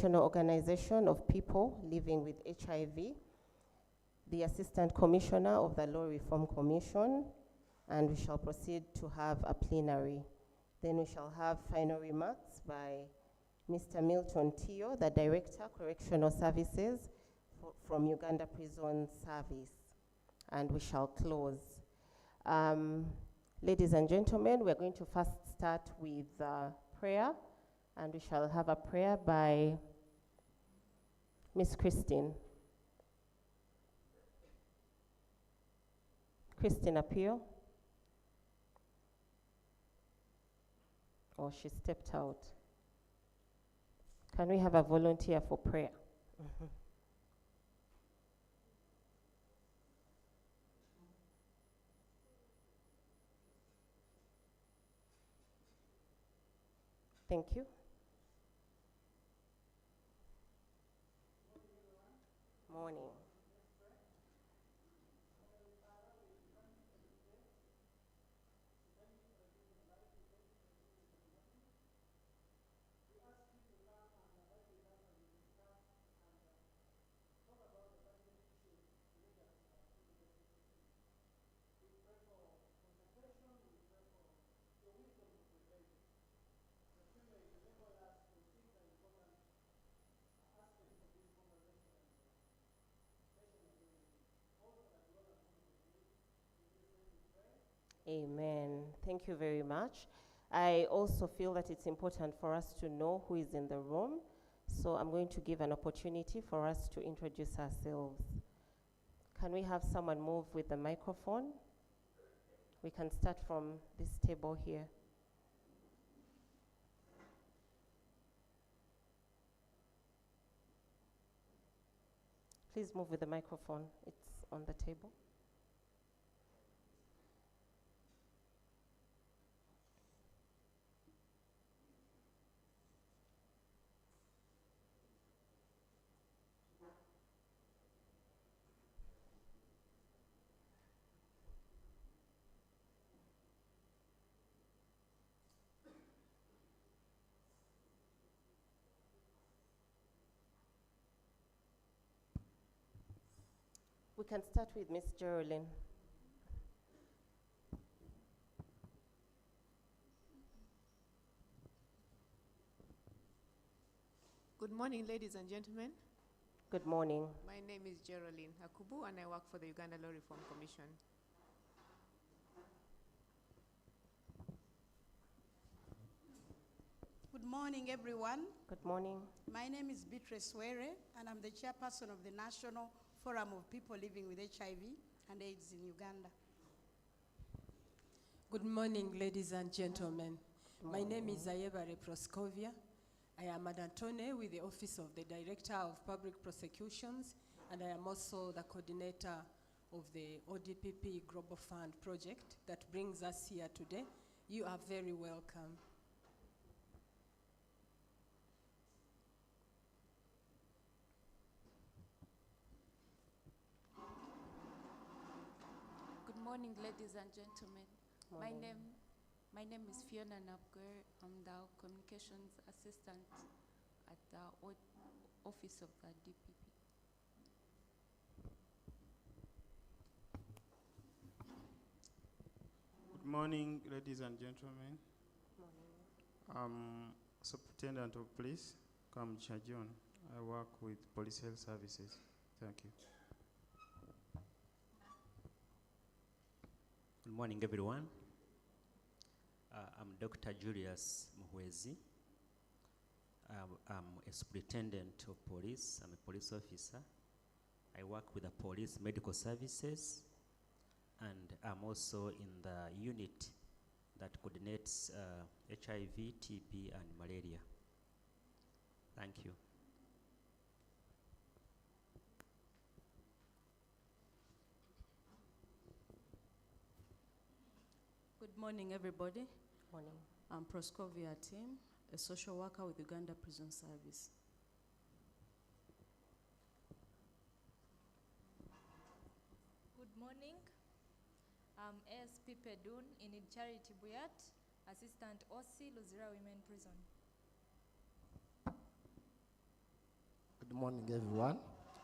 National Organization of People Living with HIV, the Assistant Commissioner of the Law Reform Commission, and we shall proceed to have a plenary. Then we shall have final remarks by Mr. Milton Tio, the Director, Correctional Services from Uganda Prison Service, and we shall close. Ladies and gentlemen, we're going to first start with prayer, and we shall have a prayer by Miss Christine. Christine Appeal. Or she stepped out. Can we have a volunteer for prayer? Mm-hmm. Thank you. Morning. Amen. Thank you very much. I also feel that it's important for us to know who is in the room. So I'm going to give an opportunity for us to introduce ourselves. Can we have someone move with the microphone? We can start from this table here. Please move with the microphone. It's on the table. We can start with Miss Geraldine. Good morning, ladies and gentlemen. Good morning. My name is Geraldine Hakubu, and I work for the Uganda Law Reform Commission. Good morning, everyone. Good morning. My name is Beatrice Were, and I'm the chairperson of the National Forum of People Living with HIV and AIDS in Uganda. Good morning, ladies and gentlemen. My name is Ayebare Proskovia. I am an attorney with the Office of the Director of Public Prosecutions, and I am also the coordinator of the ODPP Global Fund project that brings us here today. You are very welcome. Good morning, ladies and gentlemen. Morning. My name is Fiona Nabger. I'm the communications assistant at the office of the DPP. Good morning, ladies and gentlemen. I'm Superintendent of Police, Kam Chajon. I work with Police Health Services. Thank you. Good morning, everyone. I'm Dr. Julius Muhwezi. I'm a superintendent of police. I'm a police officer. I work with the police medical services, and I'm also in the unit that coordinates HIV, TB, and malaria. Thank you. Good morning, everybody. Morning. I'm Proskovia Tim, a social worker with Uganda Prison Service. Good morning. I'm ASP Pedun in Charity Buyat, Assistant OC, Luzira Women Prison. Good morning, everyone.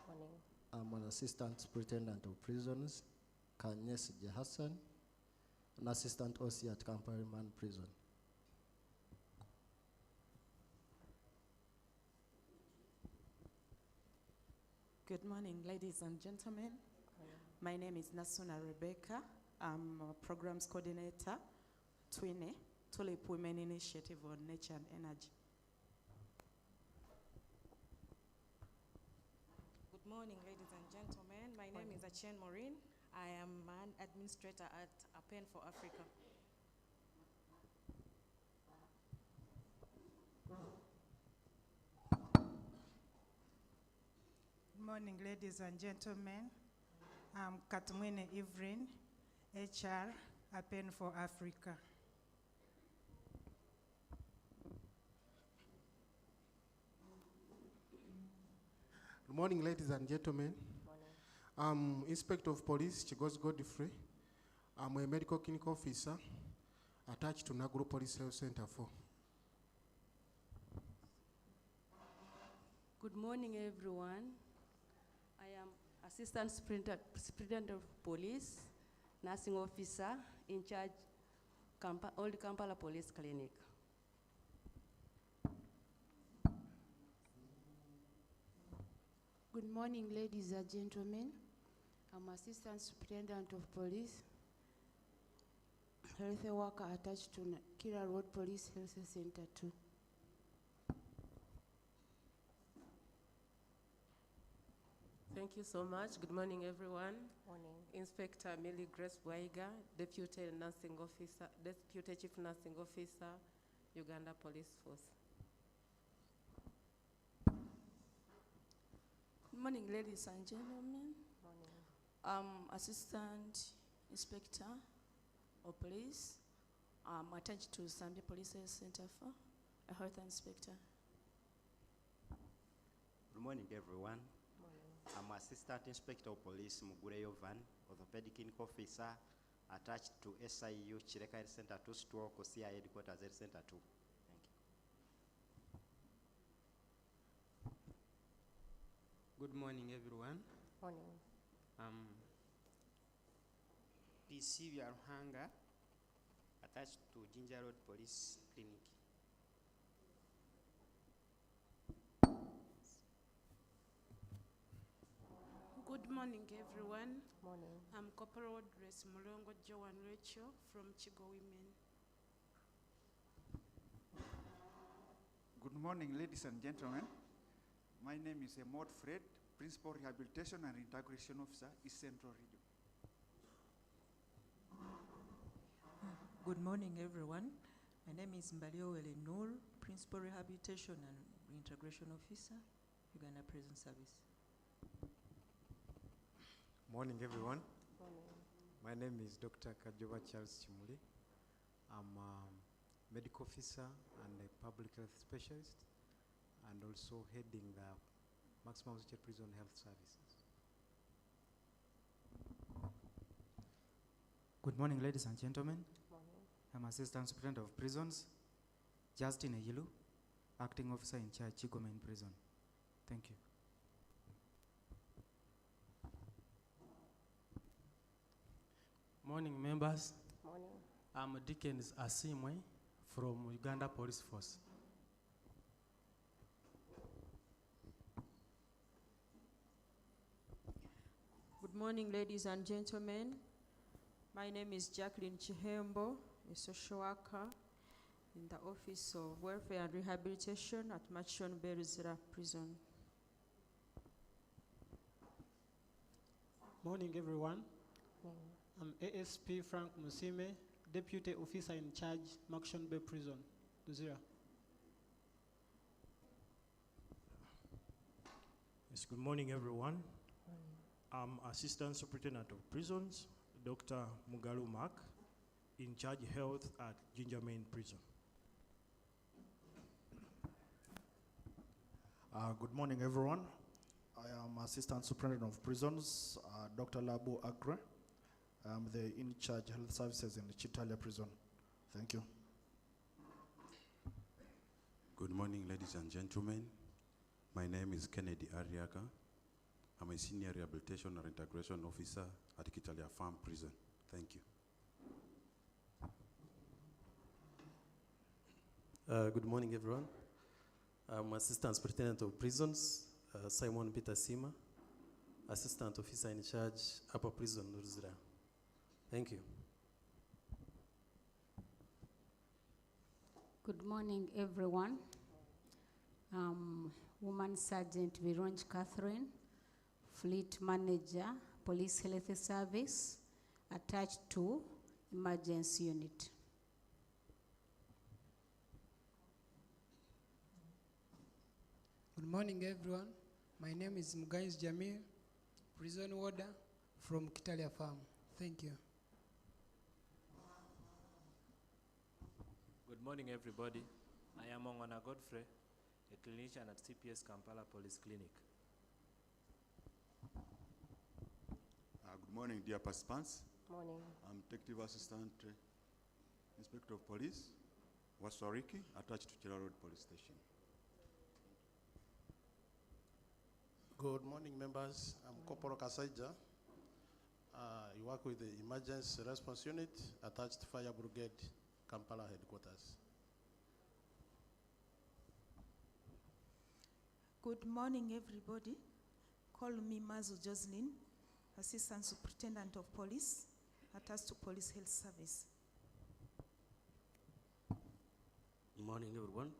Morning. I'm an assistant superintendent of prisons, Kanyes Hassan, an assistant OC at Kampala Man Prison. Good morning, ladies and gentlemen. My name is Nasuna Rebecca. I'm a programs coordinator, TWINE, Tulip Women Initiative on Nature and Energy. Good morning, ladies and gentlemen. My name is Achien Maureen. I am an administrator at APEN for Africa. Good morning, ladies and gentlemen. I'm Katmwene Ivrin, HR, APEN for Africa. Good morning, ladies and gentlemen. I'm Inspector of Police, Chigos Godfrey. I'm a medical clinical officer attached to Naguru Police Health Center 4. Good morning, everyone. I am Assistant Superintendent of Police, Nursing Officer in charge Old Kampala Police Clinic. Good morning, ladies and gentlemen. I'm Assistant Superintendent of Police, health worker attached to Kira Road Police Health Center 2. Thank you so much. Good morning, everyone. Morning. Inspector Millie Grace Waiga, Deputy Nursing Officer, Deputy Chief Nursing Officer, Uganda Police Force. Good morning, ladies and gentlemen. Morning. I'm Assistant Inspector of Police. I'm attached to Zambia Police Health Center for a health inspector. Good morning, everyone. I'm Assistant Inspector of Police Mugureyo Van, Orthopedic Clinical Officer attached to SIU Chireka Health Center 2 Stroke CIA Headquarters Health Center 2. Good morning, everyone. Morning. PC Ruhanga, attached to Ginger Road Police Clinic. Good morning, everyone. Morning. I'm Corporal Grace Mulongo Joan Rachel from Chigo Women. Good morning, ladies and gentlemen. My name is Emod Fred, Principal Rehabilitation and Integration Officer, East Central Region. Good morning, everyone. My name is Mbalio Elenur, Principal Rehabilitation and Reintegration Officer, Uganda Prison Service. Morning, everyone. Morning. My name is Dr. Kajoba Charles Chimuli. I'm a medical officer and a public health specialist, and also heading the Maximum Security Prison Health Services. Good morning, ladies and gentlemen. Morning. I'm Assistant Superintendent of Prisons, Justin Eyilu, Acting Officer in Charge, Chigo Main Prison. Thank you. Morning, members. Morning. I'm Dickens Asimwe from Uganda Police Force. Good morning, ladies and gentlemen. My name is Jacqueline Chihembo, a social worker in the Office of Welfare and Rehabilitation at Machon Beruzira Prison. Morning, everyone. I'm ASP Frank Musime, Deputy Officer in Charge, Machon Bay Prison, Luzira. Yes, good morning, everyone. I'm Assistant Superintendent of Prisons, Dr. Mugalu Mark, in charge health at Ginger Main Prison. Good morning, everyone. I am Assistant Superintendent of Prisons, Dr. Labo Akre. I'm the in-charge health services in the Chitalia Prison. Thank you. Good morning, ladies and gentlemen. My name is Kennedy Ariaka. I'm a senior rehabilitation and integration officer at Kitalia Farm Prison. Thank you. Good morning, everyone. I'm Assistant Superintendent of Prisons, Simon Peter Sima, Assistant Officer in Charge, Upper Prison, Luzira. Thank you. Good morning, everyone. Woman Sergeant Vironj Catherine, Fleet Manager, Police Health Service, attached to Emergency Unit. Good morning, everyone. My name is Mugais Jamil, prison warder from Kitalia Farm. Thank you. Good morning, everybody. I am Ongwana Godfrey, a clinician at CPS Kampala Police Clinic. Good morning, dear participants. Morning. I'm Detective Assistant Inspector of Police, Waswariki, attached to Chira Road Police Station. Good morning, members. I'm Corporal Kasaija. I work with the Emergency Response Unit, attached to Fire Brigade, Kampala headquarters. Good morning, everybody. Call me Mazu Jocelyn, Assistant Superintendent of Police, attached to Police Health Service. Good morning, everyone.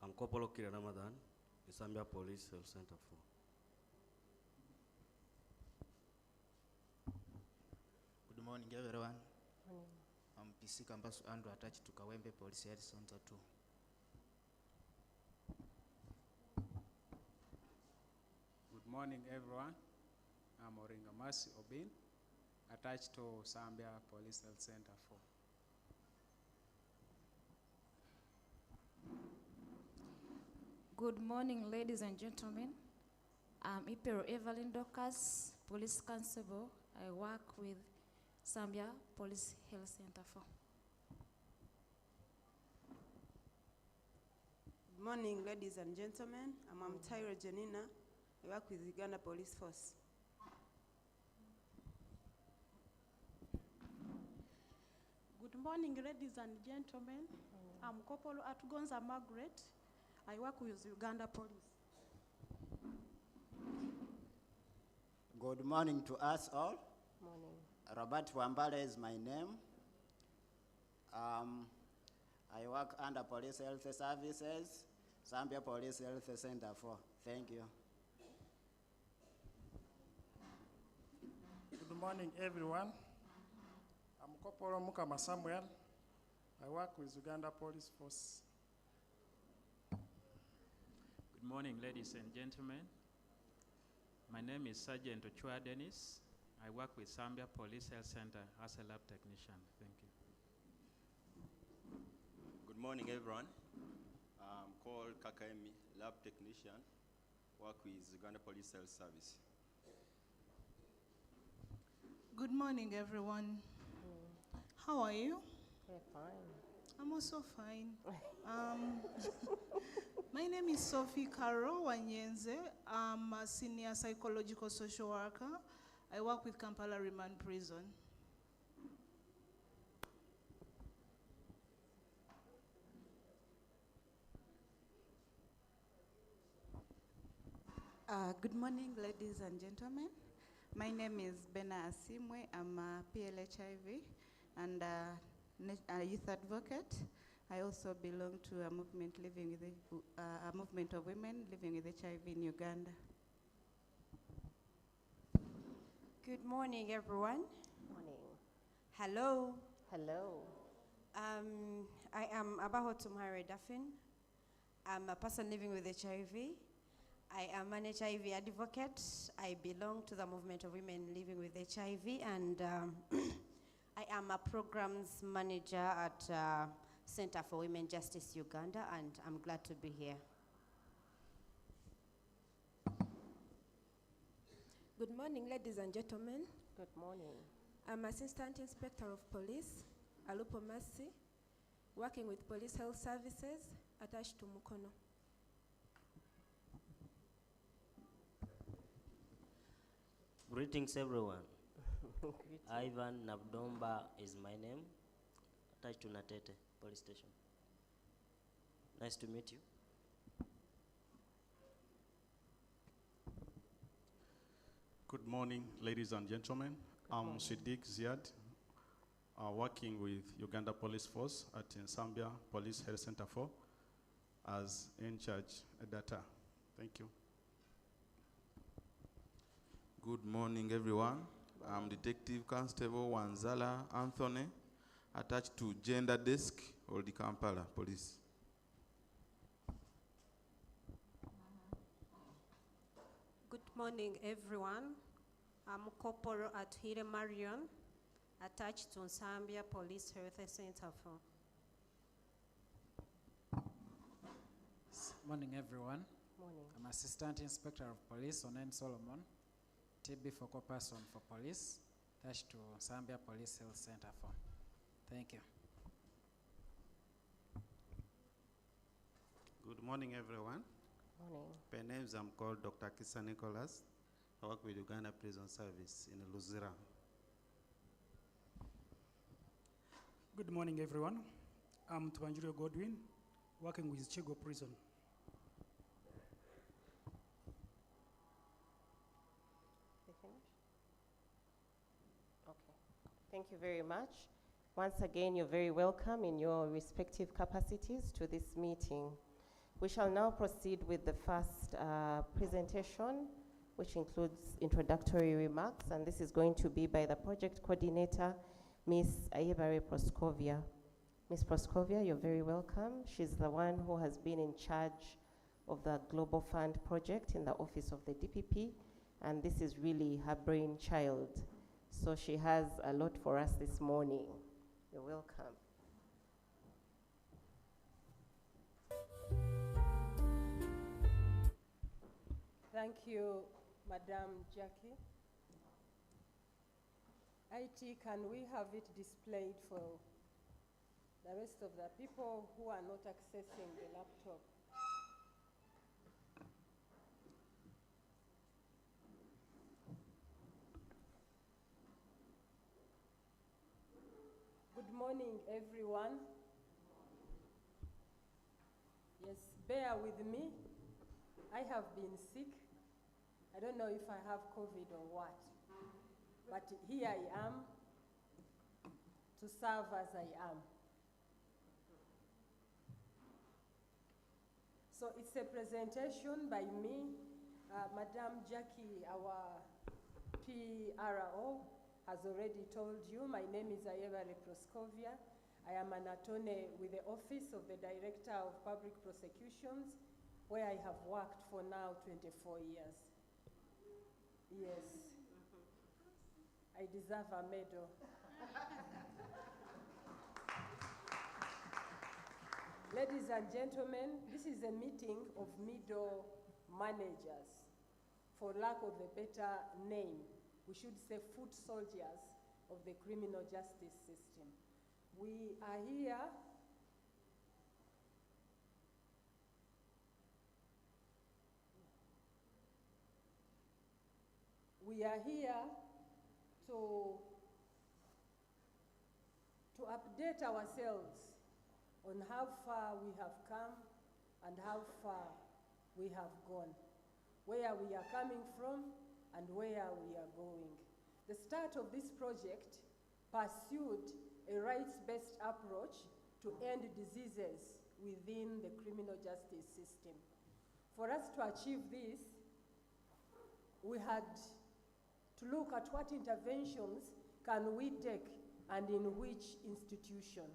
I'm Corporal Kira Ramadan, the Zambia Police Health Center 4. Good morning, everyone. Morning. I'm PC Kambasu Andrew, attached to Kawempe Police Health Center 2. Good morning, everyone. I'm Oringa Masi Obin, attached to Zambia Police Health Center 4. Good morning, ladies and gentlemen. I'm Ipero Evelyn Docas, Police Constable. I work with Zambia Police Health Center 4. Good morning, ladies and gentlemen. I'm Tyra Janina. I work with Uganda Police Force. Good morning, ladies and gentlemen. I'm Corporal Atugonza Margaret. I work with Uganda Police. Good morning to us all. Morning. Robert Wambale is my name. I work under Police Health Services, Zambia Police Health Center 4. Thank you. Good morning, everyone. I'm Corporal Mukama Samuel. I work with Uganda Police Force. Good morning, ladies and gentlemen. My name is Sergeant Ochua Dennis. I work with Zambia Police Health Center as a lab technician. Thank you. Good morning, everyone. I'm called Kakaemi, lab technician, work with Uganda Police Health Service. Good morning, everyone. How are you? We're fine. I'm also fine. My name is Sophie Caro Wanyenze. I'm a senior psychological social worker. I work with Kampala Remand Prison. Good morning, ladies and gentlemen. My name is Bena Asimwe. I'm a PLHIV and a youth advocate. I also belong to a movement living with a movement of women living with HIV in Uganda. Good morning, everyone. Morning. Hello. Hello. I am Abaho Tumhare Daffin. I'm a person living with HIV. I am an HIV advocate. I belong to the movement of women living with HIV, and I am a programs manager at Center for Women Justice Uganda, and I'm glad to be here. Good morning, ladies and gentlemen. Good morning. I'm Assistant Inspector of Police, Alupo Masi, working with Police Health Services, attached to Mukono. Greetings, everyone. Greetings. Ivan Nabdomba is my name. Attached to Natete Police Station. Nice to meet you. Good morning, ladies and gentlemen. I'm Siddiq Ziad, working with Uganda Police Force at Nsambya Police Health Center 4 as in charge data. Thank you. Good morning, everyone. I'm Detective Constable Wanzala Anthony, attached to Gender Desk or the Kampala Police. Good morning, everyone. I'm Corporal Atuhire Marion, attached to Nsambya Police Health Center 4. Morning, everyone. Morning. I'm Assistant Inspector of Police Onen Solomon, TB focal person for police, attached to Nsambya Police Health Center 4. Thank you. Good morning, everyone. Morning. My name is called Dr. Kisa Nicholas. I work with Uganda Prison Service in Luzira. Good morning, everyone. I'm Tuanjiro Godwin, working with Chigo Prison. They finished? Okay. Thank you very much. Once again, you're very welcome in your respective capacities to this meeting. We shall now proceed with the first presentation, which includes introductory remarks, and this is going to be by the project coordinator, Ms. Ayebare Proskovia. Ms. Proskovia, you're very welcome. She's the one who has been in charge of the Global Fund project in the office of the DPP, and this is really her brainchild. So she has a lot for us this morning. You're welcome. Thank you, Madam Jackie. IT, can we have it displayed for the rest of the people who are not accessing the laptop? Good morning, everyone. Yes, bear with me. I have been sick. I don't know if I have COVID or what, but here I am to serve as I am. So it's a presentation by me. Madam Jackie, our PRO, has already told you. My name is Ayebare Proskovia. I am an attorney with the Office of the Director of Public Prosecutions, where I have worked for now 24 years. Yes. I deserve a medal. Ladies and gentlemen, this is a meeting of middle managers. For lack of a better name, we should say foot soldiers of the criminal justice system. We are here to update ourselves on how far we have come and how far we have gone, where we are coming from and where we are going. The start of this project pursued a rights-based approach to end diseases within the criminal justice system. For us to achieve this, we had to look at what interventions can we take and in which institution.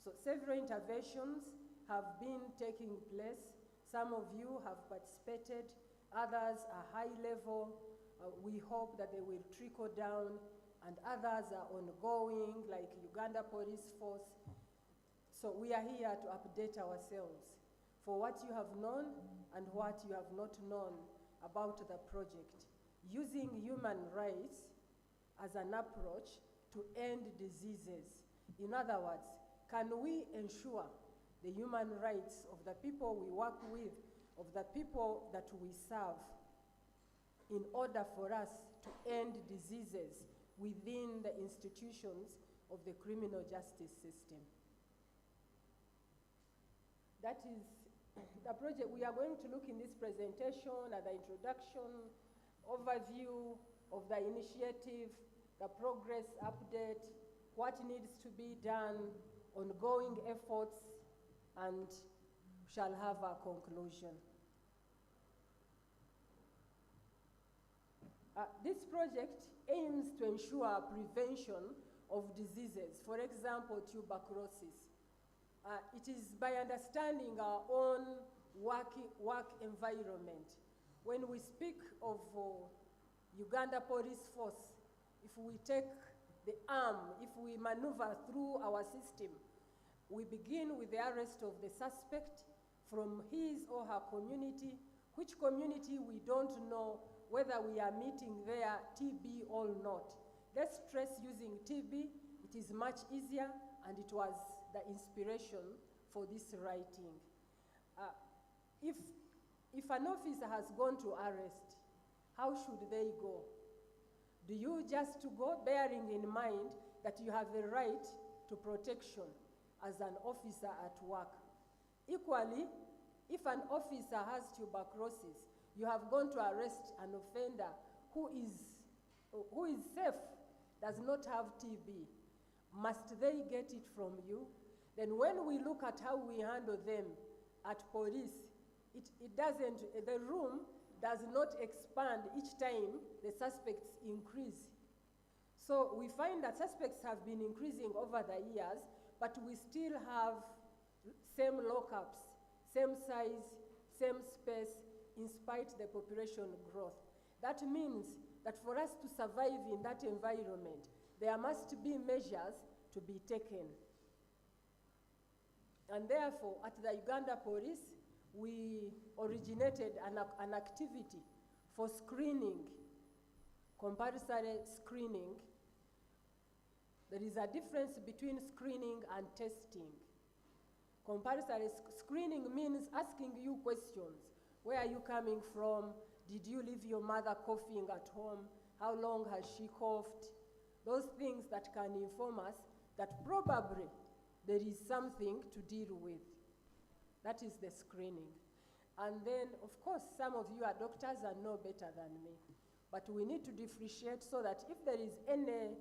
So several interventions have been taking place. Some of you have participated, others are high level. We hope that they will trickle down, and others are ongoing, like Uganda Police Force. So we are here to update ourselves for what you have known and what you have not known about the project, using human rights as an approach to end diseases. In other words, can we ensure the human rights of the people we work with, of the people that we serve? in order for us to end diseases within the institutions of the criminal justice system. That is the project. We are going to look in this presentation at the introduction, overview of the initiative, the progress update, what needs to be done, ongoing efforts, and shall have a conclusion. This project aims to ensure prevention of diseases, for example, tuberculosis. It is by understanding our own work environment. When we speak of Uganda Police Force, if we take the arm, if we maneuver through our system, we begin with the arrest of the suspect from his or her community, which community we don't know whether we are meeting there TB or not. Let's stress using TB. It is much easier, and it was the inspiration for this writing. If an officer has gone to arrest, how should they go? Do you just to go bearing in mind that you have the right to protection as an officer at work? Equally, if an officer has tuberculosis, you have gone to arrest an offender who is safe, does not have TB. Must they get it from you? Then when we look at how we handle them at police, the room does not expand each time the suspects increase. So we find that suspects have been increasing over the years, but we still have same lockups, same size, same space, in spite the population growth. That means that for us to survive in that environment, there must be measures to be taken. And therefore, at the Uganda Police, we originated an activity for screening, compulsory screening. There is a difference between screening and testing. Compulsory screening means asking you questions. Where are you coming from? Did you leave your mother coughing at home? How long has she coughed? Those things that can inform us that probably there is something to deal with. That is the screening. And then, of course, some of you are doctors and know better than me. But we need to differentiate so that if there is any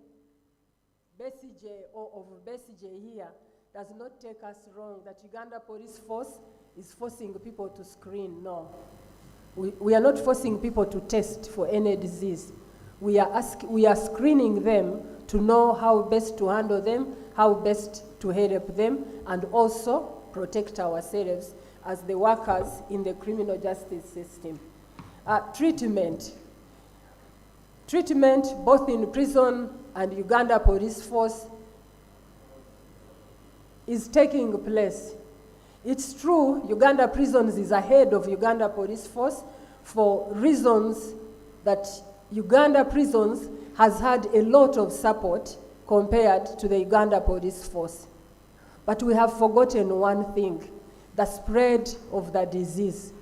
BCJ or of BCJ here, does not take us wrong that Uganda Police Force is forcing people to screen. No. We are not forcing people to test for any disease. We are screening them to know how best to handle them, how best to help them, and also protect ourselves as the workers in the criminal justice system. Treatment both in prison and Uganda Police Force is taking place. It's true, Uganda Prisons is ahead of Uganda Police Force for reasons that Uganda Prisons has had a lot of support compared to the Uganda Police Force. But we have forgotten one thing, the spread of the disease.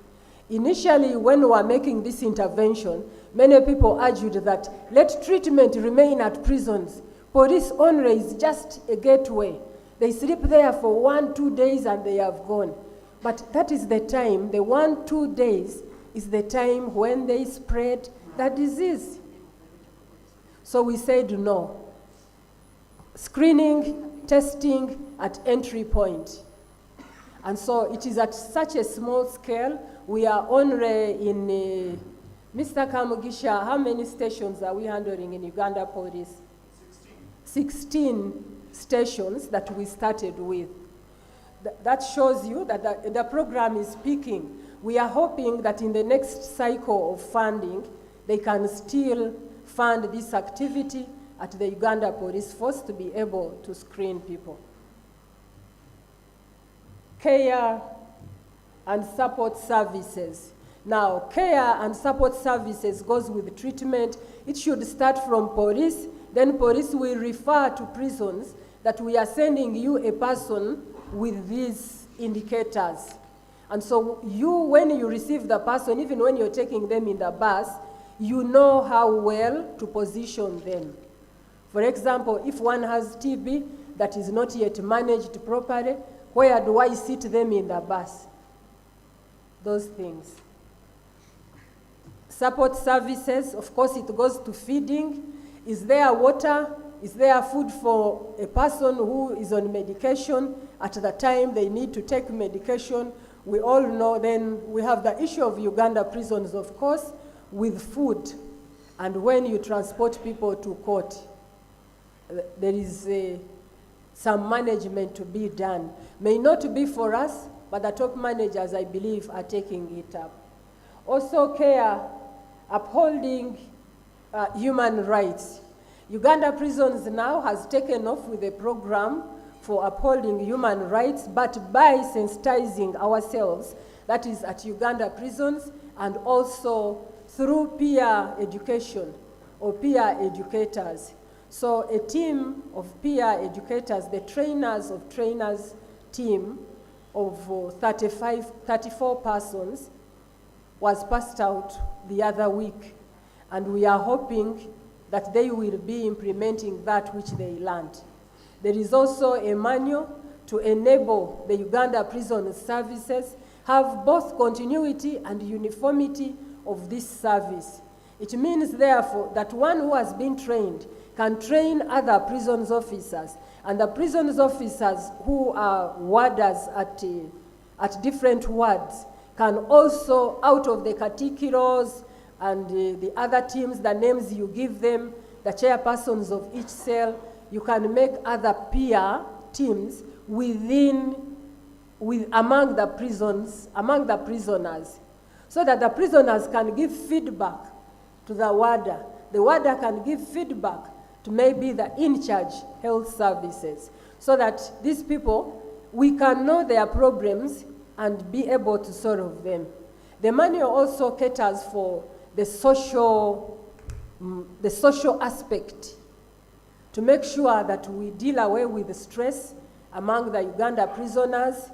Initially, when we were making this intervention, many people argued that let treatment remain at prisons. Police only is just a gateway. They sleep there for 1-2 days and they have gone. But that is the time, the 1-2 days is the time when they spread the disease. So we said no. Screening, testing at entry point. And so it is at such a small scale. We are only in, Mr. Kamugisha, how many stations are we handling in Uganda Police? 16 stations that we started with. That shows you that the program is peaking. We are hoping that in the next cycle of funding, they can still fund this activity at the Uganda Police Force to be able to screen people. Care and support services. Now, care and support services goes with treatment. It should start from police, then police will refer to prisons that we are sending you a person with these indicators. And so you, when you receive the person, even when you're taking them in the bus, you know how well to position them. For example, if one has TB that is not yet managed properly, where do I sit them in the bus? Those things. Support services, of course, it goes to feeding. Is there water? Is there food for a person who is on medication at the time they need to take medication? We all know. Then we have the issue of Uganda prisons, of course, with food. And when you transport people to court, there is some management to be done. May not be for us, but the top managers, I believe, are taking it up. Also care, upholding human rights. Uganda Prisons now has taken off with a program for upholding human rights, but by sensitizing ourselves, that is at Uganda Prisons, and also through peer education or peer educators. So a team of peer educators, the trainers of trainers team of 34 persons was passed out the other week. And we are hoping that they will be implementing that which they learned. There is also a manual to enable the Uganda prison services have both continuity and uniformity of this service. It means, therefore, that one who has been trained can train other prisons officers, and the prisons officers who are warders at different wards can also, out of the catechilos and the other teams, the names you give them, the chairpersons of each cell, you can make other peer teams among the prisoners, so that the prisoners can give feedback to the warder. The warder can give feedback to maybe the in-charge health services, so that these people, we can know their problems and be able to solve them. The manual also caters for the social aspect, to make sure that we deal away with the stress among the Uganda prisoners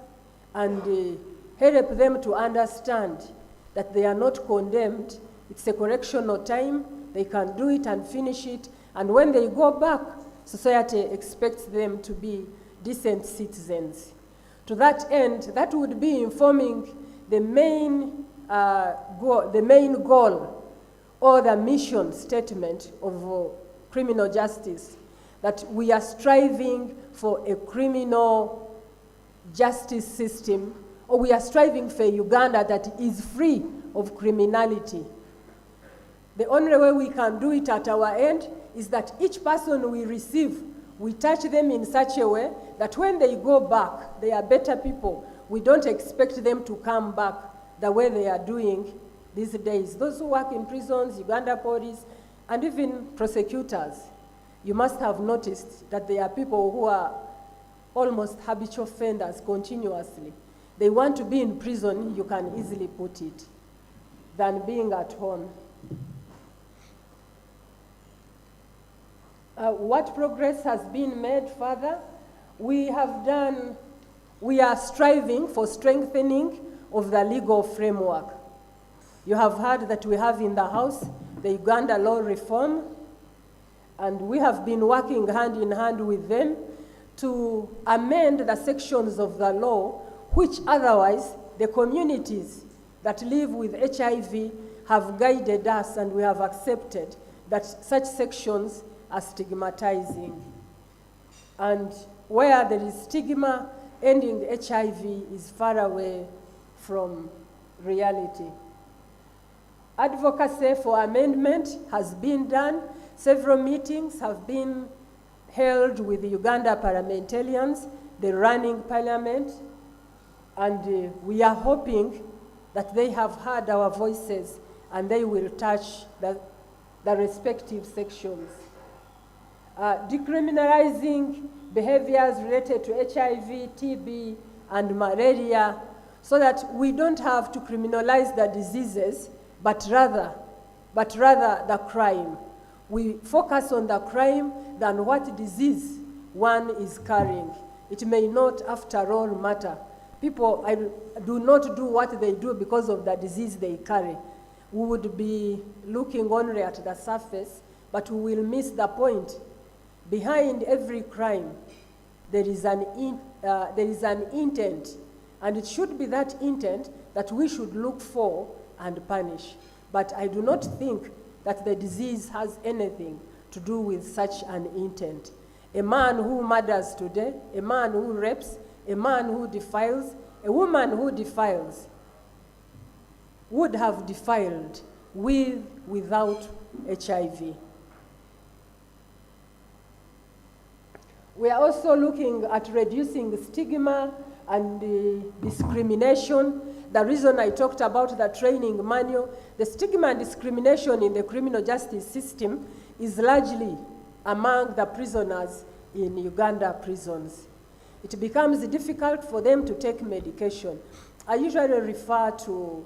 and help them to understand that they are not condemned. It's a correctional time. They can do it and finish it. And when they go back, society expects them to be decent citizens. To that end, that would be informing the main goal or the mission statement of criminal justice, that we are striving for a criminal justice system, or we are striving for a Uganda that is free of criminality. The only way we can do it at our end is that each person we receive, we touch them in such a way that when they go back, they are better people. We don't expect them to come back the way they are doing these days. Those who work in prisons, Uganda police, and even prosecutors, you must have noticed that there are people who are almost habitual offenders continuously. They want to be in prison, you can easily put it, than being at home. What progress has been made further? We are striving for strengthening of the legal framework. You have heard that we have in the House the Uganda law reform, and we have been working hand in hand with them to amend the sections of the law which otherwise the communities that live with HIV have guided us, and we have accepted that such sections are stigmatizing. And where there is stigma, ending HIV is far away from reality. Advocacy for amendment has been done. Several meetings have been held with the Uganda parliamentarians, the running parliament, and we are hoping that they have heard our voices and they will touch the respective sections. Decriminalizing behaviors related to HIV, TB, and malaria, so that we don't have to criminalize the diseases, but rather the crime. We focus on the crime than what disease one is carrying. It may not, after all, matter. People do not do what they do because of the disease they carry. we would be looking only at the surface, but we will miss the point. Behind every crime, there is an intent, and it should be that intent that we should look for and punish. But I do not think that the disease has anything to do with such an intent. A man who murders today, a man who rapes, a man who defiles, a woman who defiles, would have defiled with, without HIV. We are also looking at reducing stigma and discrimination. The reason I talked about the training manual, the stigma and discrimination in the criminal justice system is largely among the prisoners in Uganda prisons. It becomes difficult for them to take medication. I usually refer to,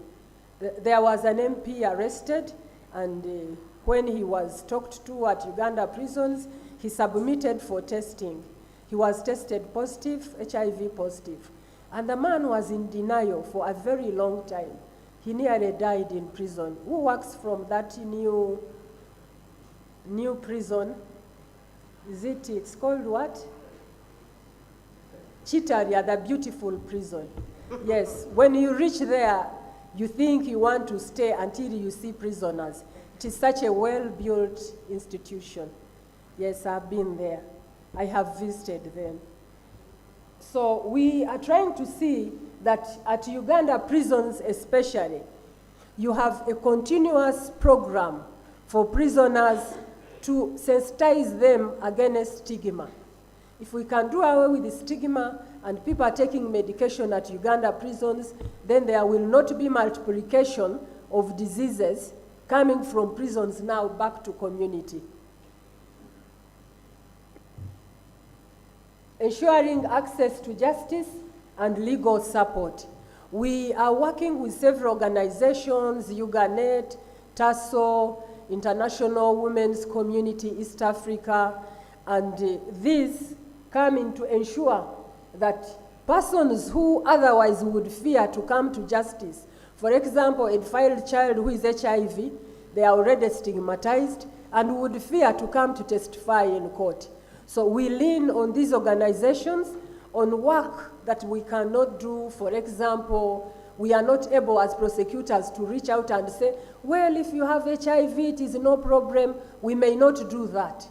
there was an MP arrested, and when he was talked to at Uganda prisons, he submitted for testing. He was tested positive, HIV positive. And the man was in denial for a very long time. He nearly died in prison. Who works from that new prison? It's called what? Chitaria, the beautiful prison. Yes, when you reach there, you think you want to stay until you see prisoners. It is such a well-built institution. Yes, I've been there. I have visited them. So we are trying to see that at Uganda prisons especially, you have a continuous program for prisoners to sensitize them against stigma. If we can do away with the stigma and people are taking medication at Uganda prisons, then there will not be multiplication of diseases coming from prisons now back to community. Ensuring access to justice and legal support. We are working with several organizations, Uganet, TASO, International Women's Community East Africa, and these coming to ensure that persons who otherwise would fear to come to justice, for example, a defiled child who is HIV, they are already stigmatized and would fear to come to testify in court. So we lean on these organizations on work that we cannot do. For example, we are not able as prosecutors to reach out and say, well, if you have HIV, it is no problem. We may not do that.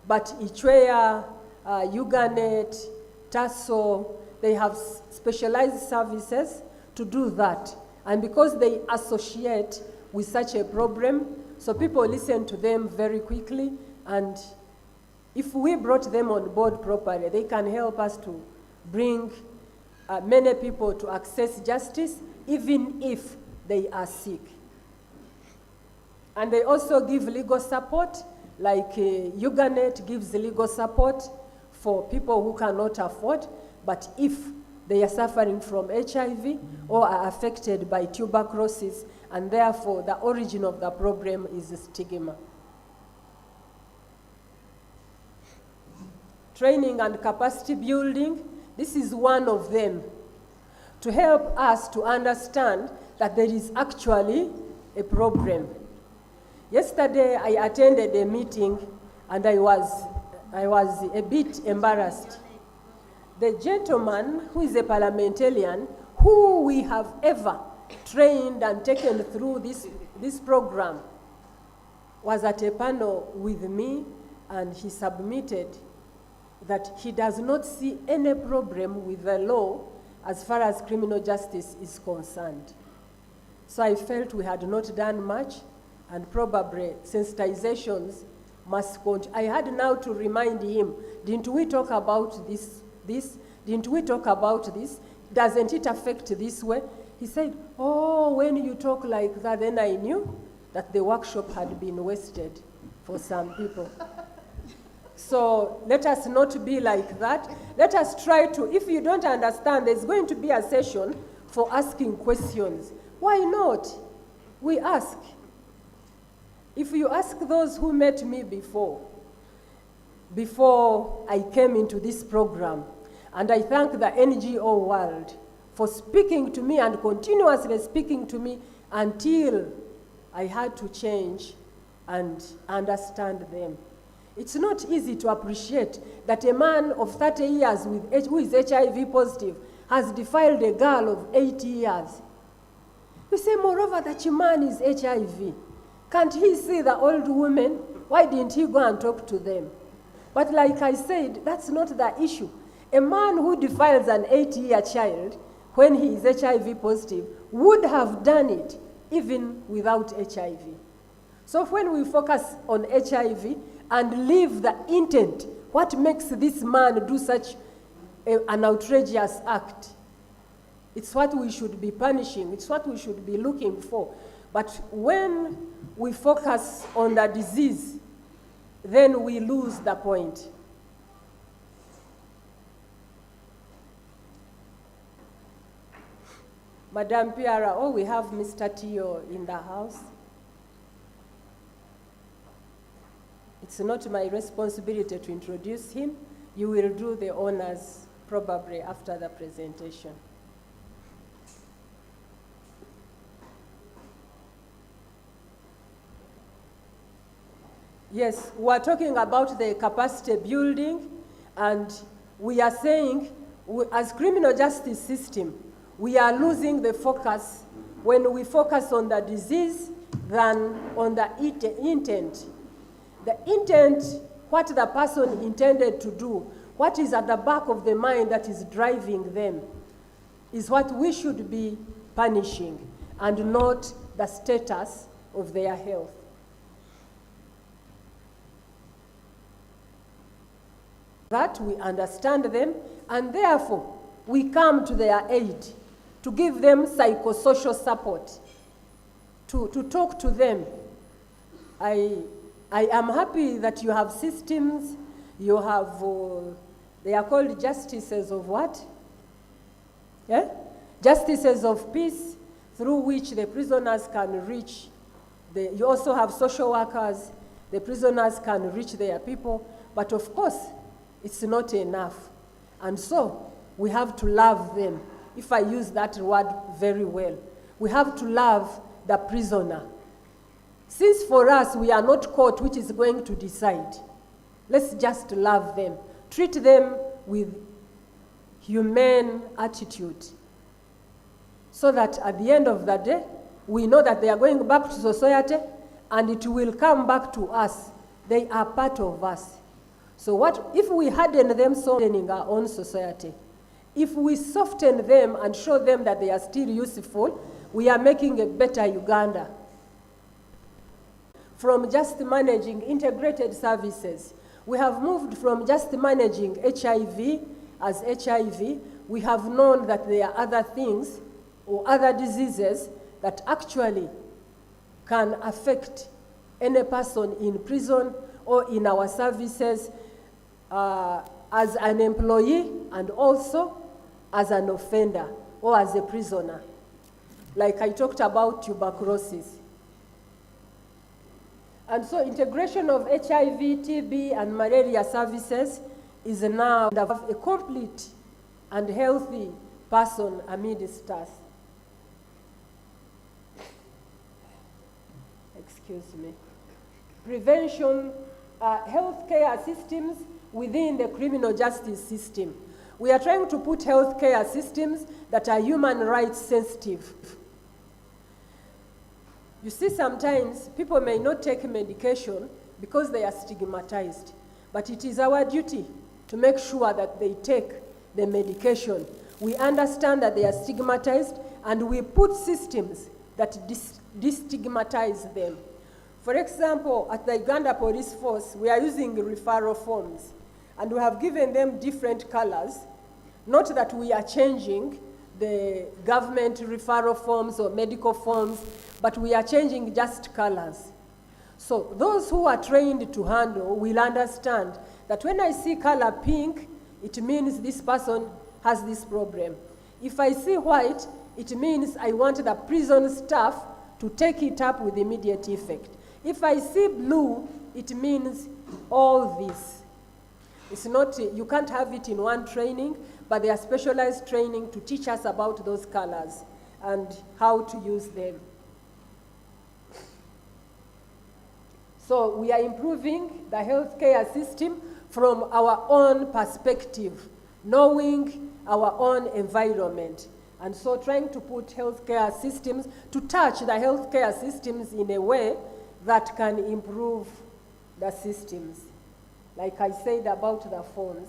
But Ichwea, Uganet, TASO, they have specialized services to do that. And because they associate with such a problem, so people listen to them very quickly, and if we brought them on board properly, they can help us to bring many people to access justice, even if they are sick. And they also give legal support, like Uganet gives legal support for people who cannot afford, but if they are suffering from HIV or are affected by tuberculosis, and therefore the origin of the problem is the stigma. Training and capacity building, this is one of them, to help us to understand that there is actually a problem. Yesterday, I attended a meeting and I was a bit embarrassed. The gentleman who is a parliamentarian, who we have ever trained and taken through this program, was at a panel with me, and he submitted that he does not see any problem with the law as far as criminal justice is concerned. So I felt we had not done much, and probably sensitizations must continue. I had now to remind him, didn't we talk about this? Didn't we talk about this? Doesn't it affect this way? He said, oh, when you talk like that, then I knew that the workshop had been wasted for some people. So let us not be like that. Let us try to, if you don't understand, there's going to be a session for asking questions. Why not? We ask. If you ask those who met me before I came into this program, and I thank the NGO world for speaking to me and continuously speaking to me until I had to change and understand them. It's not easy to appreciate that a man of 30 years who is HIV positive has defiled a girl of 80 years. You say, moreover, that your man is HIV. Can't he see the old women? Why didn't he go and talk to them? But like I said, that's not the issue. A man who defiles an 80-year child when he is HIV positive would have done it even without HIV. So when we focus on HIV and leave the intent, what makes this man do such an outrageous act? It's what we should be punishing. It's what we should be looking for. But when we focus on the disease, then we lose the point. Madam PRO, we have Mr. Tio in the house. It's not my responsibility to introduce him. You will do the honors probably after the presentation. Yes, we are talking about the capacity building, and we are saying, as criminal justice system, we are losing the focus when we focus on the disease than on the intent. The intent, what the person intended to do, what is at the back of the mind that is driving them, is what we should be punishing, and not the status of their health. That we understand them, and therefore we come to their aid to give them psychosocial support, to talk to them. I am happy that you have systems, you have, they are called justices of what? Yeah? Justices of peace, through which the prisoners can reach. You also have social workers, the prisoners can reach their people, but of course, it's not enough. And so, we have to love them. If I use that word very well, we have to love the prisoner. Since for us, we are not court which is going to decide, let's just love them. Treat them with humane attitude, so that at the end of the day, we know that they are going back to society, and it will come back to us. They are part of us. So what if we harden them so in our own society? If we soften them and show them that they are still useful, we are making a better Uganda. From just managing integrated services, we have moved from just managing HIV as HIV. We have known that there are other things or other diseases that actually can affect any person in prison or in our services, as an employee and also as an offender or as a prisoner. Like I talked about tuberculosis. And so integration of HIV, TB, and malaria services is now a complete and healthy person amidst us. Excuse me. Prevention, healthcare systems within the criminal justice system. We are trying to put healthcare systems that are human rights sensitive. You see, sometimes people may not take medication because they are stigmatized, but it is our duty to make sure that they take the medication. We understand that they are stigmatized, and we put systems that destigmatize them. For example, at the Uganda Police Force, we are using referral forms, and we have given them different colors. Not that we are changing the government referral forms or medical forms, but we are changing just colors. So those who are trained to handle will understand that when I see color pink, it means this person has this problem. If I see white, it means I want the prison staff to take it up with immediate effect. If I see blue, it means all this. It's not, you can't have it in one training, but they are specialized training to teach us about those colors and how to use them. So we are improving the healthcare system from our own perspective, knowing our own environment. And so trying to put healthcare systems, to touch the healthcare systems in a way that can improve the systems. Like I said about the phones,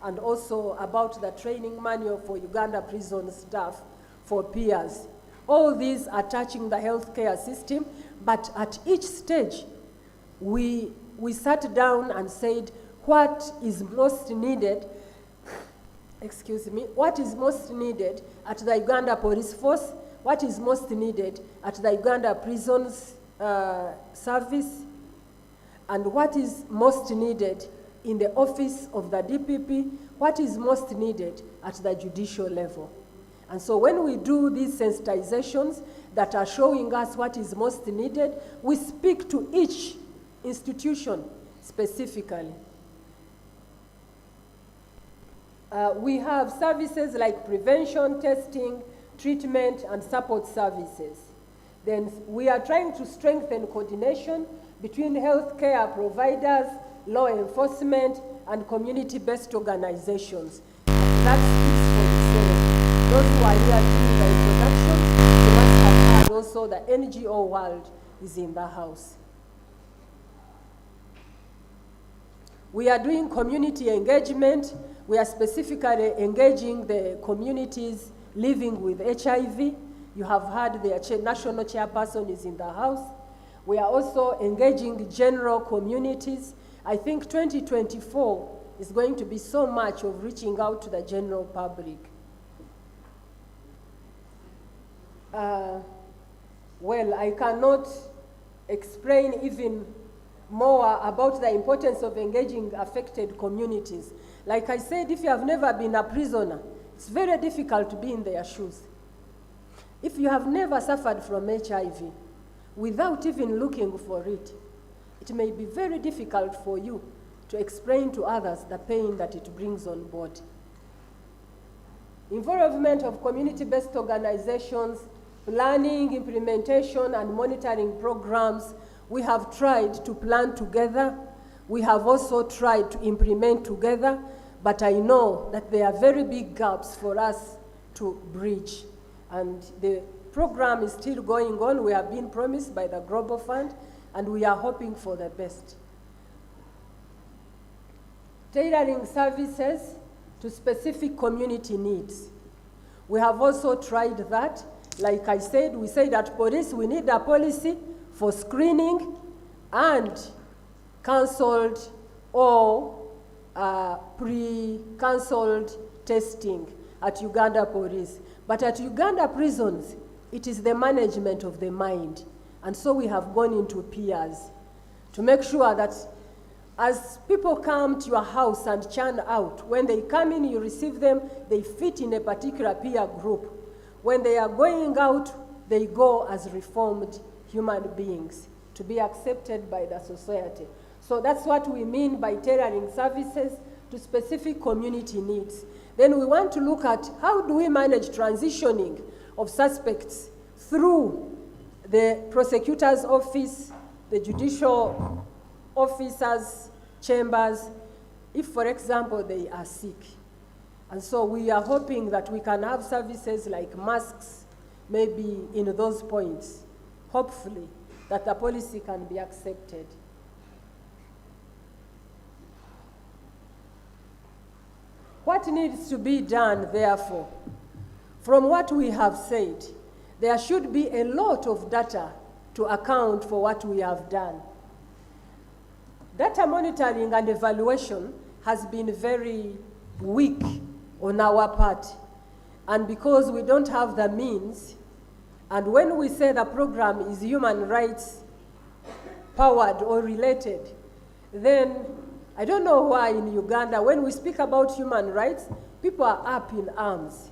and also about the training manual for Uganda prison staff for peers. All these are touching the healthcare system, but at each stage, we sat down and said, what is most needed, what is most needed at the Uganda Police Force, what is most needed at the Uganda Prisons Service, and what is most needed in the office of the DPP, what is most needed at the judicial level. And so when we do these sensitizations that are showing us what is most needed, we speak to each institution specifically. We have services like prevention, testing, treatment, and support services. Then we are trying to strengthen coordination between healthcare providers, law enforcement, and community-based organizations. That speaks for itself. Those who are here doing the introduction, you must have heard also the NGO world is in the house. We are doing community engagement. We are specifically engaging the communities living with HIV. You have heard the national chairperson is in the house. We are also engaging general communities. I think 2024 is going to be so much of reaching out to the general public. Well, I cannot explain even more about the importance of engaging affected communities. Like I said, if you have never been a prisoner, it's very difficult to be in their shoes. If you have never suffered from HIV, without even looking for it, it may be very difficult for you to explain to others the pain that it brings on board. Involvement of community-based organizations, planning, implementation, and monitoring programs. We have tried to plan together. We have also tried to implement together, but I know that there are very big gaps for us to bridge. And the program is still going on. We have been promised by the Global Fund, and we are hoping for the best. Tailoring services to specific community needs. We have also tried that. Like I said, we said at police, we need a policy for screening and cancelled or pre-cancelled testing at Uganda Police. But at Uganda prisons, it is the management of the mind. And so we have gone into peers to make sure that as people come to your house and churn out, when they come in, you receive them, they fit in a particular peer group. When they are going out, they go as reformed human beings to be accepted by the society. So that's what we mean by tailoring services to specific community needs. Then we want to look at how do we manage transitioning of suspects through the prosecutor's office, the judicial officers' chambers, if, for example, they are sick. And so we are hoping that we can have services like masks, maybe in those points, hopefully, that the policy can be accepted. What needs to be done, therefore? From what we have said, there should be a lot of data to account for what we have done. Data monitoring and evaluation has been very weak on our part. And because we don't have the means, and when we say the program is human rights powered or related, then I don't know why in Uganda, when we speak about human rights, people are up in arms.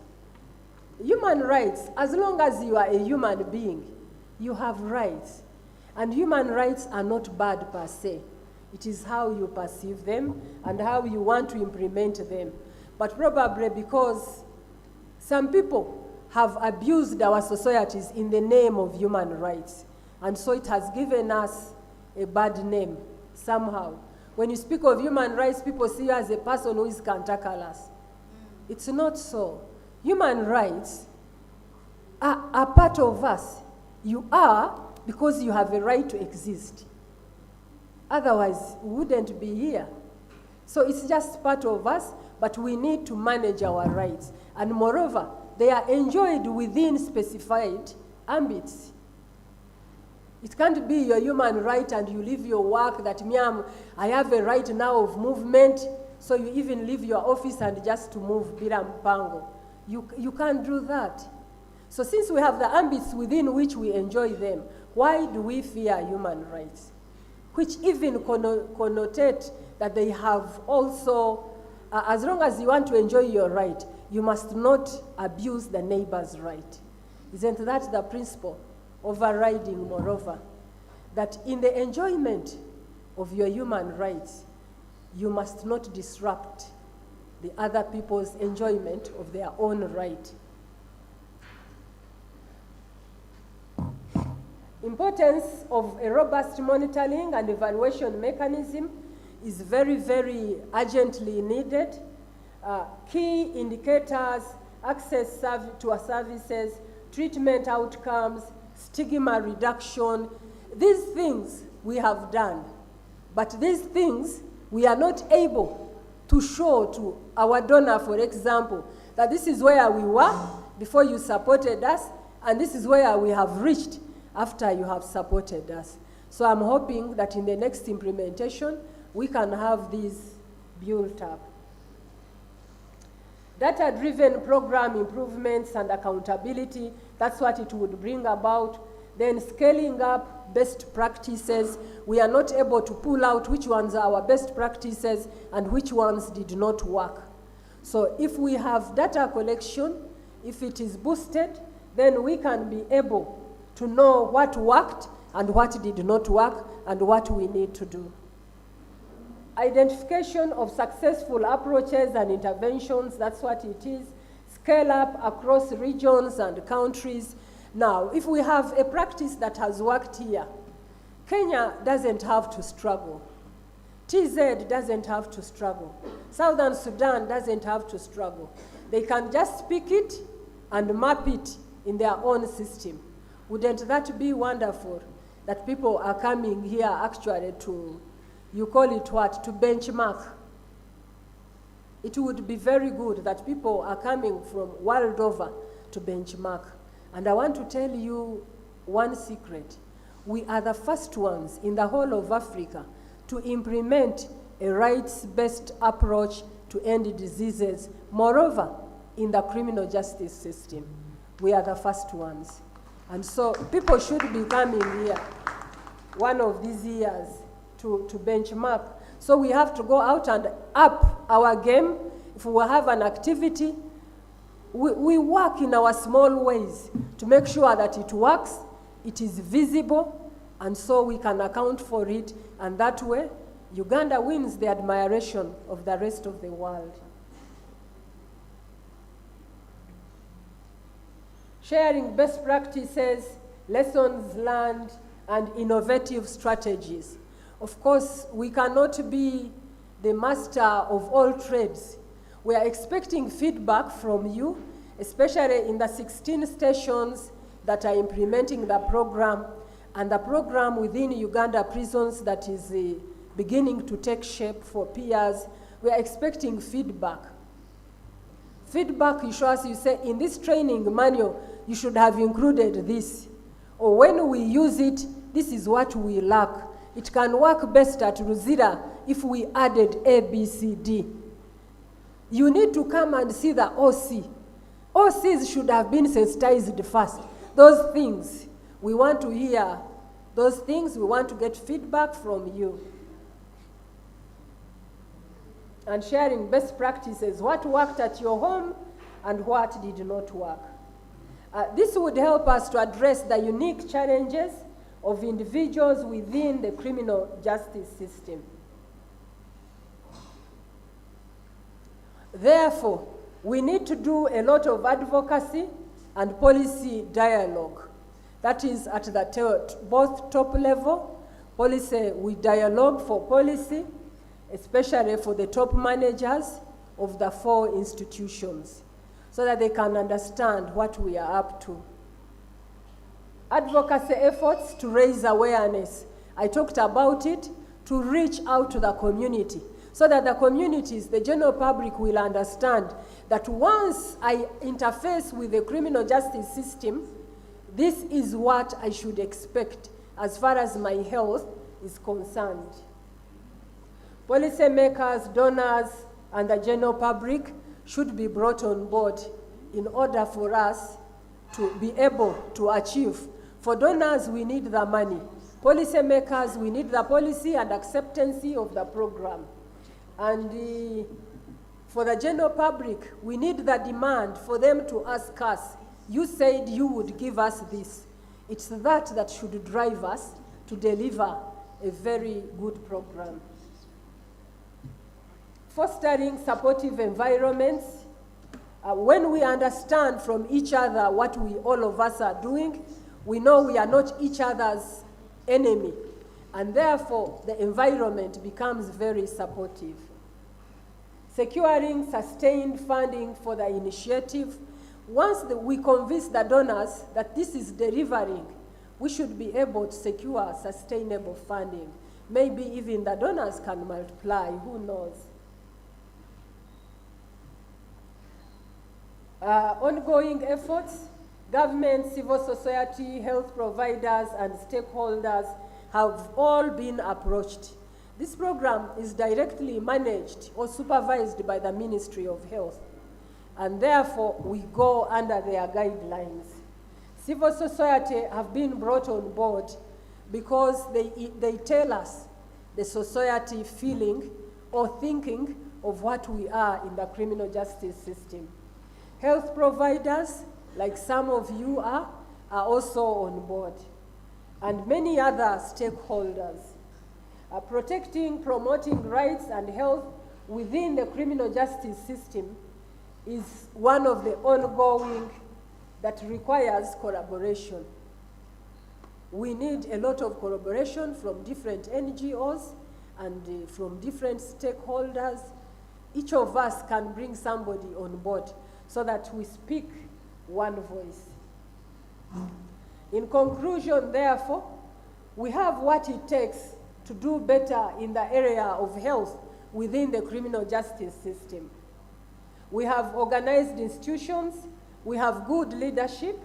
Human rights, as long as you are a human being, you have rights. And human rights are not bad per se. It is how you perceive them and how you want to implement them. But probably because some people have abused our societies in the name of human rights. And so it has given us a bad name somehow. When you speak of human rights, people see you as a person who is cantankerous. It's not so. Human rights are part of us. You are because you have a right to exist. Otherwise, we wouldn't be here. So it's just part of us, but we need to manage our rights. And moreover, they are enjoyed within specified ambits. It can't be your human right and you leave your work that, I have a right now of movement, so you even leave your office and just to move bila mpango. You can't do that. So since we have the ambits within which we enjoy them, why do we fear human rights? Which even connotate that they have also, as long as you want to enjoy your right, you must not abuse the neighbor's right. Isn't that the principle overriding, moreover, that in the enjoyment of your human rights, you must not disrupt the other people's enjoyment of their own right. Importance of a robust monitoring and evaluation mechanism is very, very urgently needed. Key indicators, access to our services, treatment outcomes, stigma reduction, these things we have done. But these things we are not able to show to our donor, for example, that this is where we were before you supported us, and this is where we have reached after you have supported us. So I'm hoping that in the next implementation, we can have these built up. Data-driven program improvements and accountability, that's what it would bring about. Then scaling up best practices. We are not able to pull out which ones are our best practices and which ones did not work. So if we have data collection, if it is boosted, then we can be able to know what worked and what did not work and what we need to do. Identification of successful approaches and interventions, that's what it is. Scale up across regions and countries. Now, if we have a practice that has worked here, Kenya doesn't have to struggle. TZ doesn't have to struggle. Southern Sudan doesn't have to struggle. They can just pick it and map it in their own system. Wouldn't that be wonderful? That people are coming here actually to, you call it what, to benchmark. It would be very good that people are coming from world over to benchmark. And I want to tell you one secret. We are the first ones in the whole of Africa to implement a rights-based approach to end diseases. Moreover, in the criminal justice system, we are the first ones. And so people should be coming here one of these years to benchmark. So we have to go out and up our game. If we have an activity, we work in our small ways to make sure that it works, it is visible, and so we can account for it, and that way, Uganda wins the admiration of the rest of the world. Sharing best practices, lessons learned, and innovative strategies. Of course, we cannot be the master of all trades. We are expecting feedback from you, especially in the 16 stations that are implementing the program, and the program within Uganda prisons that is beginning to take shape for peers. We are expecting feedback. Feedback, you show us, you say, in this training manual, you should have included this. Or when we use it, this is what we lack. It can work best at Ruzira if we added A, B, C, D. You need to come and see the OC. OCs should have been sensitized first. Those things, we want to hear. Those things, we want to get feedback from you. And sharing best practices, what worked at your home and what did not work. This would help us to address the unique challenges of individuals within the criminal justice system. Therefore, we need to do a lot of advocacy and policy dialogue. That is at the both top level, Policy, we dialogue for policy, especially for the top managers of the 4 institutions, so that they can understand what we are up to. Advocacy efforts to raise awareness. I talked about it, to reach out to the community, so that the communities, the general public, will understand that once I interface with the criminal justice system, this is what I should expect as far as my health is concerned. Policymakers, donors, and the general public should be brought on board in order for us to be able to achieve. For donors, we need the money. Policymakers, we need the policy and acceptance of the program. And for the general public, we need the demand for them to ask us, you said you would give us this. It's that should drive us to deliver a very good program. Fostering supportive environments. When we understand from each other what all of us are doing, we know we are not each other's enemy, and therefore the environment becomes very supportive. Securing sustained funding for the initiative. Once we convince the donors that this is delivering, we should be able to secure sustainable funding. Maybe even the donors can multiply, who knows? Ongoing efforts, government, civil society, health providers, and stakeholders have all been approached. This program is directly managed or supervised by the Ministry of Health, and therefore we go under their guidelines. Civil society have been brought on board because they tell us the society feeling or thinking of what we are in the criminal justice system. Health providers, like some of you are also on board, and many other stakeholders. Protecting, promoting rights and health within the criminal justice system is one of the ongoing that requires collaboration. We need a lot of collaboration from different NGOs and from different stakeholders. Each of us can bring somebody on board so that we speak one voice. In conclusion, therefore, we have what it takes to do better in the area of health within the criminal justice system. We have organized institutions, we have good leadership,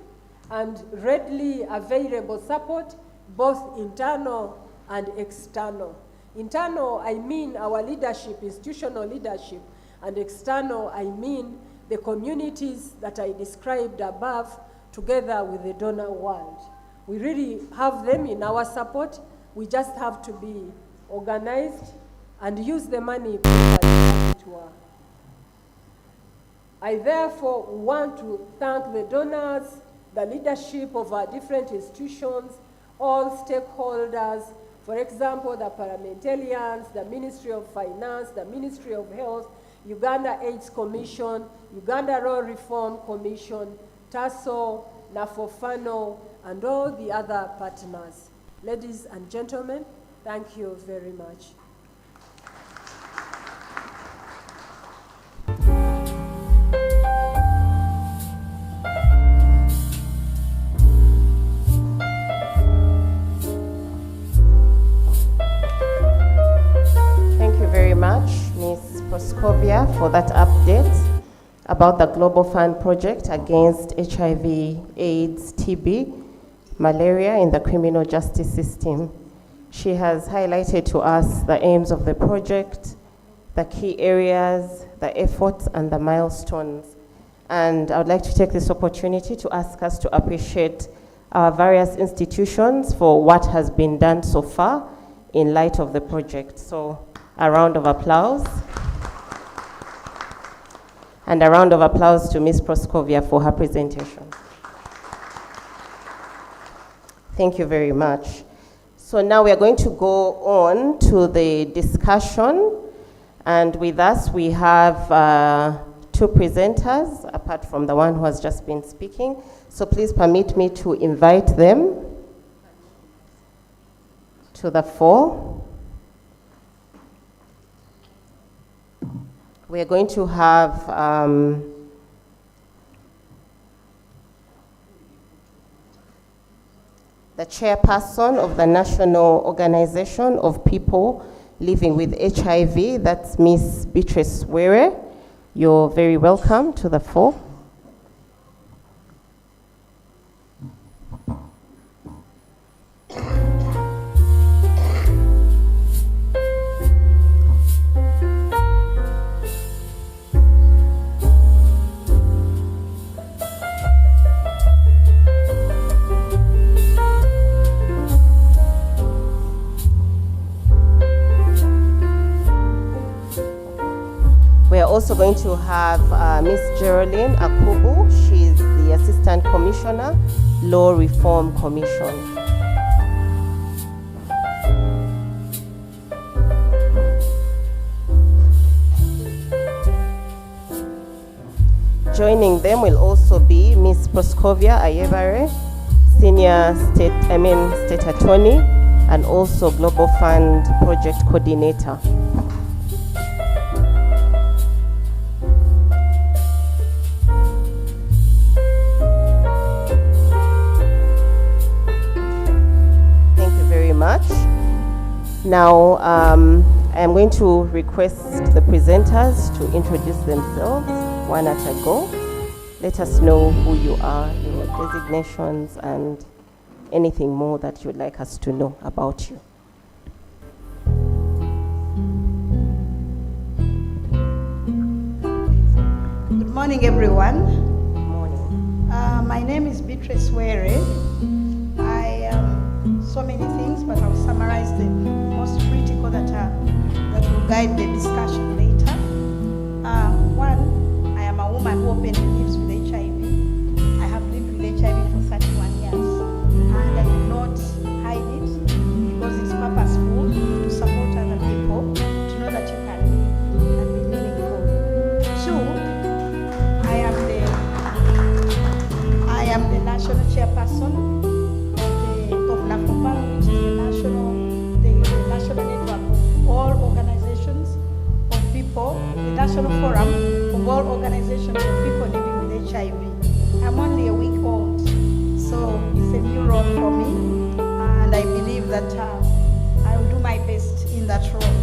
and readily available support, both internal and external. Internal, I mean our leadership, institutional leadership, and external, I mean the communities that I described above, together with the donor world. We really have them in our support. We just have to be organized and use the money properly, as it were. I therefore want to thank the donors, the leadership of our different institutions, all stakeholders, for example, the parliamentarians, the Ministry of Finance, the Ministry of Health, Uganda AIDS Commission, Uganda Law Reform Commission, TASO, NAFOFANO, and all the other partners. Ladies and gentlemen, thank you very much. Thank you very much, Ms. Proskovia, for that update about the Global Fund project against HIV, AIDS, TB, malaria in the criminal justice system. She has highlighted to us the aims of the project, the key areas, the efforts, and the milestones. And I would like to take this opportunity to ask us to appreciate our various institutions for what has been done so far in light of the project. So a round of applause. And a round of applause to Ms. Proskovia for her presentation. Thank you very much. So now we are going to go on to the discussion. And with us, we have two presenters, apart from the one who has just been speaking. So please permit me to invite them. to the fore. We are going to have the chairperson of the National Organization of People Living with HIV, that's Ms. Beatrice Were. You're very welcome to the fore. We're also going to have Ms. Geraldine Akubu. She's the Assistant Commissioner, Law Reform Commission. Joining them will also be Ms. Proscovia Ayebare, Senior State Attorney, and also Global Fund Project Coordinator. Now, I'm going to request the presenters to introduce themselves one at a go. Let us know who you are, your designations, and anything more that you'd like us to know about you. Good morning, everyone. Good morning. My name is Beatrice Were. I am so many things, but I'll summarize the most critical that will guide the discussion later. One, I am a woman who openly lives with HIV. I have lived with HIV for 31 years, and I do not hide it because it's purposeful to support other people, to know that you can live and be meaningful. Two, I am the national chairperson of NAFOPA, which is the national network of all organizations of people, the national forum of all organizations of people living with HIV. I'm only a week old, so it's a new role for me, and I believe that I will do my best in that role.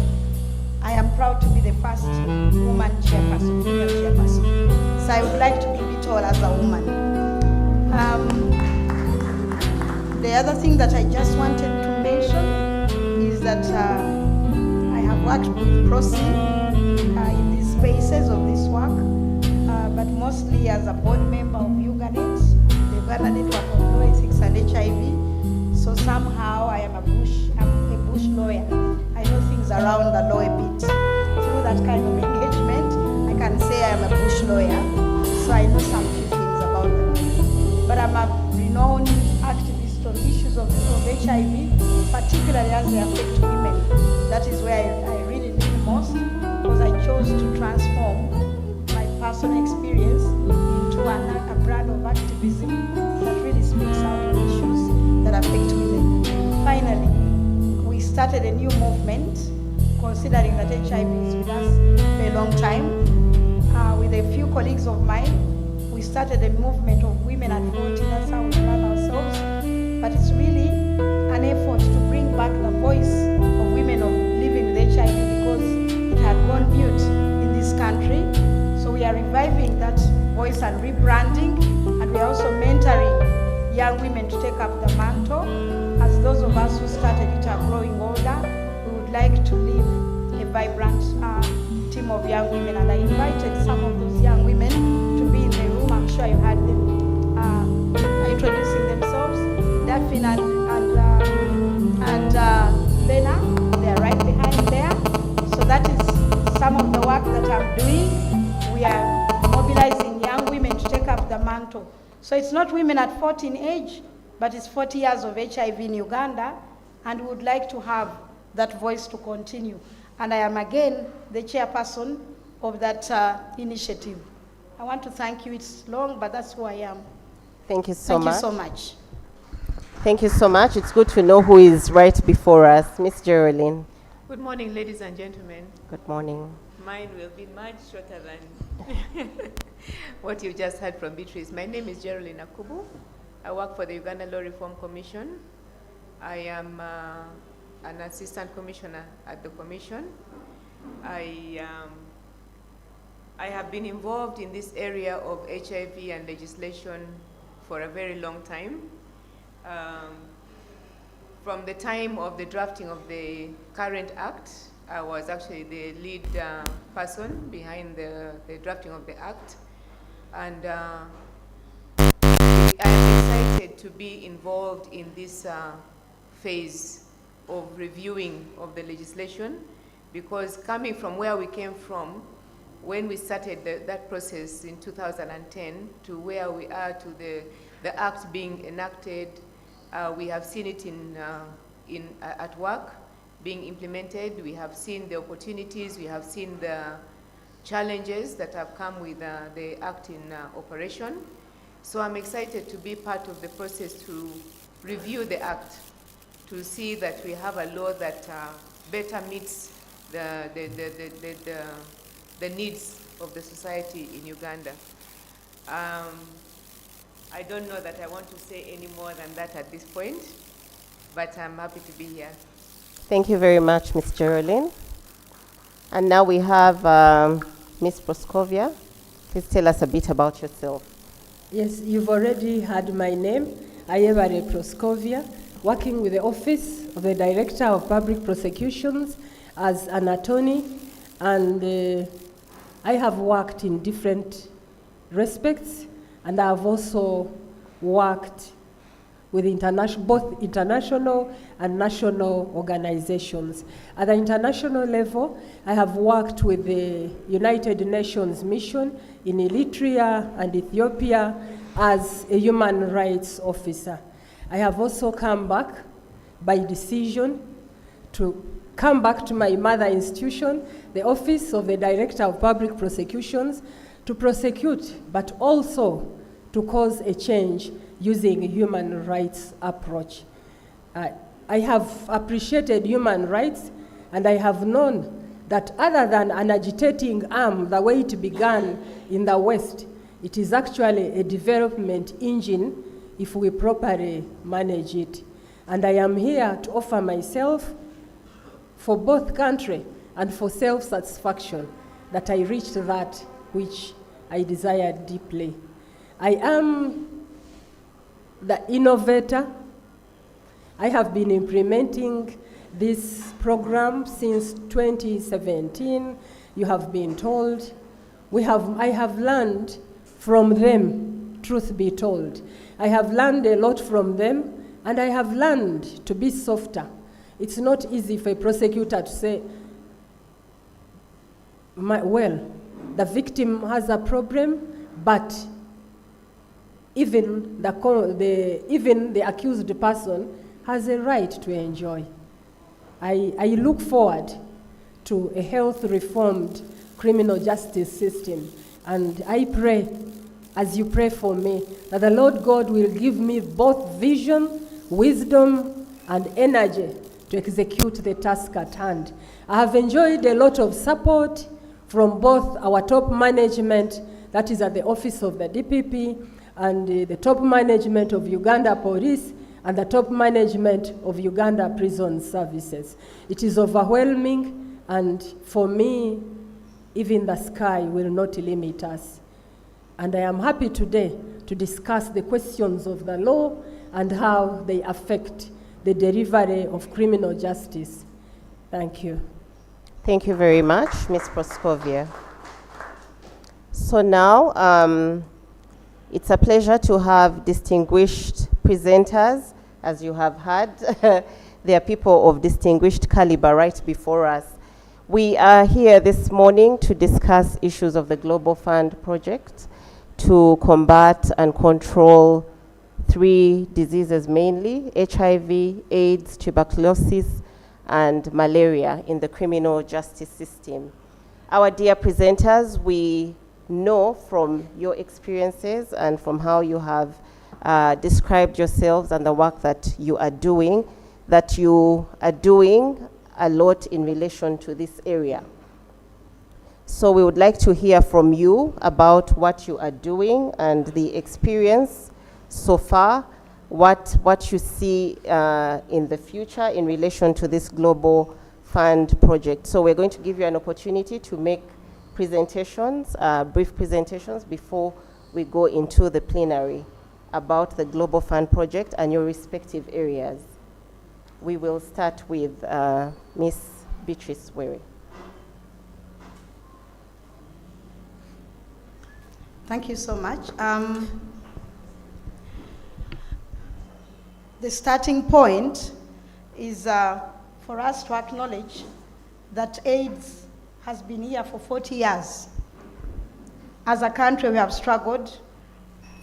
I am proud to be the first woman chairperson, female chairperson, so I would like to give it all as a woman. The other thing that I just wanted to mention is that I have worked with PROCI in these spaces of this work, but mostly as a board member of UGANET, the Uganda Network of Law Ethics and HIV. So somehow I am a bush lawyer. I know things around the law a bit. Through that kind of engagement, I can say I am a bush lawyer, so I know some few things about them. But I'm a renowned activist on issues of HIV, particularly as they affect women. That is where I really lean most, because I chose to transform my personal experience into a brand of activism that really speaks out on issues that affect women. Finally, we started a new movement, considering that HIV is with us for a long time. With a few colleagues of mine, we started a movement of women at 40, that's how we run ourselves. But it's really an effort to bring back the voice of women living with HIV, because it had gone mute in this country. So we are reviving that voice and rebranding, and we are also mentoring young women to take up the mantle. As those of us who started it are growing older, we would like to leave a vibrant team of young women, and I invited some of those young women to be in the room. I'm sure you heard them introducing themselves. Daphne and Bena, they are right behind there. So that is some of the work that I'm doing. We are mobilizing young women to take up the mantle. So it's not women at 14 age, but it's 40 years of HIV in Uganda, and we would like to have that voice to continue. And I am again the chairperson of that initiative. I want to thank you. It's long, but that's who I am. Thank you so much. Thank you so much. Thank you so much. It's good to know who is right before us. Miss Geraldine. Good morning, ladies and gentlemen. Good morning. Mine will be much shorter than what you just heard from Beatrice. My name is Geraldine Akubu. I work for the Uganda Law Reform Commission. I am an assistant commissioner at the commission. I have been involved in this area of HIV and legislation for a very long time. From the time of the drafting of the current act, I was actually the lead person behind the drafting of the act. And I am excited to be involved in this phase of reviewing of the legislation, because coming from where we came from, when we started that process in 2010 to where we are to the act being enacted, we have seen it at work being implemented. We have seen the opportunities, we have seen the challenges that have come with the act in operation. So I'm excited to be part of the process to review the act, to see that we have a law that better meets the needs of the society in Uganda. I don't know that I want to say any more than that at this point, but I'm happy to be here. Thank you very much, Ms. Geraldine. And now we have Ms. Proskovia. Please tell us a bit about yourself. Yes, you've already heard my name. I am Ayebare Proskovia, working with the Office of the Director of Public Prosecutions as an attorney, and I have worked in different respects, and I have also worked with both international and national organizations. At the international level, I have worked with the United Nations Mission in Eritrea and Ethiopia as a human rights officer. I have also come back by decision to come back to my mother institution, the Office of the Director of Public Prosecutions, to prosecute, but also to cause a change using a human rights approach. I have appreciated human rights, and I have known that other than an agitating arm, the way it began in the West, it is actually a development engine if we properly manage it. And I am here to offer myself for both country and for self-satisfaction that I reached that which I desired deeply. I am the innovator. I have been implementing this program since 2017. You have been told. I have learned from them, truth be told. I have learned a lot from them, and I have learned to be softer. It's not easy for a prosecutor to say, well, the victim has a problem, but even the accused person has a right to enjoy. I look forward to a health reformed criminal justice system, and I pray, as you pray for me, that the Lord God will give me both vision, wisdom, and energy to execute the task at hand. I have enjoyed a lot of support from both our top management, that is at the office of the DPP, and the top management of Uganda Police, and the top management of Uganda Prison Services. It is overwhelming, and for me, even the sky will not limit us. And I am happy today to discuss the questions of the law and how they affect the delivery of criminal justice. Thank you. Thank you very much, Ms. Proskovia. So now, it's a pleasure to have distinguished presenters, as you have heard. They are people of distinguished caliber right before us. We are here this morning to discuss issues of the Global Fund project to combat and control 3 diseases mainly: HIV, AIDS, tuberculosis, and malaria in the criminal justice system. Our dear presenters, we know from your experiences and from how you have described yourselves and the work that you are doing a lot in relation to this area. So we would like to hear from you about what you are doing and the experience so far, what you see in the future in relation to this Global Fund project. So we're going to give you an opportunity to make presentations, brief presentations, before we go into the plenary about the Global Fund project and your respective areas. We will start with Ms. Beatrice Were. Thank you so much. The starting point is for us to acknowledge that AIDS has been here for 40 years. As a country, we have struggled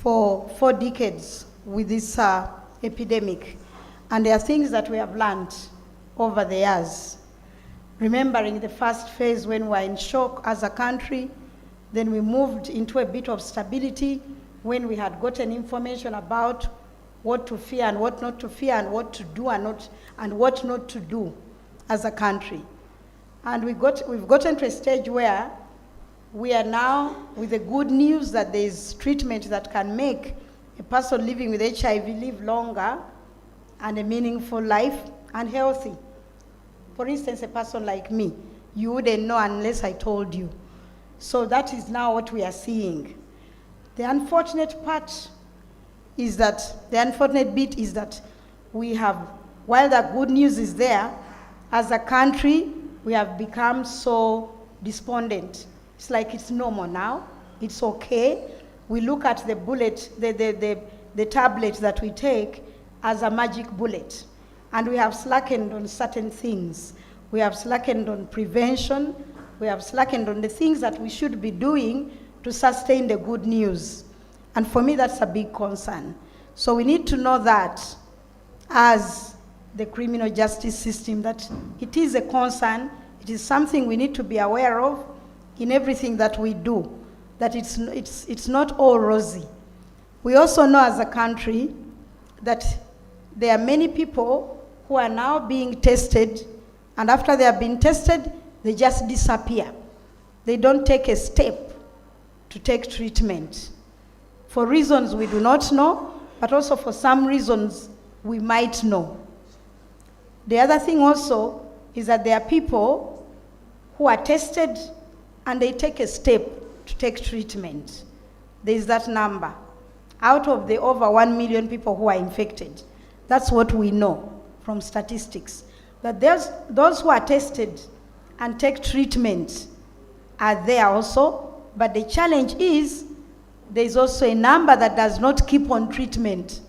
for 4 decades with this epidemic. And there are things that we have learned over the years. Remembering the first phase when we were in shock as a country, then we moved into a bit of stability when we had gotten information about what to fear and what not to fear and what to do and what not to do as a country. And we've gotten to a stage where we are now with the good news that there is treatment that can make a person living with HIV live longer and a meaningful life and healthy. For instance, a person like me, you wouldn't know unless I told you. So that is now what we are seeing. The unfortunate bit is that we have, while the good news is there, as a country, we have become so despondent. It's like it's normal now, it's okay. We look at the bullet, the tablet that we take as a magic bullet. And we have slackened on certain things. We have slackened on prevention. We have slackened on the things that we should be doing to sustain the good news. And for me, that's a big concern. So we need to know that as the criminal justice system, that it is a concern, it is something we need to be aware of in everything that we do, that it's not all rosy. We also know as a country that there are many people who are now being tested, and after they have been tested, they just disappear. They don't take a step to take treatment. For reasons we do not know, but also for some reasons we might know. The other thing also is that there are people who are tested and they take a step to take treatment. There is that number. Out of the over 1 million people who are infected, that's what we know from statistics. That those who are tested and take treatment are there also, but the challenge is there's also a number that does not keep on treatment.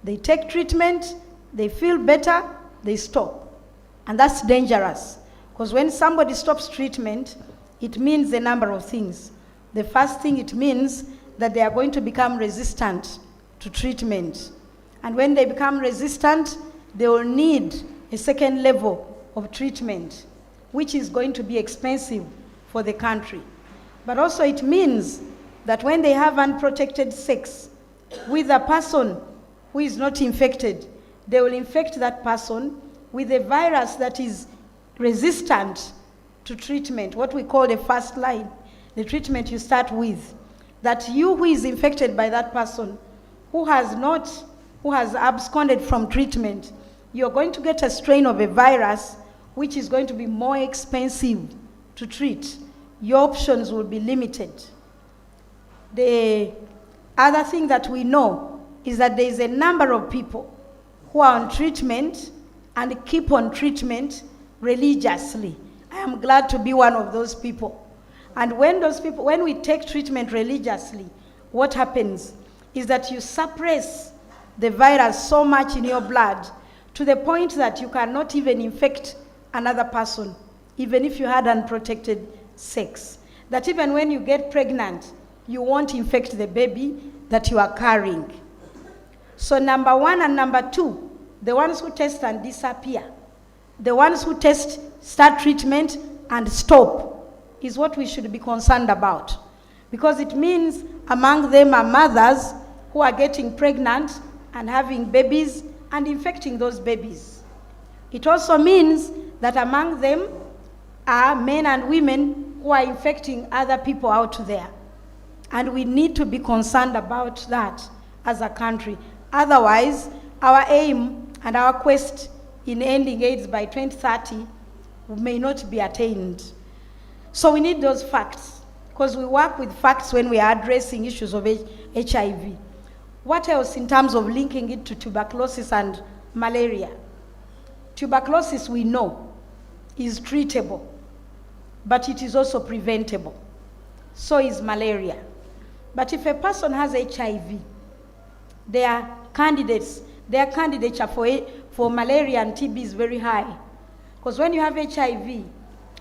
They take treatment, they feel better, they stop. And that's dangerous, because when somebody stops treatment, it means a number of things. The first thing, it means that they are going to become resistant to treatment. And when they become resistant, they will need a second level of treatment, which is going to be expensive for the country. But also it means that when they have unprotected sex with a person who is not infected, they will infect that person with a virus that is resistant to treatment, what we call the first line, the treatment you start with. That you who is infected by that person, who has absconded from treatment, you're going to get a strain of a virus which is going to be more expensive to treat. Your options will be limited. The other thing that we know is that there is a number of people who are on treatment and keep on treatment religiously. I am glad to be one of those people. And when we take treatment religiously, what happens is that you suppress the virus so much in your blood to the point that you cannot even infect another person, even if you had unprotected sex. That even when you get pregnant, you won't infect the baby that you are carrying. So number one and number two, the ones who test and disappear, the ones who test, start treatment and stop, is what we should be concerned about. Because it means among them are mothers who who are getting pregnant and having babies and infecting those babies. It also means that among them are men and women who are infecting other people out there. And we need to be concerned about that as a country. Otherwise, our aim and our quest in ending AIDS by 2030 may not be attained. So we need those facts, because we work with facts when we are addressing issues of HIV. What else in terms of linking it to tuberculosis and malaria? Tuberculosis, we know, is treatable, but it is also preventable. So is malaria. But if a person has HIV, their candidature for malaria and TB is very high. Because when you have HIV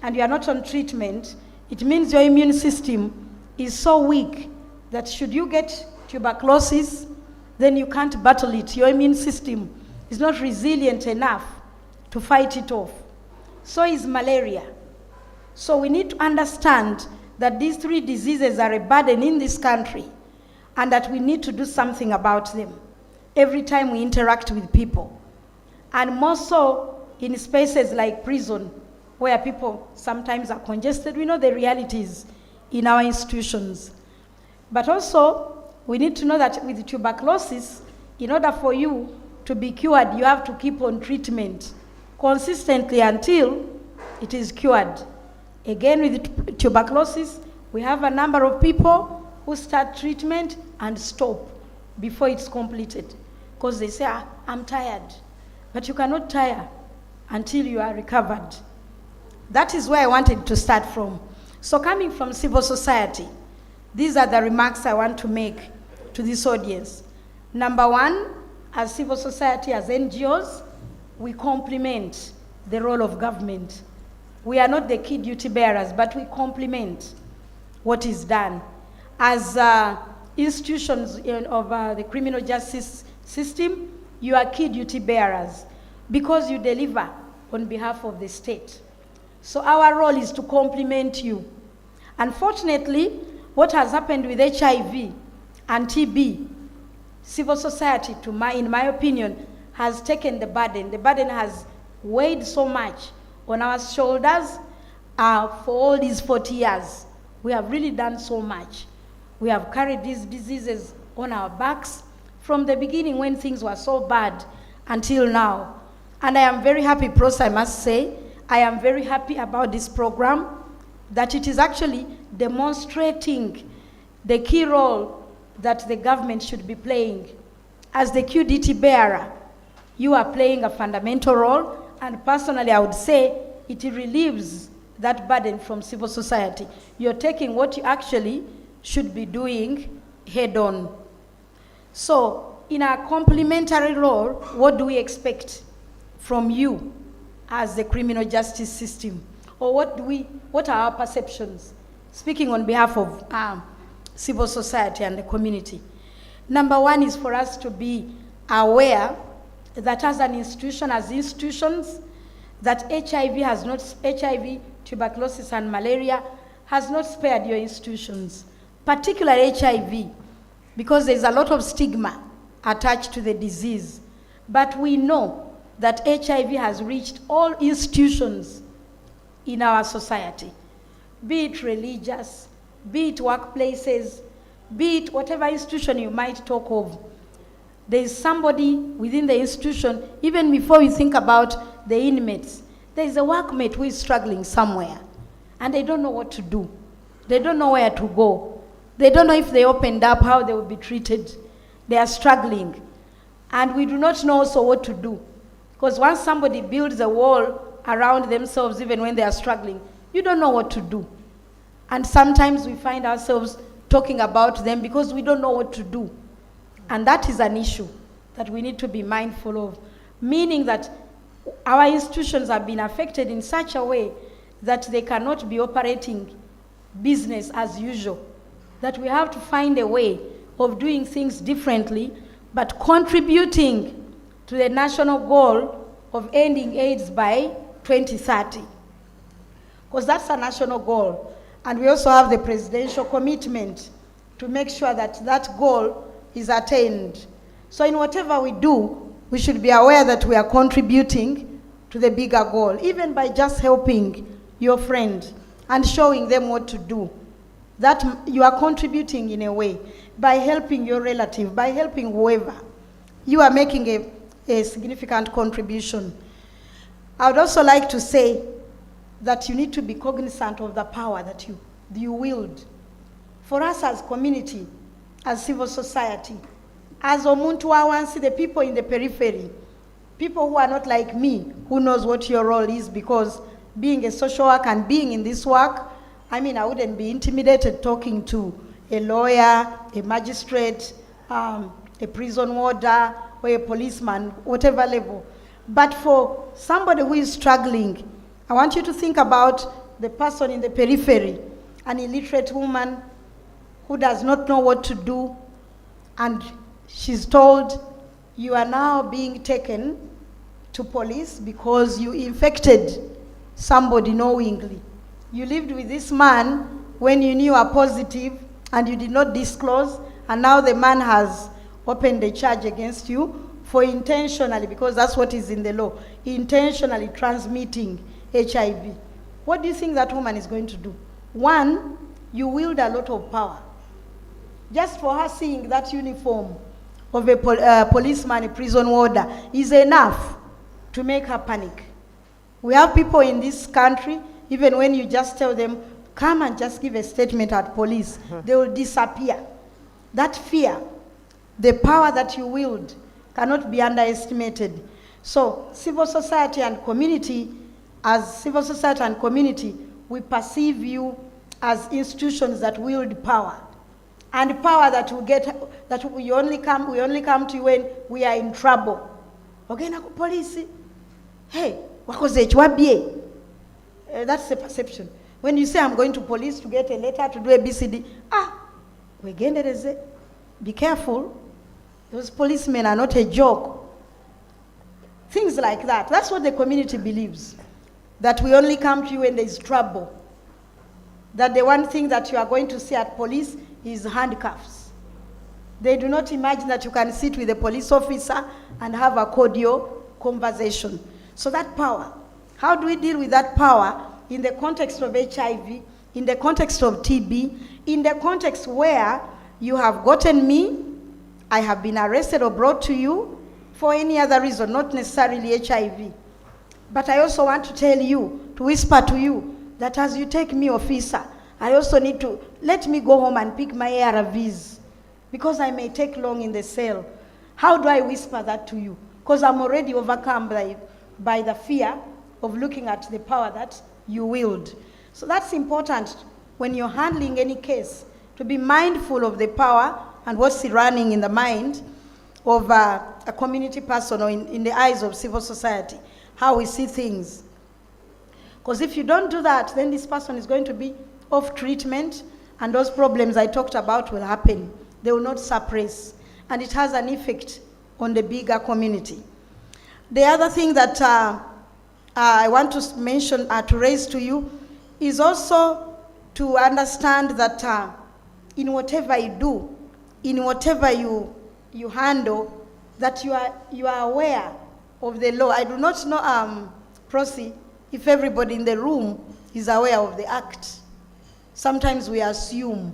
and you are not on treatment, it means your immune system is so weak that should you get tuberculosis, then you can't battle it. Your immune system is not resilient enough to fight it off. So is malaria. So we need to understand that these three diseases are a burden in this country and that we need to do something about them every time we interact with people. And more so in spaces like prison, where people sometimes are congested. We know the realities in our institutions. But also, we need to know that with tuberculosis, in order for you to be cured, you have to keep on treatment consistently until it is cured. Again, with tuberculosis, we have a number of people who start treatment and stop before it's completed, because they say, I'm tired. But you cannot tire until you are recovered. That is where I wanted to start from. So coming from civil society, these are the remarks I want to make to this audience. Number one, as civil society, as NGOs, we complement the role of government. We are not the key duty bearers, but we complement what is done. As institutions of the criminal justice system, you are key duty bearers because you deliver on behalf of the state. So our role is to complement you. Unfortunately, what has happened with HIV and TB, civil society, in my opinion, has taken the burden. The burden has weighed so much on our shoulders for all these 40 years. We have really done so much. We have carried these diseases on our backs from the beginning when things were so bad until now. And I am very happy, Pros, I must say, I am very happy about this program, that it is actually demonstrating the key role that the government should be playing. As the QDT bearer, you are playing a fundamental role, and personally I would say it relieves that burden from civil society. You're taking what you actually should be doing head on. So in our complementary role, what do we expect from you as the criminal justice system? Or what are our perceptions? Speaking on behalf of civil society and the community. Number one is for us to be aware that as an institution, as institutions, that HIV, tuberculosis and malaria has not spared your institutions, particularly HIV, because there's a lot of stigma attached to the disease. But we know that HIV has reached all institutions in our society, be it religious, be it workplaces, be it whatever institution you might talk of. There is somebody within the institution, even before you think about the inmates, there is a workmate who is struggling somewhere, and they don't know what to do. They don't know where to go. They don't know if they opened up, how they will be treated. They are struggling. And we do not know also what to do. Because once somebody builds a wall around themselves, even when they are struggling, you don't know what to do. And sometimes we find ourselves talking about them because we don't know what to do. And that is an issue that we need to be mindful of, meaning that our institutions have been affected in such a way that they cannot be operating business as usual, that we have to find a way of doing things differently, but contributing to the national goal of ending AIDS by 2030. Because that's a national goal. And we also have the presidential commitment to make sure that that goal is attained. So in whatever we do, we should be aware that we are contributing to the bigger goal, even by just helping your friend and showing them what to do. That you are contributing in a way. By helping your relative, by helping whoever, you are making a significant contribution. I would also like to say that you need to be cognizant of the power that you wield. For us as community, as civil society, as omuntu awansi, the people in the periphery, people who are not like me, who knows what your role is, because being a social worker and being in this work, I mean, I wouldn't be intimidated talking to a lawyer, a magistrate, a prison warder, or a policeman, whatever level. But for somebody who is struggling, I want you to think about the person in the periphery, an illiterate woman who does not know what to do, and she's told, you are now being taken to police because you infected somebody knowingly. You lived with this man when you knew you were positive and you did not disclose, and now the man has opened a charge against you for intentionally, because that's what is in the law, intentionally transmitting HIV. What do you think that woman is going to do? One, you wield a lot of power. Just for her seeing that uniform of a policeman, a prison warder, is enough to make her panic. We have people in this country, even when you just tell them, come and just give a statement at police, they will disappear. That fear, the power that you wield, cannot be underestimated. So civil society and community, as civil society and community, we perceive you as institutions that wield power. And power that we get, that we only come to you when we are in trouble. Okay, na police, hey, wakoze chwabie. That's the perception. When you say I'm going to police to get a letter to do a BCD, be careful. Those policemen are not a joke. Things like that. That's what the community believes. That we only come to you when there is trouble. That the one thing that you are going to see at police is handcuffs. They do not imagine that you can sit with a police officer and have a cordial conversation. So that power, how do we deal with that power in the context of HIV, in the context of TB, in the context where you have gotten me, I have been arrested or brought to you for any other reason, not necessarily HIV. But I also want to tell you, to whisper to you, that as you take me, officer, I also need to, let me go home and pick my ARVs, because I may take long in the cell. How do I whisper that to you? Because I'm already overcome by the fear of looking at the power that you wield. So that's important when you're handling any case, to be mindful of the power and what's running in the mind of a community person, or in the eyes of civil society, how we see things. Because if you don't do that, then this person is going to be off treatment, and those problems I talked about will happen. They will not suppress, and it has an effect on the bigger community. The other thing that I want to mention, to raise to you, is also to understand that in whatever you do, in whatever you handle, that you are aware of the law. I do not know, Prosi, if everybody in the room is aware of the act. Sometimes we assume.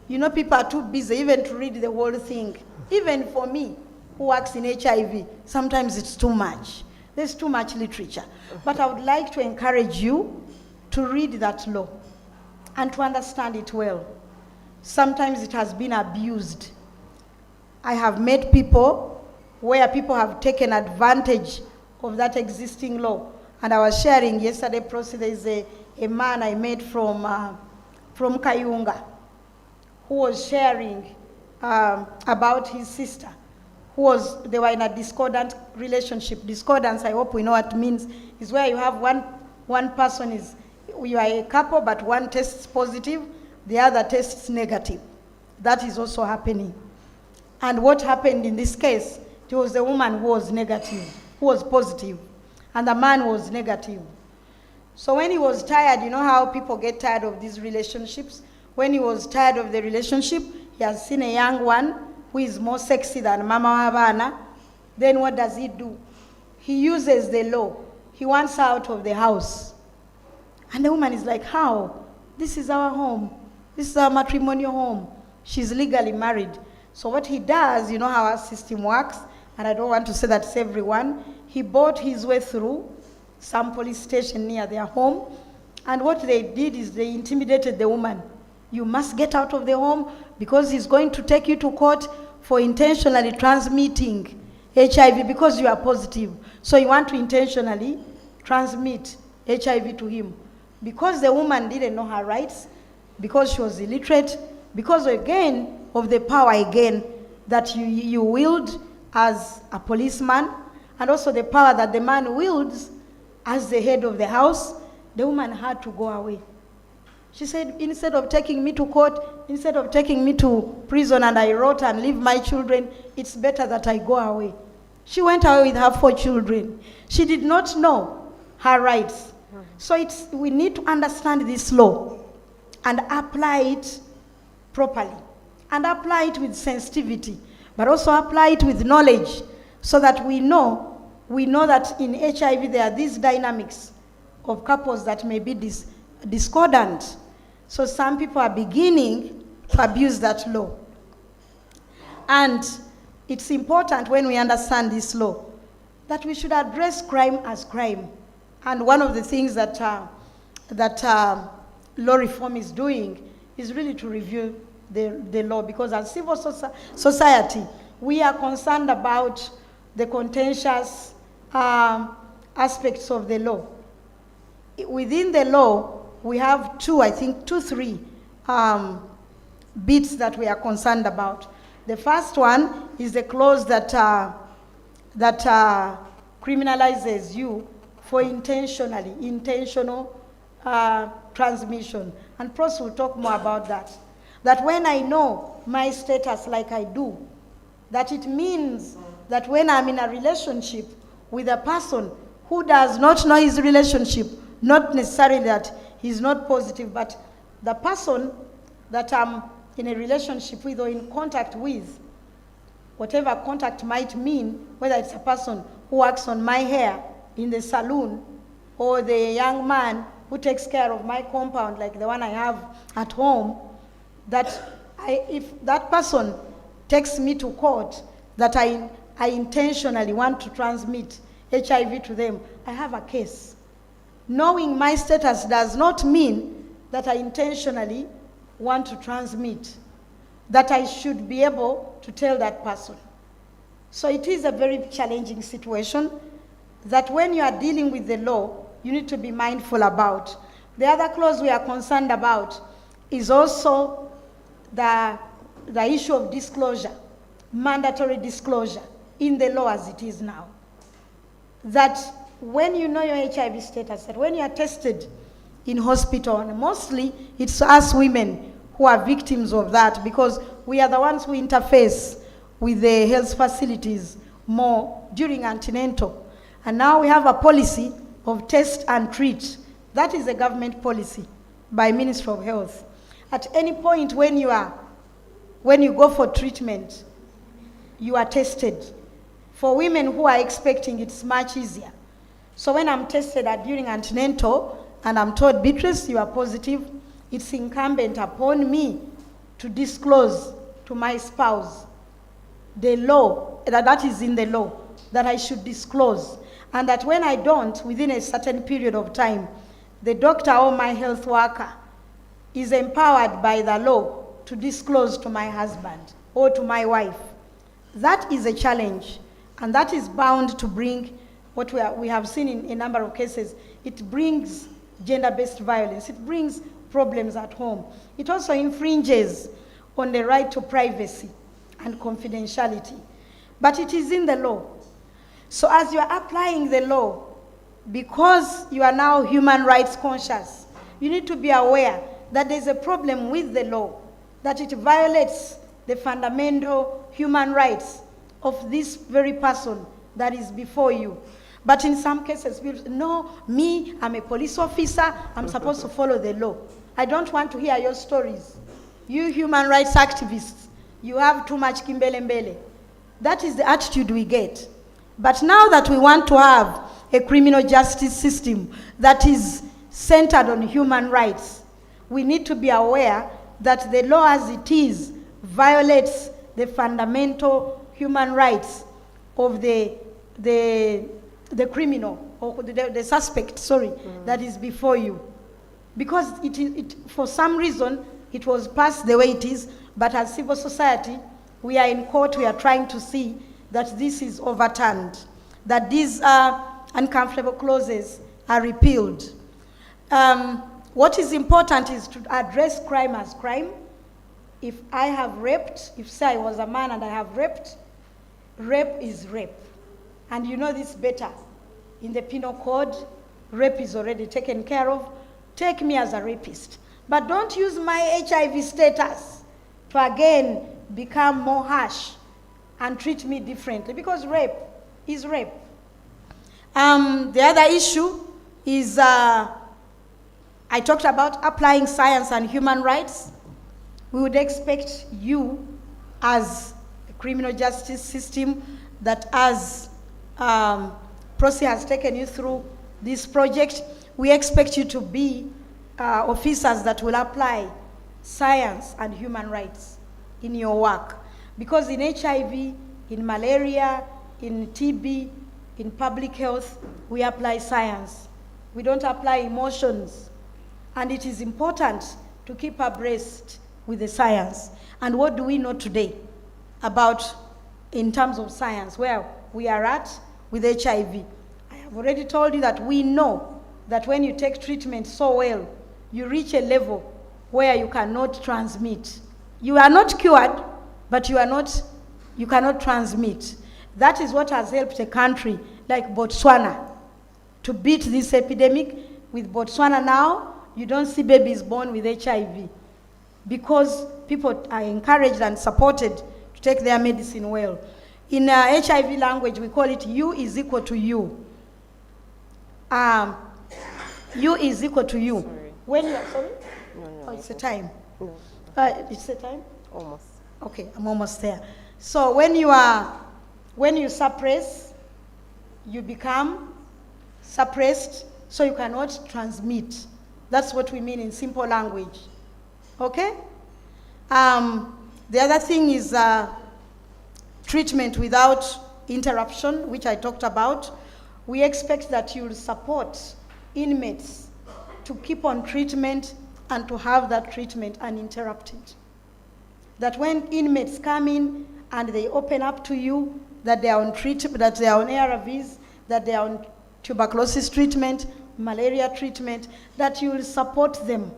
You know, people are too busy even to read the whole thing. Even for me, who works in HIV, sometimes it's too much. There's too much literature. But I would like to encourage you to read that law and to understand it well. Sometimes it has been abused. I have met people where people have taken advantage of that existing law. And I was sharing yesterday, there is a man I met from Kayunga who was sharing about his sister, they were in a discordant relationship. Discordance, I hope we know what it means, is where you have one person you are a couple, but one tests positive, the other tests negative. That is also happening. And what happened in this case, it was the woman who was negative, who was positive, and the man was negative. So when he was tired, you know how people get tired of these relationships? When he was tired of the relationship, he has seen a young one who is more sexy than Mama Wabana, then what does he do? He uses the law. He wants her out of the house. And the woman is like, how? This is our home. This is our matrimonial home. She's legally married. So what he does, you know how our system works, and I don't want to say that it's everyone, he bought his way through some police station near their home, and what they did is they intimidated the woman. You must get out of the home because he's going to take you to court for intentionally transmitting HIV because you are positive. So you want to intentionally transmit HIV to him. Because the woman didn't know her rights, because she was illiterate, because again of the power again that you wield as a policeman, and also the power that the man wields as the head of the house, the woman had to go away. She said, instead of taking me to court, instead of taking me to prison and I wrote and leave my children, it's better that I go away. She went away with her 4 children. She did not know her rights. So we need to understand this law and apply it properly, and apply it with sensitivity, but also apply it with knowledge so that we know that in HIV there are these dynamics of couples that may be discordant. So some people are beginning to abuse that law. And it's important when we understand this law that we should address crime as crime. And one of the things that law reform is doing is really to review the law, because as civil society, we are concerned about the contentious aspects of the law. Within the law, we have three bits that we are concerned about. The first one is the clause that criminalizes you for intentional transmission. And Pros will talk more about that. That when I know my status like I do, that it means that when I'm in a relationship with a person who does not know his relationship, not necessarily that he's not positive, but the person that I'm in a relationship with or in contact with, whatever contact might mean, whether it's a person who works on my hair in the salon, or the young man who takes care of my compound, like the one I have at home, that if that person takes me to court, that I intentionally want to transmit HIV to them, I have a case. Knowing my status does not mean that I intentionally want to transmit, that I should be able to tell that person. So it is a very challenging situation that when you are dealing with the law, you need to be mindful about. The other clause we are concerned about is also the issue of disclosure, mandatory disclosure in the law as it is now. That when you know your HIV status, that when you are tested in hospital, and mostly it's us women who are victims of that, because we are the ones who interface with the health facilities more during antenatal. And now we have a policy of test and treat. That is a government policy by Ministry of Health. At any point when you go for treatment, you are tested. For women who are expecting, it's much easier. So when I'm tested during antenatal and I'm told, Beatrice, you are positive, it's incumbent upon me to disclose to my spouse the law, that is in the law, that I should disclose. And that when I don't, within a certain period of time, the doctor or my health worker is empowered by the law to disclose to my husband or to my wife. That is a challenge, and that is bound to bring what we have seen in a number of cases. It brings gender-based violence. It brings problems at home. It also infringes on the right to privacy and confidentiality. But it is in the law. So as you are applying the law, because you are now human rights conscious, you need to be aware that there's a problem with the law, that it violates the fundamental human rights of this very person that is before you. But in some cases, people say, no, me, I'm a police officer, I'm supposed to follow the law. I don't want to hear your stories. You human rights activists, You have too much kimbele. That is the attitude we get. But now that we want to have a criminal justice system that is centered on human rights, we need to be aware that the law as it is violates the fundamental human rights of the criminal, or the suspect, that is before you. Because for some reason, it was passed the way it is, but as civil society, we are in court, we are trying to see that this is overturned, that these uncomfortable clauses are repealed. What is important is to address crime as crime. If I have raped, if say I was a man and I have raped, rape is rape. And you know this better. In the penal code, rape is already taken care of. Take me as a rapist. But don't use my HIV status to again become more harsh and treat me differently, because rape is rape. The other issue is, I talked about applying science and human rights. We would expect you as a criminal justice system that as Prosi has taken you through this project, we expect you to be officers that will apply science and human rights in your work. Because in HIV, in malaria, in TB, in public health, we apply science. We don't apply emotions. And it is important to keep abreast with the science. And what do we know today about, in terms of science, where we are at with HIV? I have already told you that we know that when you take treatment so well, you reach a level where you cannot transmit. You are not cured, but you cannot transmit. That is what has helped a country like Botswana to beat this epidemic. With Botswana now, you don't see babies born with HIV because people are encouraged and supported to take their medicine well. In HIV language, we call it U is equal to U. U is equal to U. Sorry. When you are, sorry? No. Oh, it's the time. No. It's the time? Almost. Okay, I'm almost there. So when you suppress, you become suppressed, so you cannot transmit. That's what we mean in simple language. Okay? The other thing is treatment without interruption, which I talked about. We expect that you'll support inmates to keep on treatment and to have that treatment uninterrupted. That when inmates come in and they open up to you that they are on treatment, that they are on ARVs, that they are on tuberculosis treatment, malaria treatment, that you will support them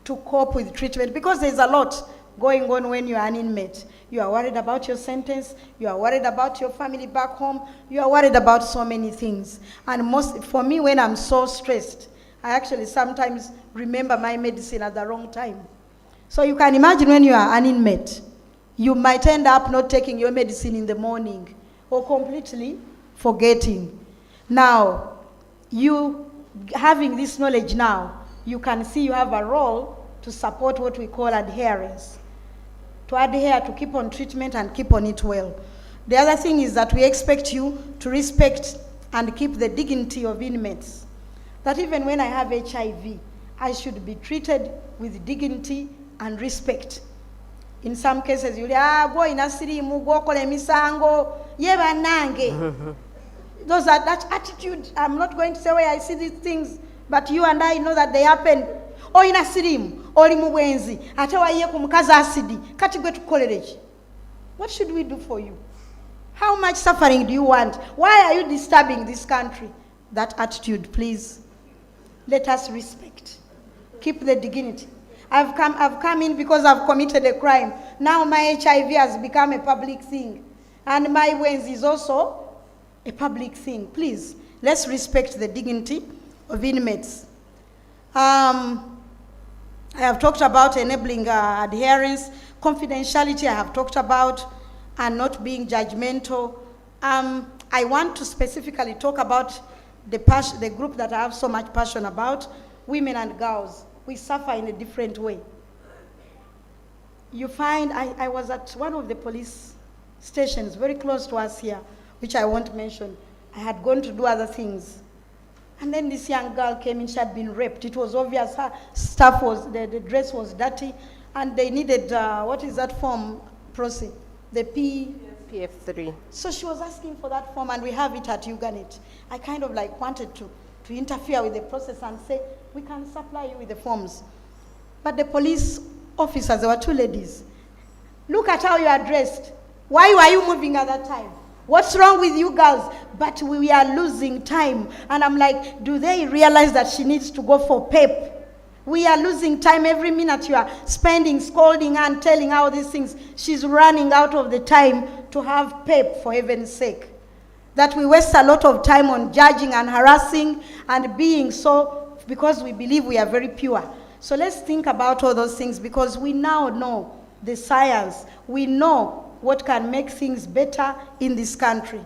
to cope with treatment, because there's a lot going on when you are an inmate. You are worried about your sentence, you are worried about your family back home, you are worried about so many things. And for me, when I'm so stressed, I actually sometimes remember my medicine at the wrong time. So you can imagine when you are an inmate, you might end up not taking your medicine in the morning or completely forgetting. Now, you having this knowledge now, you can see you have a role to support what we call adherence. To adhere, to keep on treatment and keep on it well. The other thing is that we expect you to respect and keep the dignity of inmates. That even when I have HIV, I should be treated with dignity and respect. In some cases, you go in a sirimu, go kole misango, yeba nange. That attitude, I'm not going to say where I see these things, but you and I know that they happen. O ina sirimu, oli mubwenzi, ate waye kumukaza asidi, kati gwe tukolereji. What should we do for you? How much suffering do you want? Why are you disturbing this country? That attitude, please. Let us respect. Keep the dignity. I've come in because I've committed a crime. Now my HIV has become a public thing. And my Wenzi is also a public thing. Please, let's respect the dignity of inmates. I have talked about enabling adherence. Confidentiality I have talked about, and not being judgmental. I want to specifically talk about the group that I have so much passion about, women and girls. We suffer in a different way. you find, I was at one of the police stations very close to us here, which I won't mention. I had gone to do other things. And then this young girl came in, she had been raped. It was obvious her stuff was, the dress was dirty, and they needed, what is that form, Prosi? The PF3. So she was asking for that form, and we have it at Uganet. I kind of like wanted to interfere with the process and say, we can supply you with the forms. But the police officers, there were two ladies. Look at how you are dressed. Why were you moving at that time? What's wrong with you girls? But we are losing time. And I'm like, do they realize that she needs to go for PEP? We are losing time. Every minute you are spending, scolding and telling her all these things. She's running out of the time to have PEP, for heaven's sake. That we waste a lot of time on judging and harassing and being so, because we believe we are very pure. So let's think about all those things, because we now know the science. We know what can make things better in this country.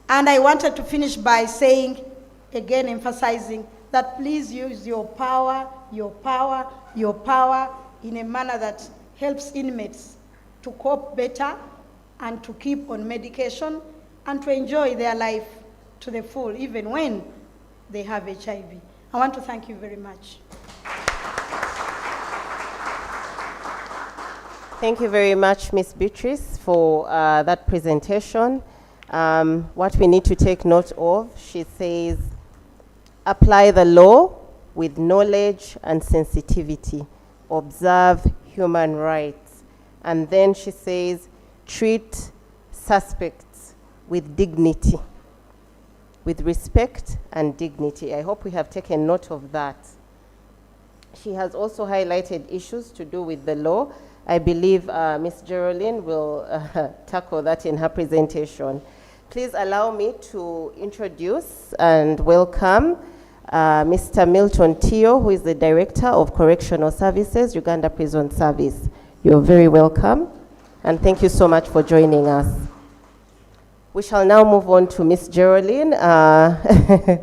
And I wanted to finish by saying, again emphasizing, that please use your power in a manner that helps inmates to cope better and to keep on medication and to enjoy their life to the full, even when they have HIV. I want to thank you very much. Thank you very much, Ms. Beatrice, for that presentation. What we need to take note of, she says, apply the law with knowledge and sensitivity. Observe human rights. And then she says, treat suspects with dignity, with respect and dignity. I hope we have taken note of that. She has also highlighted issues to do with the law. I believe Ms. Geraldine will tackle that in her presentation. Please allow me to introduce and welcome Mr. Milton Tio, who is the Director of Correctional Services, Uganda Prison Service. You're very welcome, and thank you so much for joining us. We shall now move on to Ms. Geraldine, the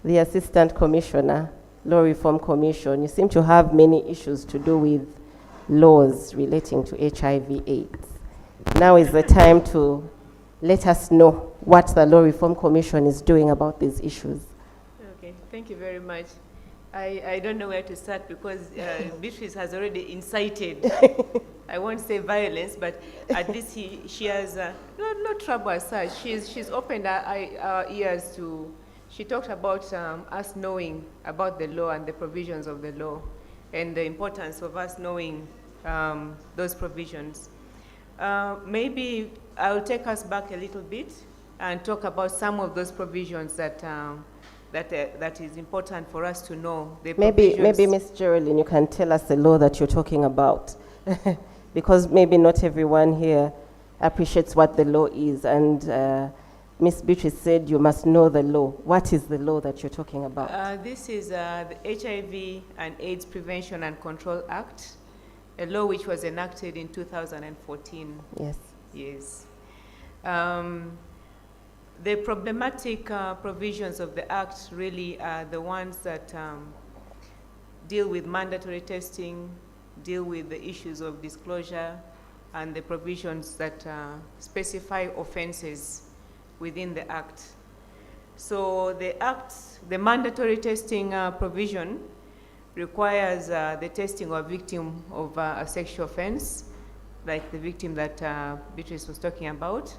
Assistant Commissioner, Law Reform Commission. You seem to have many issues to do with laws relating to HIV/AIDS. Now is the time to let us know what the Law Reform Commission is doing about these issues. Okay, thank you very much. I don't know where to start because Beatrice has already incited, I won't say violence, but at least she has, no trouble as such. She's opened our ears to, she talked about us knowing about the law and the provisions of the law and the importance of us knowing those provisions. Maybe I'll take us back a little bit and talk about some of those provisions that is important for us to know. Maybe Ms. Geraldine, you can tell us the law that you're talking about, because maybe not everyone here appreciates what the law is, and Ms. Beatrice said you must know the law. What is the law that you're talking about? This is the HIV and AIDS Prevention and Control Act, a law which was enacted in 2014. Yes. Yes. The problematic provisions of the Act really are the ones that deal with mandatory testing, deal with the issues of disclosure, and the provisions that specify offenses within the Act. So the Act, the mandatory testing provision requires the testing of a victim of a sexual offense, like the victim that Beatrice was talking about.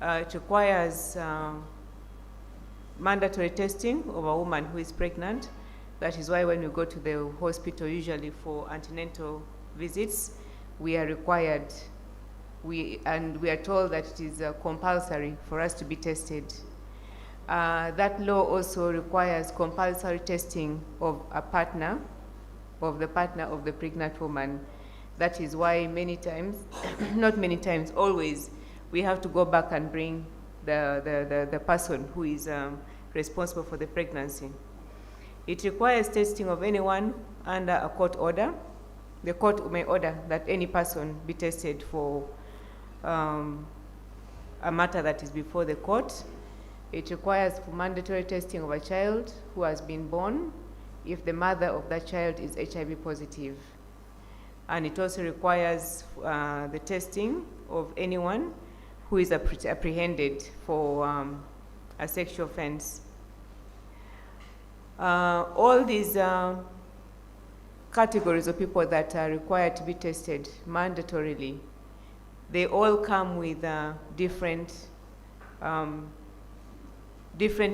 It requires mandatory testing of a woman who is pregnant. That is why when we go to the hospital, usually for antenatal visits, we are required, and we are told that it is compulsory for us to be tested. That law also requires compulsory testing of a partner, of the partner of the pregnant woman. That is why many times, not many times, always, we have to go back and bring the person who is responsible for the pregnancy. It requires testing of anyone under a court order. The court may order that any person be tested for a matter that is before the court. It requires mandatory testing of a child who has been born if the mother of that child is HIV positive. and it also requires the testing of anyone who is apprehended for a sexual offense. All these categories of people that are required to be tested mandatorily, they all come with different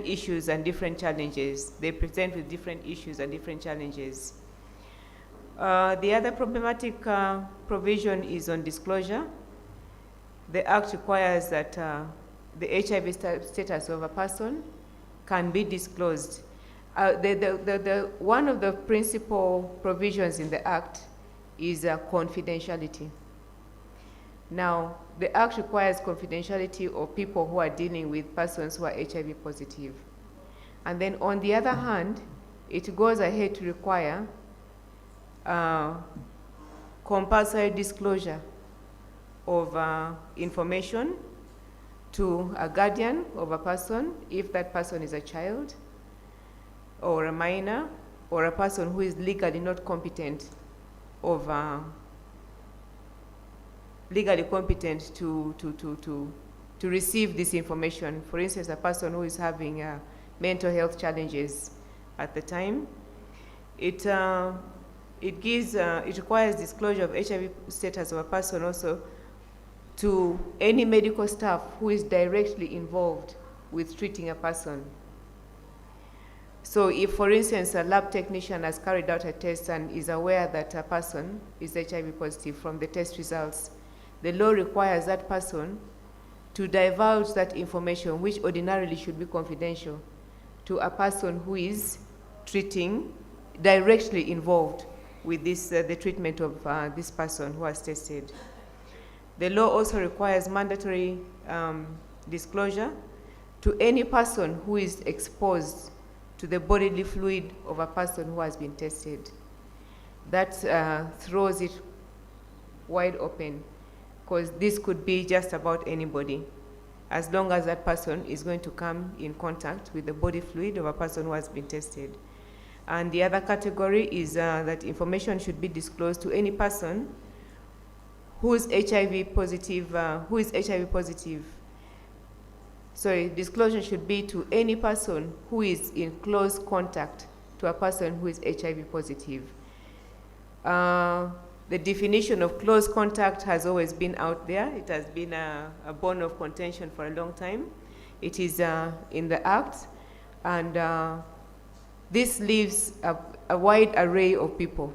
issues and different challenges. They present with different issues and different challenges. The other problematic provision is on disclosure. The Act requires that the HIV status of a person can be disclosed. One of the principal provisions in the Act is confidentiality. Now, the Act requires confidentiality of people who are dealing with persons who are HIV positive. And then on the other hand, it goes ahead to require compulsory disclosure of information to a guardian of a person, if that person is a child or a minor or a person who is legally not competent to receive this information. For instance, a person who is having mental health challenges at the time. It requires disclosure of HIV status of a person also to any medical staff who is directly involved with treating a person. So if, for instance, a lab technician has carried out a test and is aware that a person is HIV positive from the test results, the law requires that person to divulge that information, which ordinarily should be confidential, to a person who is treating, directly involved with this, the treatment of this person who has tested. The law also requires mandatory disclosure to any person who is exposed to the bodily fluid of a person who has been tested. That throws it wide open, because this could be just about anybody, as long as that person is going to come in contact with the body fluid of a person who has been tested. And the other category is that information should be disclosed to any person who is HIV positive, Sorry, disclosure should be to any person who is in close contact to a person who is HIV positive. The definition of close contact has always been out there. It has been a bone of contention for a long time. It is in the Act, and this leaves a wide array of people.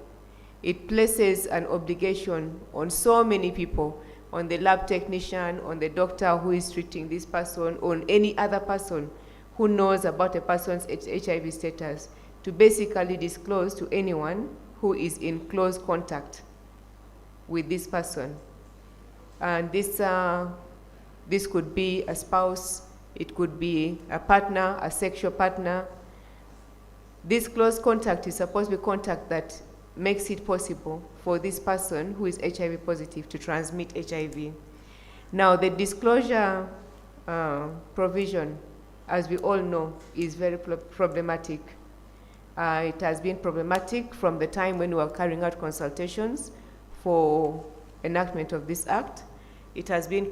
It places an obligation on so many people, on the lab technician, on the doctor who is treating this person, on any other person who knows about a person's HIV status, to basically disclose to anyone who is in close contact with this person. And this could be a spouse, it could be a partner, a sexual partner. This close contact is supposed to be contact that makes it possible for this person who is HIV positive to transmit HIV. Now, the disclosure provision, as we all know, is very problematic. It has been problematic from the time when we were carrying out consultations for enactment of this Act. It has been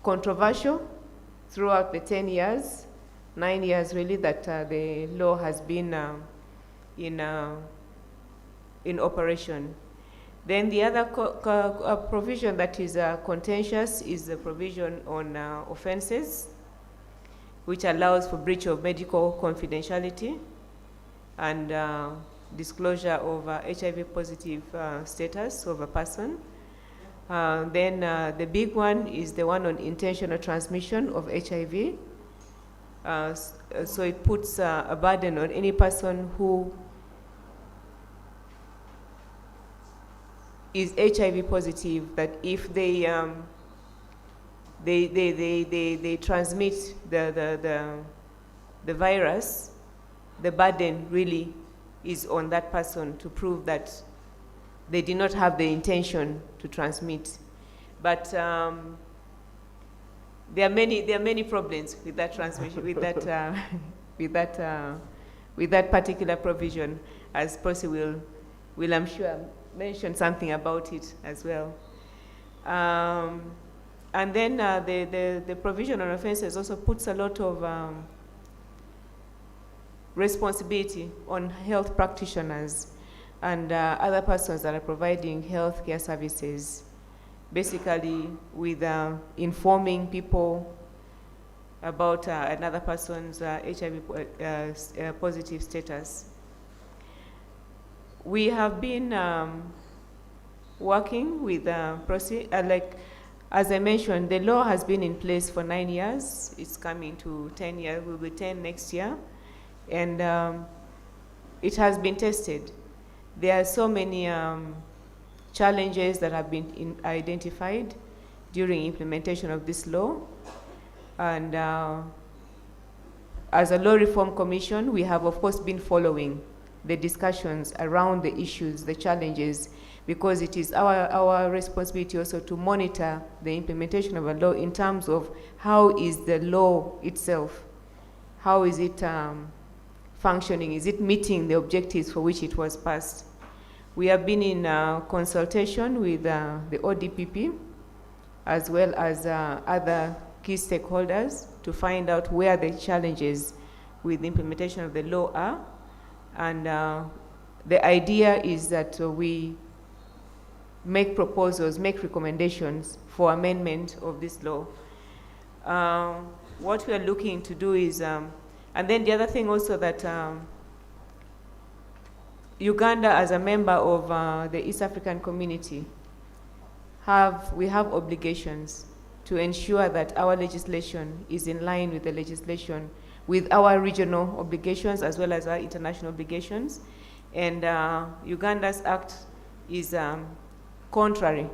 controversial throughout the 10 years, 9 years really, that the law has been in operation. Then the other provision that is contentious is the provision on offenses, which allows for breach of medical confidentiality and disclosure of HIV positive status of a person. Then the big one is the one on intentional transmission of HIV. So it puts a burden on any person who is HIV positive, that if they transmit the virus, the burden really is on that person to prove that they did not have the intention to transmit. But there are many problems with that transmission, with that particular provision, as Percy will will, I'm sure, mention something about it as well. And then the provision on offences also puts a lot of responsibility on health practitioners and other persons that are providing health care services, basically with informing people about another person's HIV positive status. We have been working with as I mentioned, the law has been in place for 9 years. It's coming to 10 years, will be 10 next year. And it has been tested. There are so many challenges that have been identified during implementation of this law. And as a Law Reform Commission, we have of course been following the discussions around the issues, the challenges, because it is our responsibility also to monitor the implementation of a law in terms of how is the law itself, how is it functioning, is it meeting the objectives for which it was passed. We have been in consultation with the ODPP as well as other key stakeholders to find out where the challenges with the implementation of the law are. And the idea is that we make proposals, make recommendations for amendment of this law. What we are looking to do is, and then the other thing also that Uganda as a member of the East African community, we have obligations to ensure that our legislation is in line with the legislation, with our regional obligations as well as our international obligations. And Uganda's act is contrary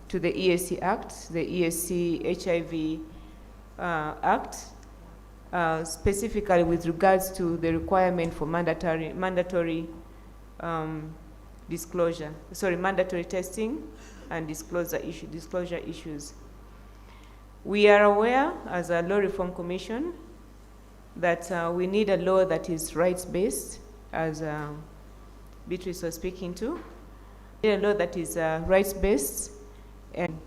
to the EAC Act, the EAC HIV Act, specifically with regards to the requirement for mandatory mandatory testing and disclosure issues. We are aware as a Law Reform Commission that we need a law that is rights-based, as Beatrice was speaking to. We need a law that is rights-based and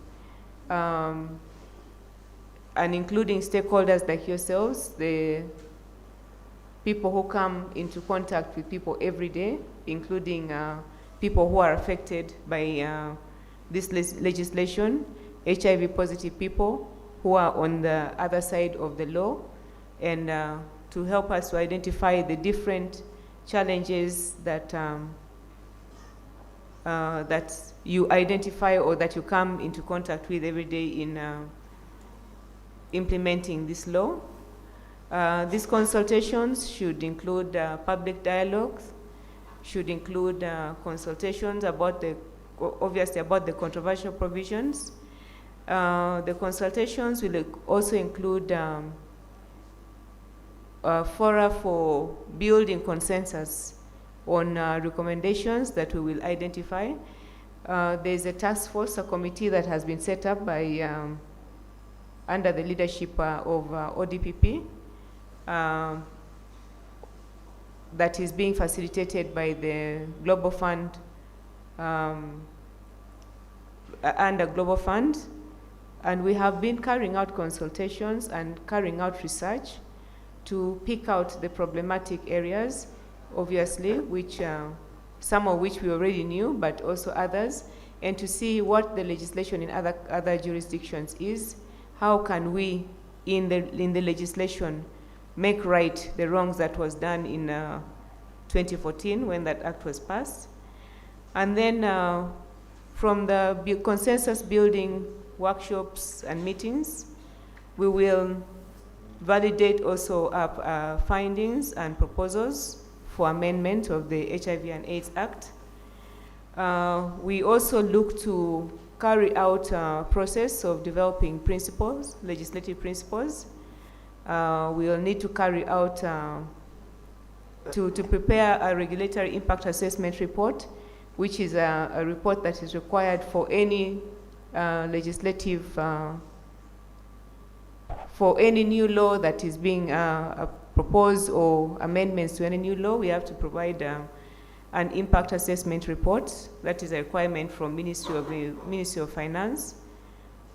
including stakeholders like yourselves, the people who come into contact with people every day, including people who are affected by this legislation, HIV positive people who are on the other side of the law, and to help us to identify the different challenges that that you identify or that you come into contact with every day in implementing this law. These consultations should include public dialogues, should include consultations about obviously about the controversial provisions. The consultations will also include fora for building consensus on recommendations that we will identify. There's a task force, a committee that has been set up by under the leadership of ODPP that is being facilitated by the Global Fund, under Global Fund. And we have been carrying out consultations and carrying out research to pick out the problematic areas, obviously, which some of which we already knew, but also others, and to see what the legislation in other jurisdictions is. How can we, in the legislation, make right the wrongs that was done in 2014 when that act was passed? And then from the consensus building workshops and meetings, we will validate also findings and proposals for amendment of the HIV and AIDS Act. We also look to carry out a process of developing principles, legislative principles. We will need to carry out, to prepare a regulatory impact assessment report, which is a report that is required for any legislative, for any new law that is being proposed or amendments to any new law. We have to provide an impact assessment report. That is a requirement from Ministry of Finance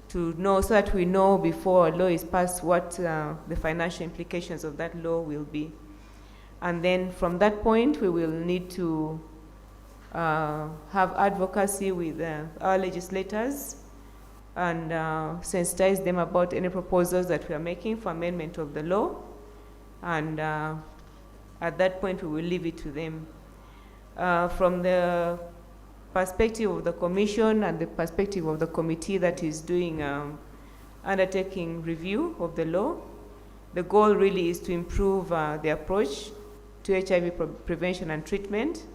to know, so that we know before a law is passed what the financial implications of that law will be. And then from that point, we will need to have advocacy with our legislators and sensitize them about any proposals that we are making for amendment of the law. And at that point, we will leave it to them. From the perspective of the commission and the perspective of the committee that is doing undertaking review of the law, the goal really is to improve the approach to HIV prevention and treatment,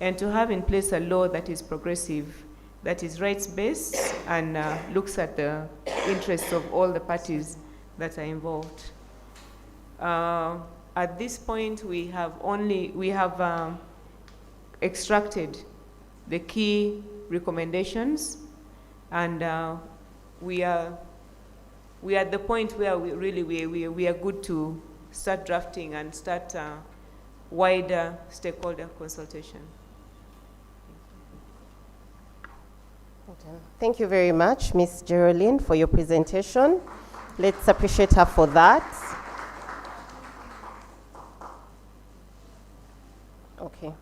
and to have in place a law that is progressive, that is rights-based, and looks at the interests of all the parties that are involved. At this point, we have extracted the key recommendations, and we are at the point where we are good to start drafting and start wider stakeholder consultation. Thank you very much, Ms. Geraldine, for your presentation. Let's appreciate her for that. Okay.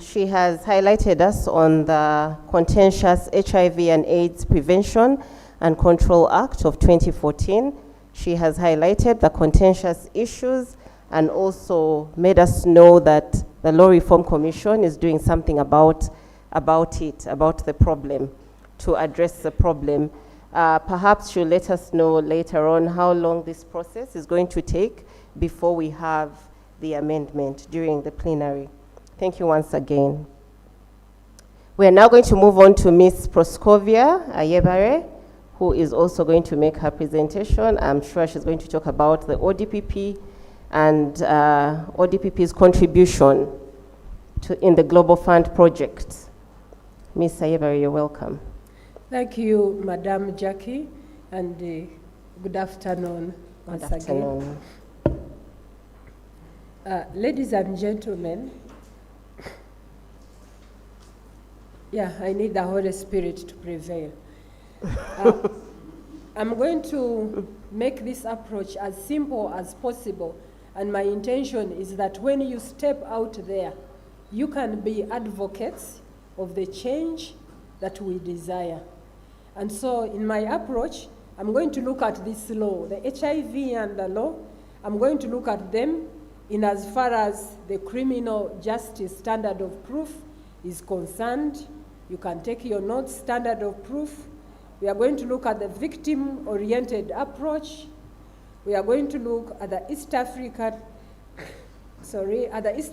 She has highlighted us on the contentious HIV and AIDS Prevention and Control Act of 2014. She has highlighted the contentious issues and also made us know that the Law Reform Commission is doing something about the problem, to address the problem. Perhaps she'll let us know later on how long this process is going to take before we have the amendment during the plenary. Thank you once again. We are now going to move on to Ms. Proscovia Ayebare, who is also going to make her presentation. I'm sure she's going to talk about the ODPP and ODPP's contribution in the Global Fund project. Ms. Ayebare, you're welcome. Thank you, Madam Jackie, and good afternoon once again. Ladies and gentlemen, I need the Holy Spirit to prevail. I'm going to make this approach as simple as possible, and my intention is that when you step out there, you can be advocates of the change that we desire. And so in my approach, I'm going to look at this law, the HIV and the law. I'm going to look at them in as far as the criminal justice standard of proof is concerned. You can take your notes, standard of proof. We are going to look at the victim-oriented approach. We are going to look at the East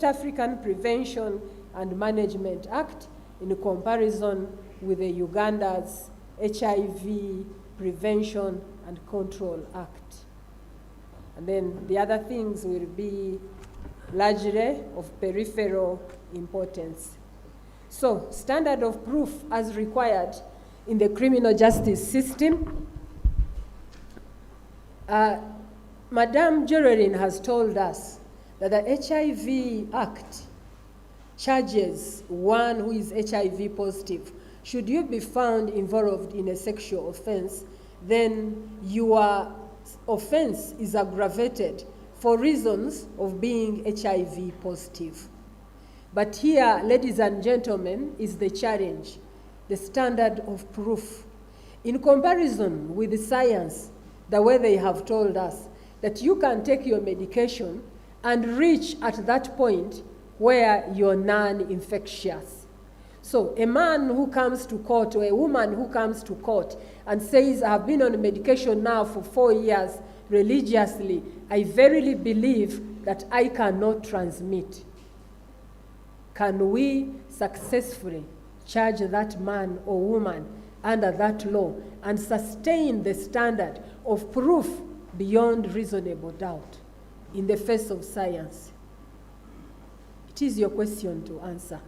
African Prevention and Management Act in comparison with the Uganda's HIV Prevention and Control Act. And then the other things will be largely of peripheral importance. So, standard of proof as required in the criminal justice system. Madame Geraldine has told us that the HIV Act charges one who is HIV positive. Should you be found involved in a sexual offense, then your offense is aggravated for reasons of being HIV positive. But here, ladies and gentlemen, is the challenge, the standard of proof. In comparison with the science, the way they have told us that you can take your medication and reach at that point where you're non-infectious. So a man who comes to court or a woman who comes to court and says, I've been on medication now for 4 years religiously, I verily believe that I cannot transmit. Can we successfully charge that man or woman under that law and sustain the standard of proof beyond reasonable doubt in the face of science? It is your question to answer.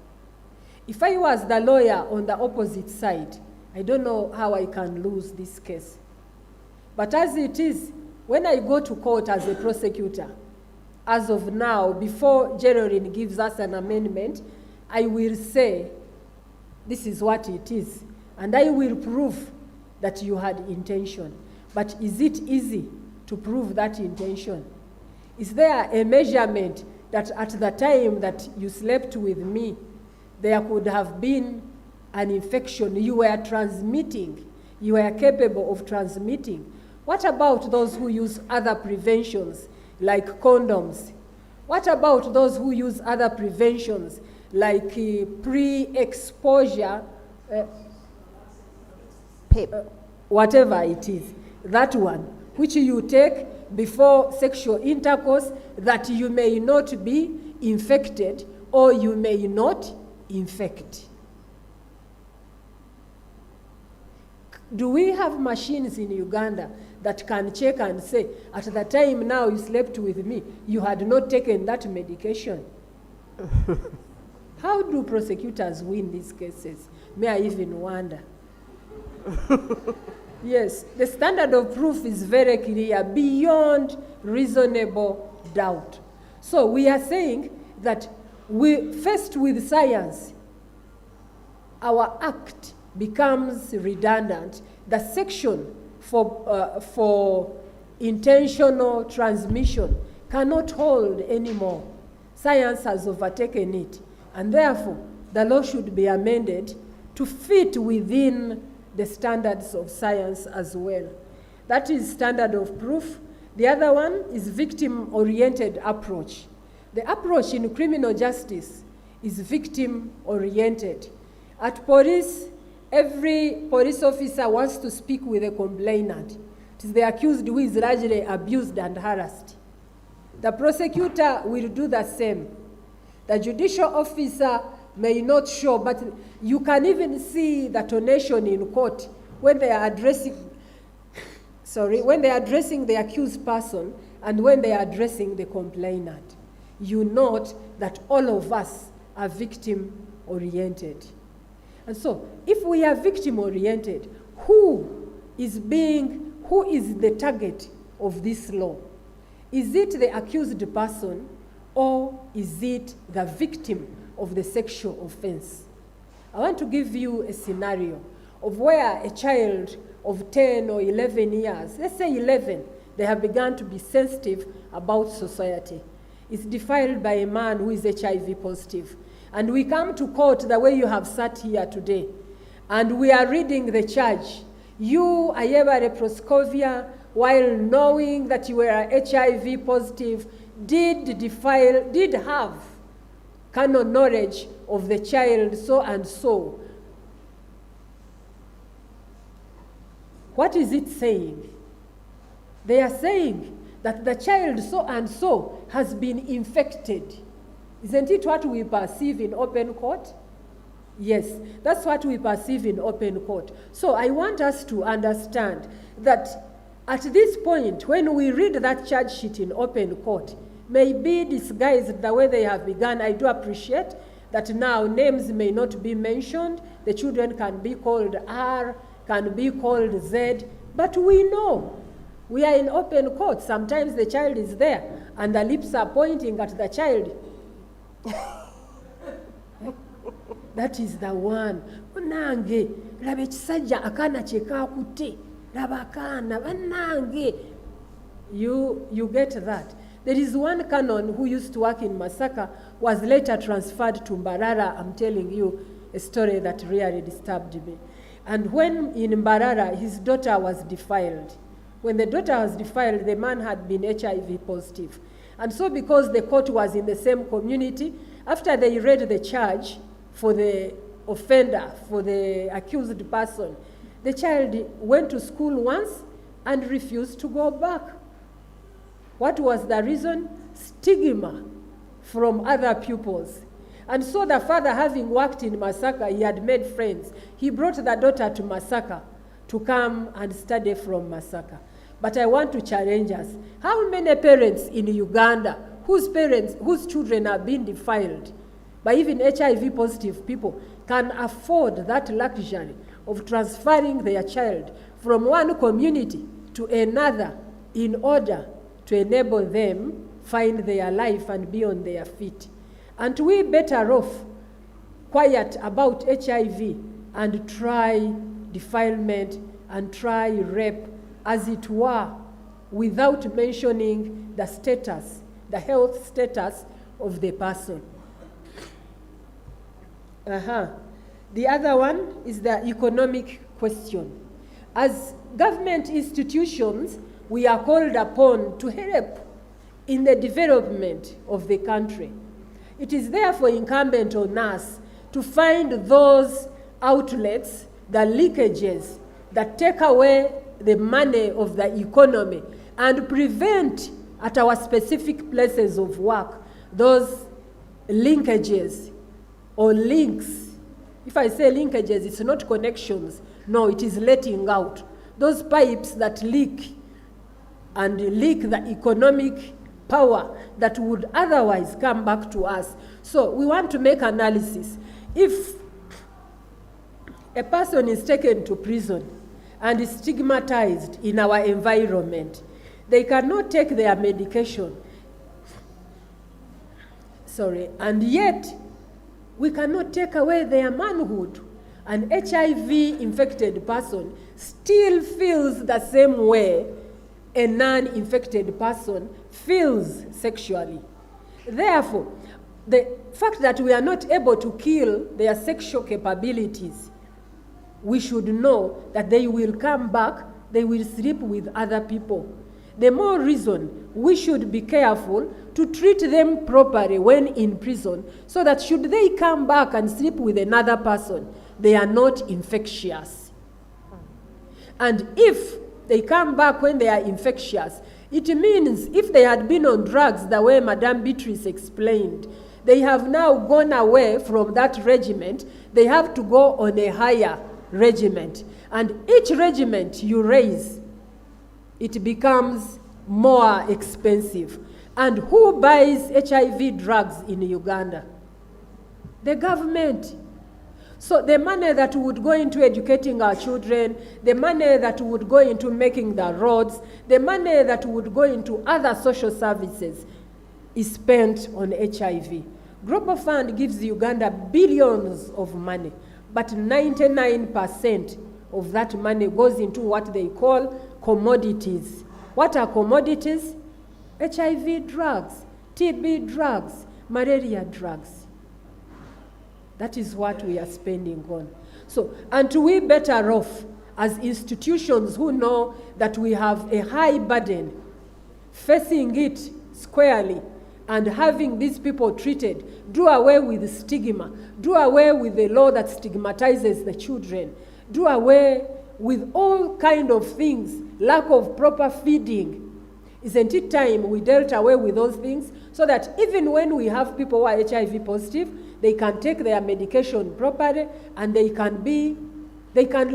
If I was the lawyer on the opposite side, I don't know how I can lose this case. But as it is, when I go to court as a prosecutor, as of now, before Geraldine gives us an amendment, I will say, this is what it is. And I will prove that you had intention. But is it easy to prove that intention? Is there a measurement that at the time that you slept with me, there could have been an infection you were transmitting, you were capable of transmitting? What about those who use other preventions like condoms? What about those who use other preventions like pre-exposure, whatever it is, that one, which you take before sexual intercourse that you may not be infected or you may not infect? Do we have machines in Uganda that can check and say, at the time now you slept with me, you had not taken that medication? How do prosecutors win these cases? May I even wonder? Yes, the standard of proof is very clear, beyond reasonable doubt. So we are saying that faced with science, our act becomes redundant. The section for intentional transmission cannot hold anymore. Science has overtaken it, and therefore the law should be amended to fit within the standards of science as well. That is standard of proof. The other one is victim-oriented approach. The approach in criminal justice is victim-oriented. At police, every police officer wants to speak with a complainant. It is the accused who is largely abused and harassed. The prosecutor will do the same. The judicial officer may not show, but you can even see the tonation in court when they are addressing, when they are addressing the accused person and when they are addressing the complainant. You note that all of us are victim-oriented. And so, if we are victim-oriented, who is the target of this law? Is it the accused person or is it the victim of the sexual offense? I want to give you a scenario of where a child of 10 or 11 years, let's say 11, they have begun to be sensitive about society. It's defiled by a man who is HIV positive. And we come to court the way you have sat here today. And we are reading the charge. You, Ayebare Proscovia, while knowing that you were HIV positive, did have canon knowledge of the child so and so. What is it saying? They are saying that the child so and so has been infected. Isn't it what we perceive in open court? Yes, that's what we perceive in open court. So I want us to understand that at this point, when we read that charge sheet in open court, may be disguised the way they have begun. I do appreciate that now names may not be mentioned. The children can be called R, can be called Z, but we know we are in open court. Sometimes the child is there and the lips are pointing at the child. That is the one. Nange, rabe chisajja akana chekakute, rabakana, nange. You get that. There is one canon who used to work in Masaka, was later transferred to Mbarara. I'm telling you a story that really disturbed me. And when in Mbarara, his daughter was defiled. When the daughter was defiled, the man had been HIV positive. And so because the court was in the same community, after they read the charge for the offender, for the accused person, the child went to school once and refused to go back. What was the reason? Stigma from other pupils. And so the father, having worked in Masaka, he had made friends. He brought the daughter to Masaka to come and study from Masaka. But I want to challenge us. How many parents in Uganda whose children are being defiled by even HIV positive people can afford that luxury of transferring their child from one community to another in order to enable them find their life and be on their feet. And we better off quiet about HIV and try defilement and try rape, as it were, without mentioning the status, the health status of the person. The other one is the economic question. As government institutions, we are called upon to help in the development of the country. It is therefore incumbent on us to find those outlets, the leakages that take away the money of the economy and prevent at our specific places of work those linkages or links. If I say linkages, it's not connections. No, it is letting out. Those pipes that leak and leak the economic power that would otherwise come back to us. So we want to make analysis. If a person is taken to prison and is stigmatized in our environment, they cannot take their medication. And yet we cannot take away their manhood. An HIV-infected person still feels the same way a non-infected person feels sexually. Therefore, the fact that we are not able to kill their sexual capabilities, we should know that they will come back, they will sleep with other people. The more reason we should be careful to treat them properly when in prison, so that should they come back and sleep with another person, they are not infectious. And if they come back when they are infectious, it means if they had been on drugs the way Madame Beatrice explained, they have now gone away from that regiment, they have to go on a higher regiment. And each regiment you raise, it becomes more expensive. And who buys HIV drugs in Uganda? The government. So the money that would go into educating our children, the money that would go into making the roads, the money that would go into other social services is spent on HIV. Global Fund gives Uganda billions of money, but 99% of that money goes into what they call commodities. What are commodities? HIV drugs, TB drugs, malaria drugs. That is what we are spending on. So, and we better off as institutions who know that we have a high burden, facing it squarely and having these people treated, do away with the stigma, do away with the law that stigmatizes the children, do away with all kind of things, lack of proper feeding. Isn't it time we dealt away with those things so that even when we have people who are HIV positive, they can take their medication properly and they can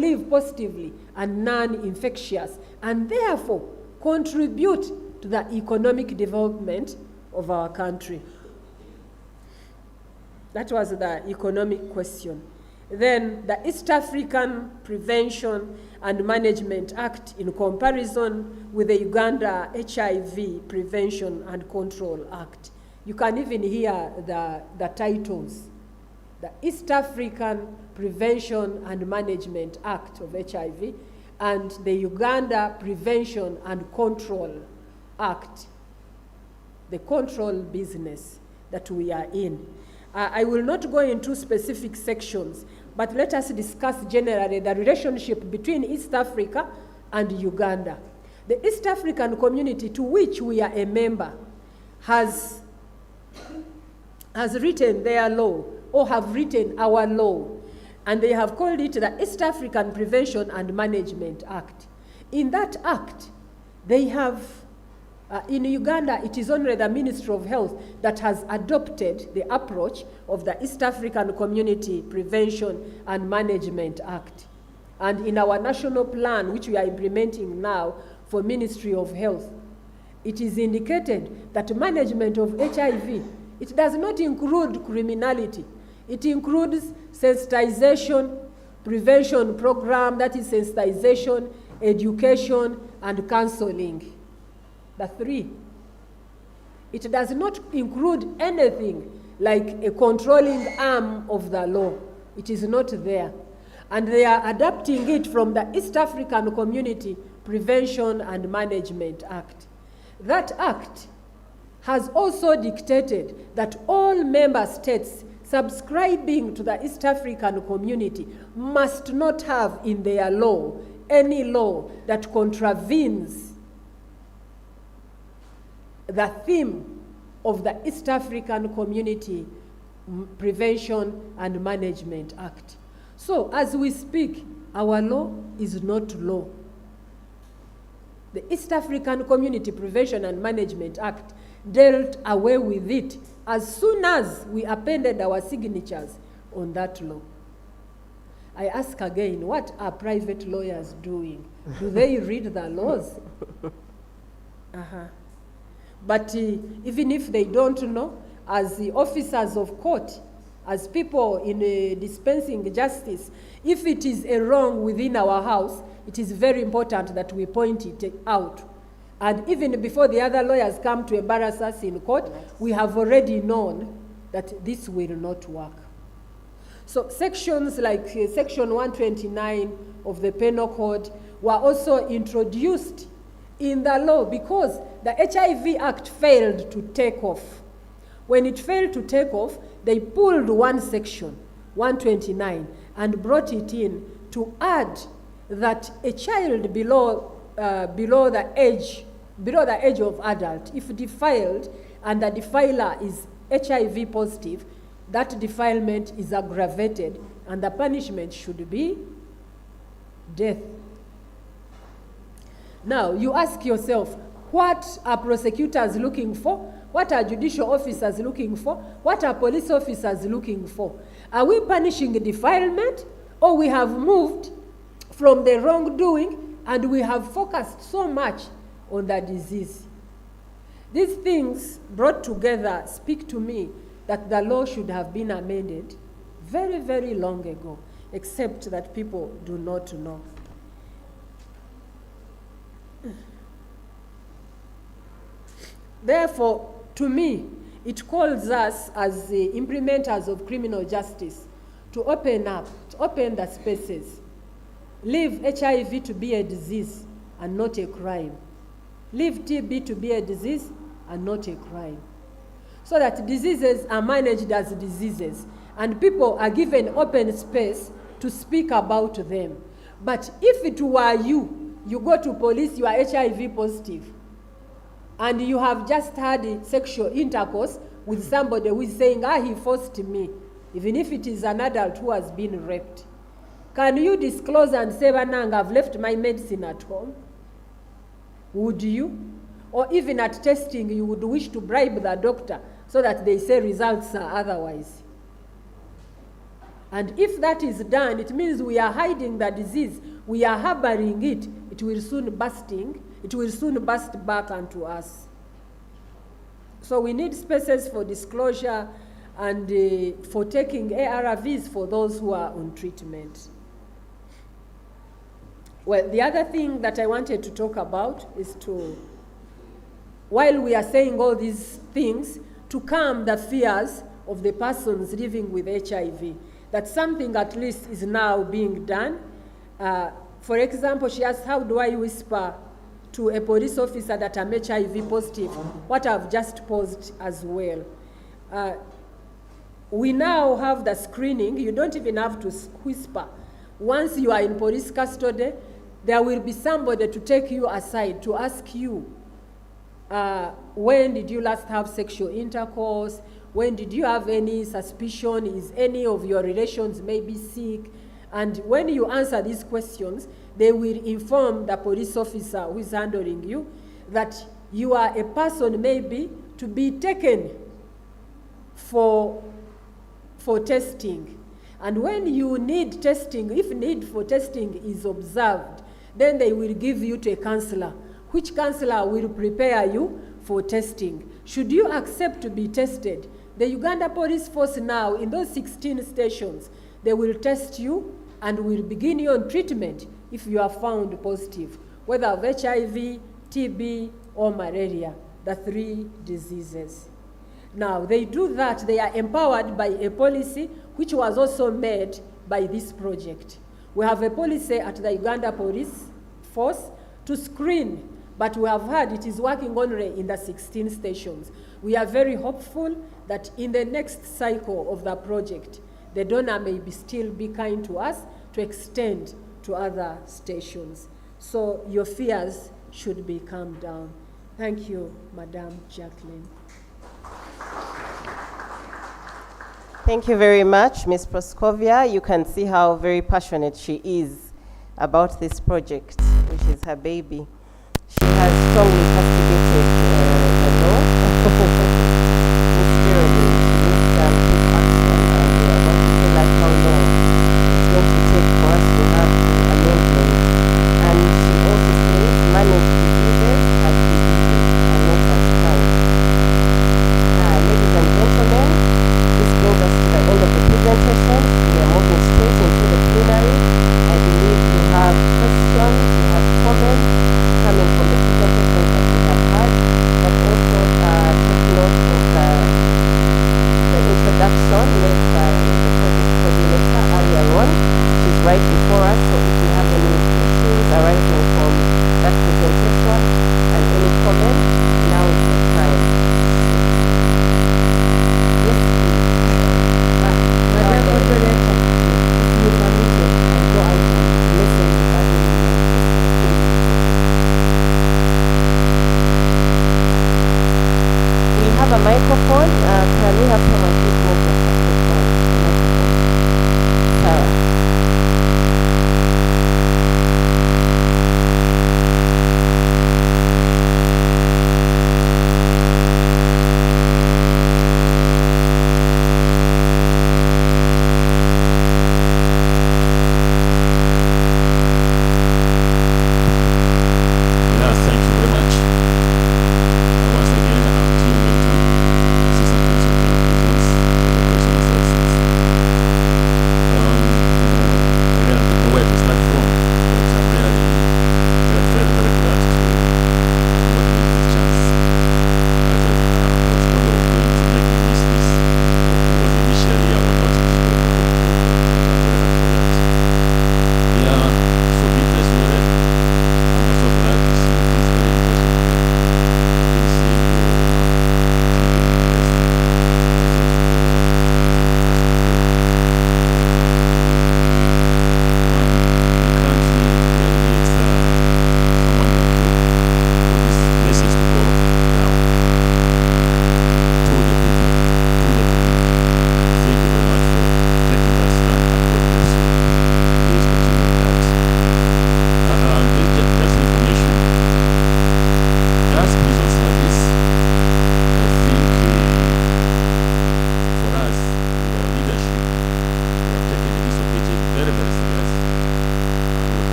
live positively and non-infectious, and therefore contribute to the economic development of our country. That was the economic question. Then the East African Prevention and Management Act in comparison with the Uganda HIV Prevention and Control Act. You can even hear the titles. The East African Prevention and Management Act of HIV and the Uganda Prevention and Control Act, the control business that we are in. I will not go into specific sections, but let us discuss generally the relationship between East Africa and Uganda. The East African community to which we are a member has written their law or have written our law, and they have called it the East African Prevention and Management Act. In that act, they have, in Uganda, it is only the Ministry of Health that has adopted the approach of the East African Community Prevention and Management Act. And in our national plan, which we are implementing now for Ministry of Health, it is indicated that management of HIV, it does not include criminality. It includes sensitization, prevention program, that is sensitization, education, and counseling. The three. It does not include anything like a controlling arm of the law. It is not there. And they are adapting it from the East African Community Prevention and Management Act. That act has also dictated that all member states subscribing to the East African community must not have in their law any law that contravenes the theme of the East African Community Prevention and Management Act. So as we speak, our law is not law. The East African Community Prevention and Management Act dealt away with it as soon as we appended our signatures on that law. I ask again, what are private lawyers doing? Do they read the laws? But even if they don't know, as the officers of court, as people in dispensing justice, if it is a wrong within our house, it is very important that we point it out. And even before the other lawyers come to embarrass us in court, we have already known that this will not work. So sections like Section 129 of the Penal Code were also introduced in the law because the HIV Act failed to take off. When it failed to take off, they pulled one section, 129, and brought it in to add that a child below the age of adult, if defiled and the defiler is HIV positive, that defilement is aggravated and the punishment should be death. Now, you ask yourself, what are prosecutors looking for? What are judicial officers looking for? What are police officers looking for? Are we punishing defilement, or we have moved from the wrongdoing and we have focused so much on the disease? These things brought together speak to me that the law should have been amended very, very long ago, except that people do not know. Therefore, to me, it calls us as the implementers of criminal justice to open up, to open the spaces. Leave HIV to be a disease and not a crime. Leave TB to be a disease and not a crime. So that diseases are managed as diseases and people are given open space to speak about them. But if it were you go to police, you are HIV positive, and you have just had sexual intercourse with somebody who is saying, he forced me, even if it is an adult who has been raped. Can you disclose and say, Bananga, I've left my medicine at home? Would you? Or even at testing, you would wish to bribe the doctor so that they say results are otherwise. And if that is done, it means we are hiding the disease, we are harboring it, it will soon burst back onto us. So we need spaces for disclosure and for taking ARVs for those who are on treatment. Well, the other thing that I wanted to talk about is while we are saying all these things, to calm the fears of the persons living with HIV, that something at least is now being done. For example, she asked, how do I whisper to a police officer that I'm HIV positive? What I've just posed as well. We now have the screening. You don't even have to whisper. Once you are in police custody, there will be somebody to take you aside to ask you, when did you last have sexual intercourse? When did you have any suspicion? Is any of your relations maybe sick? And when you answer these questions, they will inform the police officer who is handling you that you are a person maybe to be taken for testing. And when you need testing, if need for testing is observed, then they will give you to a counselor, which counselor will prepare you for testing. Should you accept to be tested, the Uganda Police Force now, in those 16 stations, they will test you and will begin you on treatment if you are found positive, whether of HIV, TB, or malaria. the 3 diseases. Now, they do that, they are empowered by a policy which was also made by this project. We have a policy at the Uganda Police Force to screen, but we have heard it is working only in the 16 stations. We are very hopeful that in the next cycle of the project, the donor may still be kind to us to extend to other stations. So your fears should be calmed down. Thank you, Madam Jacqueline. Thank you very much, Ms. Proskovia. You can see how very passionate she is about this project, which is her baby. She has strongly castigated the law. Sincerely, she needs quick action, and we are about to feel like how long it's going to take for us to have the amendment. And she also says manage diseases as diseases and not as crimes. Ladies and gentlemen, this brings us to the end of the presentation. We are moving straight into the plenary. I believe you have questions, you have comments coming from the presentations that we have had, but also take note of the introduction made by the project coordinator earlier on. She's right before us, so if you have any issues arising from that presentation and any comments, now is the time. Yes, please. Madam Moderator, if you permit it, I'll go out and listen to that. We have a microphone. Can we have someone please move the microphone? Sarah.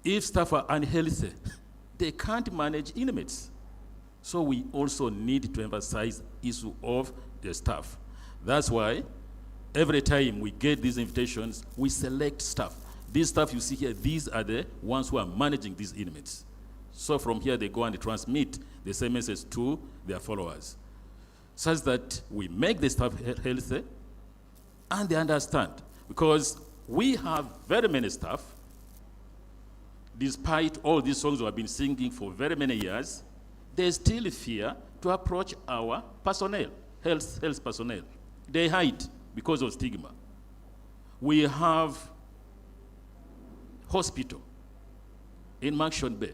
If staff are unhealthy, they can't manage inmates. So we also need to emphasize issue of the staff. That's why every time we get these invitations, we select staff. These staff you see here, these are the ones who are managing these inmates. So from here they go and transmit the same message to their followers, such that we make the staff healthy and they understand. Because we have very many staff, despite all these songs we have been singing for very many years, they still fear to approach our personnel, health personnel. They hide because of stigma. We have hospital in Mansion Bay.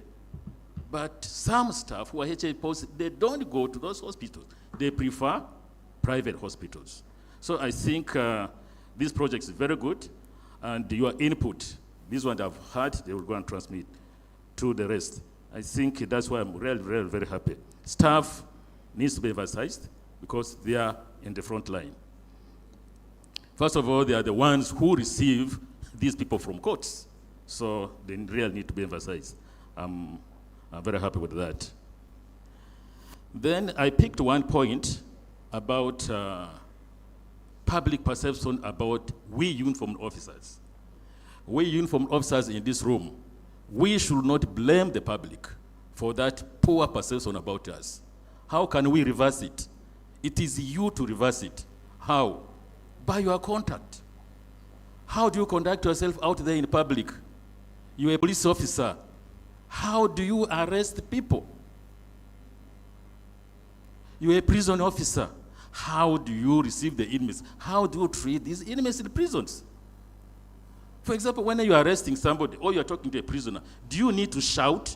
But some staff who are HIV positive, they don't go to those hospitals. They prefer private hospitals. So I think this project is very good, and your input, this one I've heard, they will go and transmit to the rest. I think that's why I'm really, really very happy. Staff needs to be emphasized because they are in the front line. First of all, they are the ones who receive these people from courts. So they really need to be emphasized. I'm very happy with that. Then I picked one point about public perception about we uniformed officers. We uniformed officers in this room, we should not blame the public for that poor perception about us. How can we reverse it? It is you to reverse it. How? By your contact. How do you conduct yourself out there in public? You're a police officer. How do you arrest people? You're a prison officer. How do you receive the inmates? How do you treat these inmates in the prisons? For example, when you're arresting somebody or you're talking to a prisoner, do you need to shout?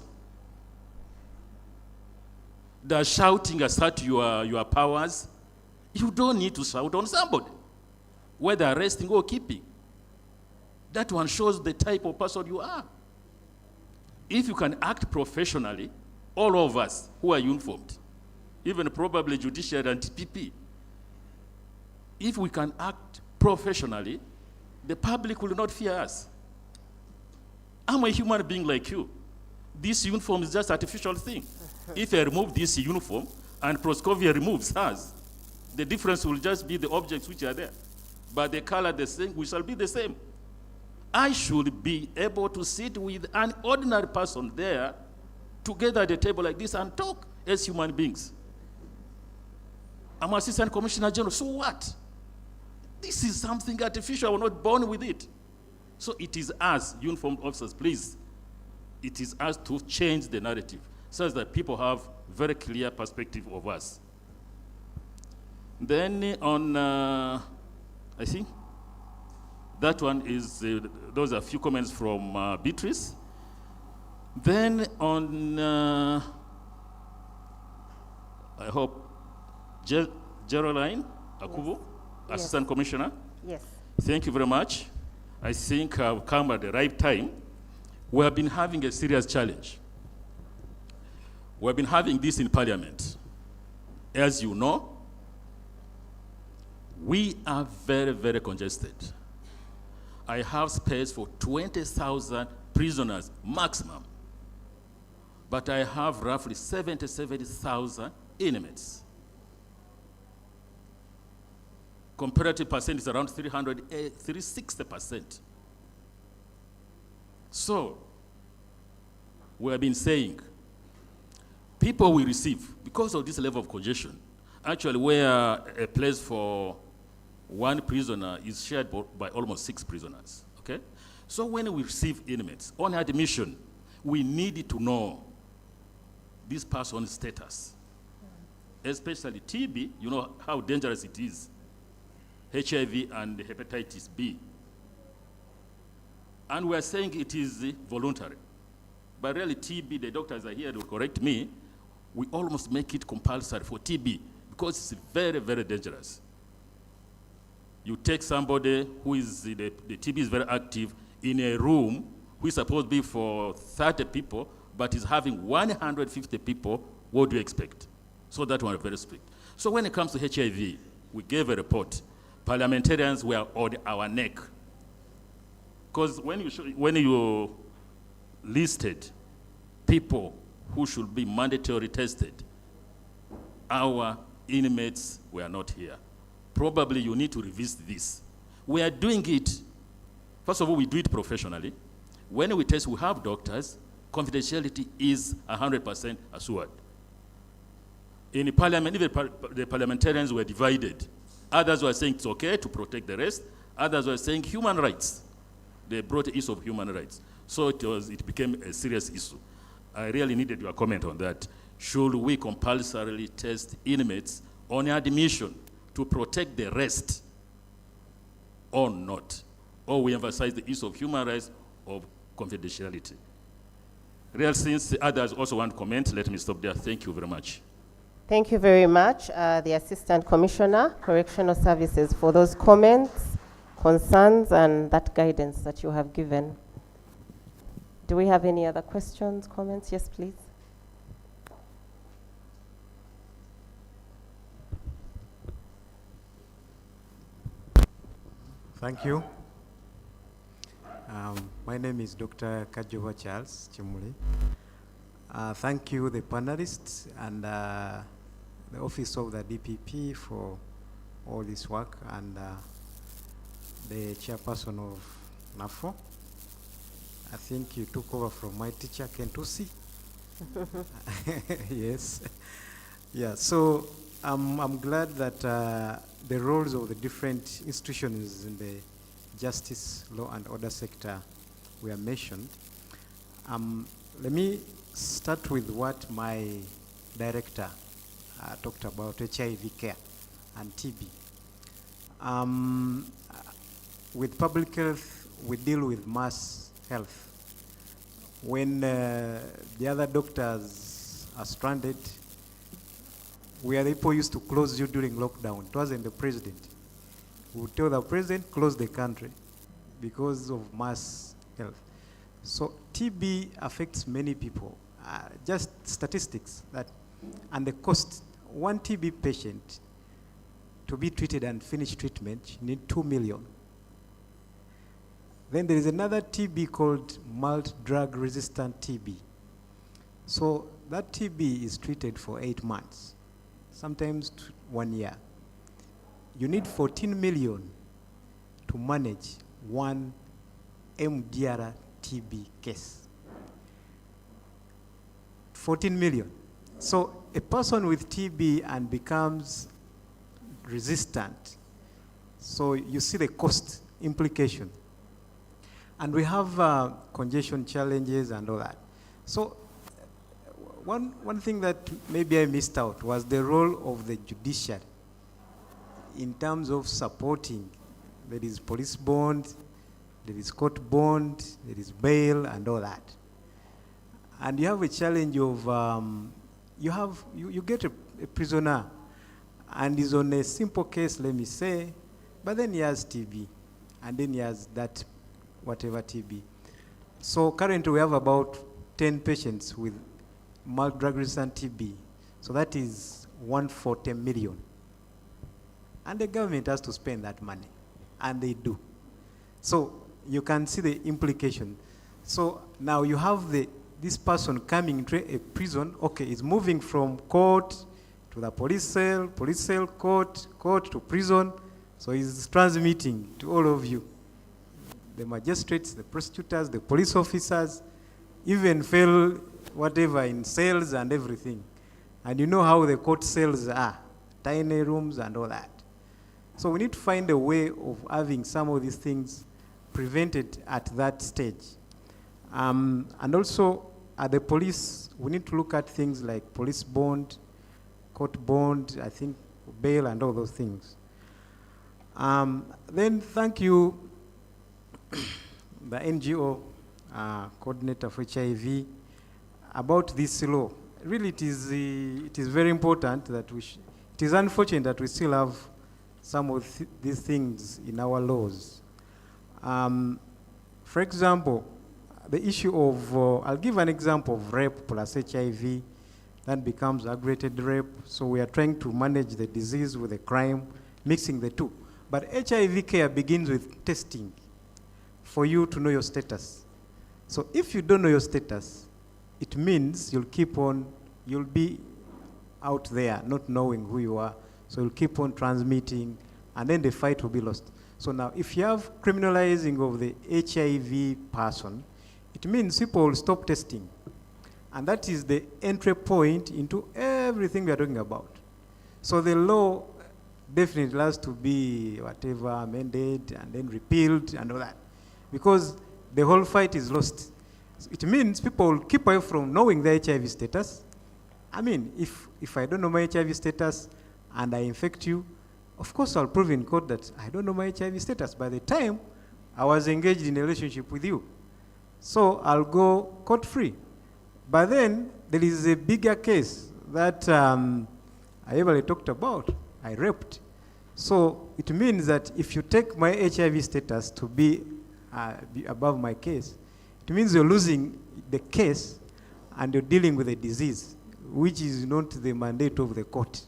Does shouting assert your powers? You don't need to shout on somebody, whether arresting or keeping. That one shows the type of person you are. If you can act professionally, all of us who are uniformed, even probably judiciary and TPP, if we can act professionally, the public will not fear us. I'm a human being like you. This uniform is just an artificial thing. If I remove this uniform and Proskovia removes hers, the difference will just be the objects which are there. But the color the same, we shall be the same. I should be able to sit with an ordinary person there together at a table like this and talk as human beings. I'm Assistant Commissioner General, so what? This is something artificial, we're not born with it. So it is us, uniformed officers, please. It is us to change the narrative such that people have very clear perspective of us. Then on, I think, that one is, those are a few comments from Beatrice. Then on, I hope, Geraldine Akubu, Yes. Assistant Commissioner. Yes. Thank you very much. I think I've come at the right time. We have been having a serious challenge. We have been having this in Parliament. As you know, we are very, very congested. I have space for 20,000 prisoners maximum, but I have roughly 70,000 inmates. Comparative percent is around 360%. So, we have been saying, people we receive, because of this level of congestion, actually where a place for one prisoner is shared by almost 6 prisoners, okay? So when we receive inmates, on admission, we need to know this person's status, especially TB, you know how dangerous it is, HIV and hepatitis B. And we're saying it is voluntary. But really TB, the doctors are here to correct me, we almost make it compulsory for TB because it's very, very dangerous. You take somebody who is, the TB is very active in a room who is supposed to be for 30 people, but is having 150 people, what do you expect? So that one is very strict. So when it comes to HIV, we gave a report. Parliamentarians were on our neck. Because when you listed people who should be mandatory tested, our inmates were not here. Probably you need to revisit this. We are doing it, first of all, we do it professionally. When we test, we have doctors, confidentiality is 100% assured. In the parliament, even the parliamentarians were divided. Others were saying it's okay to protect the rest. Others were saying human rights. They brought the issue of human rights. So it became a serious issue. I really needed your comment on that. Should we compulsorily test inmates on admission to protect the rest or not? Or we emphasize the issue of human rights or confidentiality? Real, since the others also want to comment, let me stop there. Thank you very much. Thank you very much, the Assistant Commissioner, Correctional Services, for those comments, concerns, and that guidance that you have given. Do we have any other questions, comments? Yes, please. Thank you. My name is Dr. Kajova Charles Chimuli. Thank you, the panelists, and the Office of the DPP for all this work, and the chairperson of NAFO. I think you took over from my teacher, Kentusi. Yes. Yeah, so I'm glad that the roles of the different institutions in the justice, law, and order sector were mentioned. Let me start with what my director talked about, HIV care and TB. With public health, we deal with mass health. When the other doctors are stranded, we are the people used to close you during lockdown. It wasn't the president. We would tell the president, close the country because of mass health. So TB affects many people. Just statistics that, and the cost, one TB patient to be treated and finish treatment, you need 2 million. Then there is another TB called multi-drug resistant TB. So that TB is treated for 8 months, sometimes 1 year. You need 14 million to manage one MDR TB case. 14 million. So a person with TB and becomes resistant, so you see the cost implication. And we have congestion challenges and all that. So one thing that maybe I missed out was the role of the judiciary in terms of supporting. There is police bond, there is court bond, there is bail and all that. And you have a challenge of, you get a prisoner and he's on a simple case, let me say, but then he has TB, and then he has that whatever TB. So currently we have about 10 patients with multi-drug resistant TB. So that is 140 million. And the government has to spend that money, and they do. So you can see the implication. So now you have this person coming into a prison, okay, is moving from court to the police cell, court to prison. So he's transmitting to all of you. The magistrates, the prosecutors, the police officers, even fail whatever in cells and everything. And you know how the court cells are, tiny rooms and all that. So we need to find a way of having some of these things prevented at that stage. And also at the police, we need to look at things like police bond, court bond, I think bail and all those things. Then thank you, the NGO coordinator for HIV, about this law. Really, it is very important that it is unfortunate that we still have some of these things in our laws. For example, the issue of, I'll give an example of rape plus HIV, that becomes aggravated rape. So we are trying to manage the disease with the crime, mixing the two. But HIV care begins with testing for you to know your status. So if you don't know your status, it means you'll be out there not knowing who you are. So you'll keep on transmitting, and then the fight will be lost. So now, if you have criminalizing of the HIV person, it means people will stop testing. And that is the entry point into everything we are talking about. So the law definitely has to be whatever amended and then repealed and all that, because the whole fight is lost. It means people will keep away from knowing their HIV status. I mean, if I don't know my HIV status and I infect you, Of course, I'll prove in court that I don't know my HIV status by the time I was engaged in a relationship with you. So I'll go court-free. But then there is a bigger case that I ever talked about. I raped. So it means that if you take my HIV status to be above my case, it means you're losing the case and you're dealing with a disease, which is not the mandate of the court.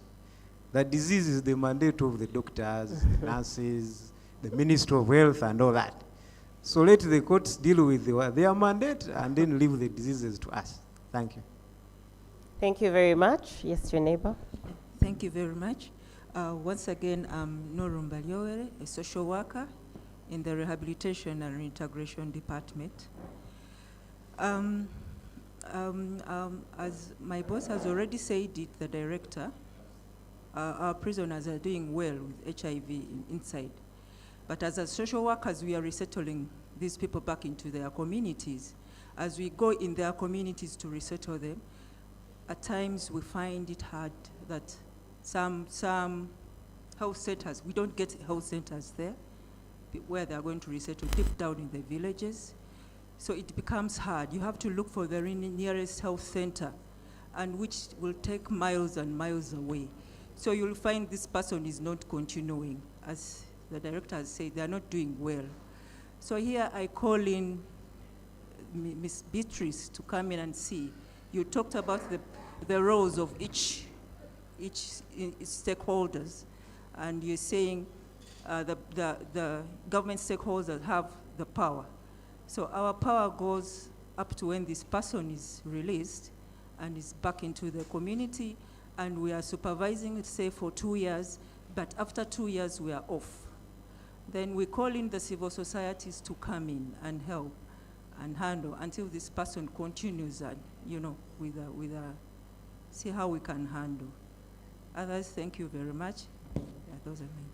That disease is the mandate of the doctors, the nurses, the Ministry of Health, and all that. So let the courts deal with their mandate and then leave the diseases to us. Thank you. Thank you very much. Yes, your neighbor. Thank you very much. Once again, I'm Norumba Lyowere, a social worker in the Rehabilitation and Reintegration Department. As my boss has already said it, the director, our prisoners are doing well with HIV inside. But as a social workers, we are resettling these people back into their communities. As we go in their communities to resettle them, at times we find it hard that some health centers, we don't get health centers there where they are going to resettle deep down in the villages. So it becomes hard. You have to look for the nearest health center, and which will take miles and miles away. So you'll find this person is not continuing. As the director has said, they're not doing well. So here I call in Ms. Beatrice to come in and see. You talked about the roles of each stakeholders, and you're saying the government stakeholders have the power. So our power goes up to when this person is released and is back into the community, and we are supervising it, say, for 2 years, but after 2 years, we are off. Then we call in the civil societies to come in and help and handle until this person continues, with see how we can handle. Others, thank you very much. Yeah, those are mine.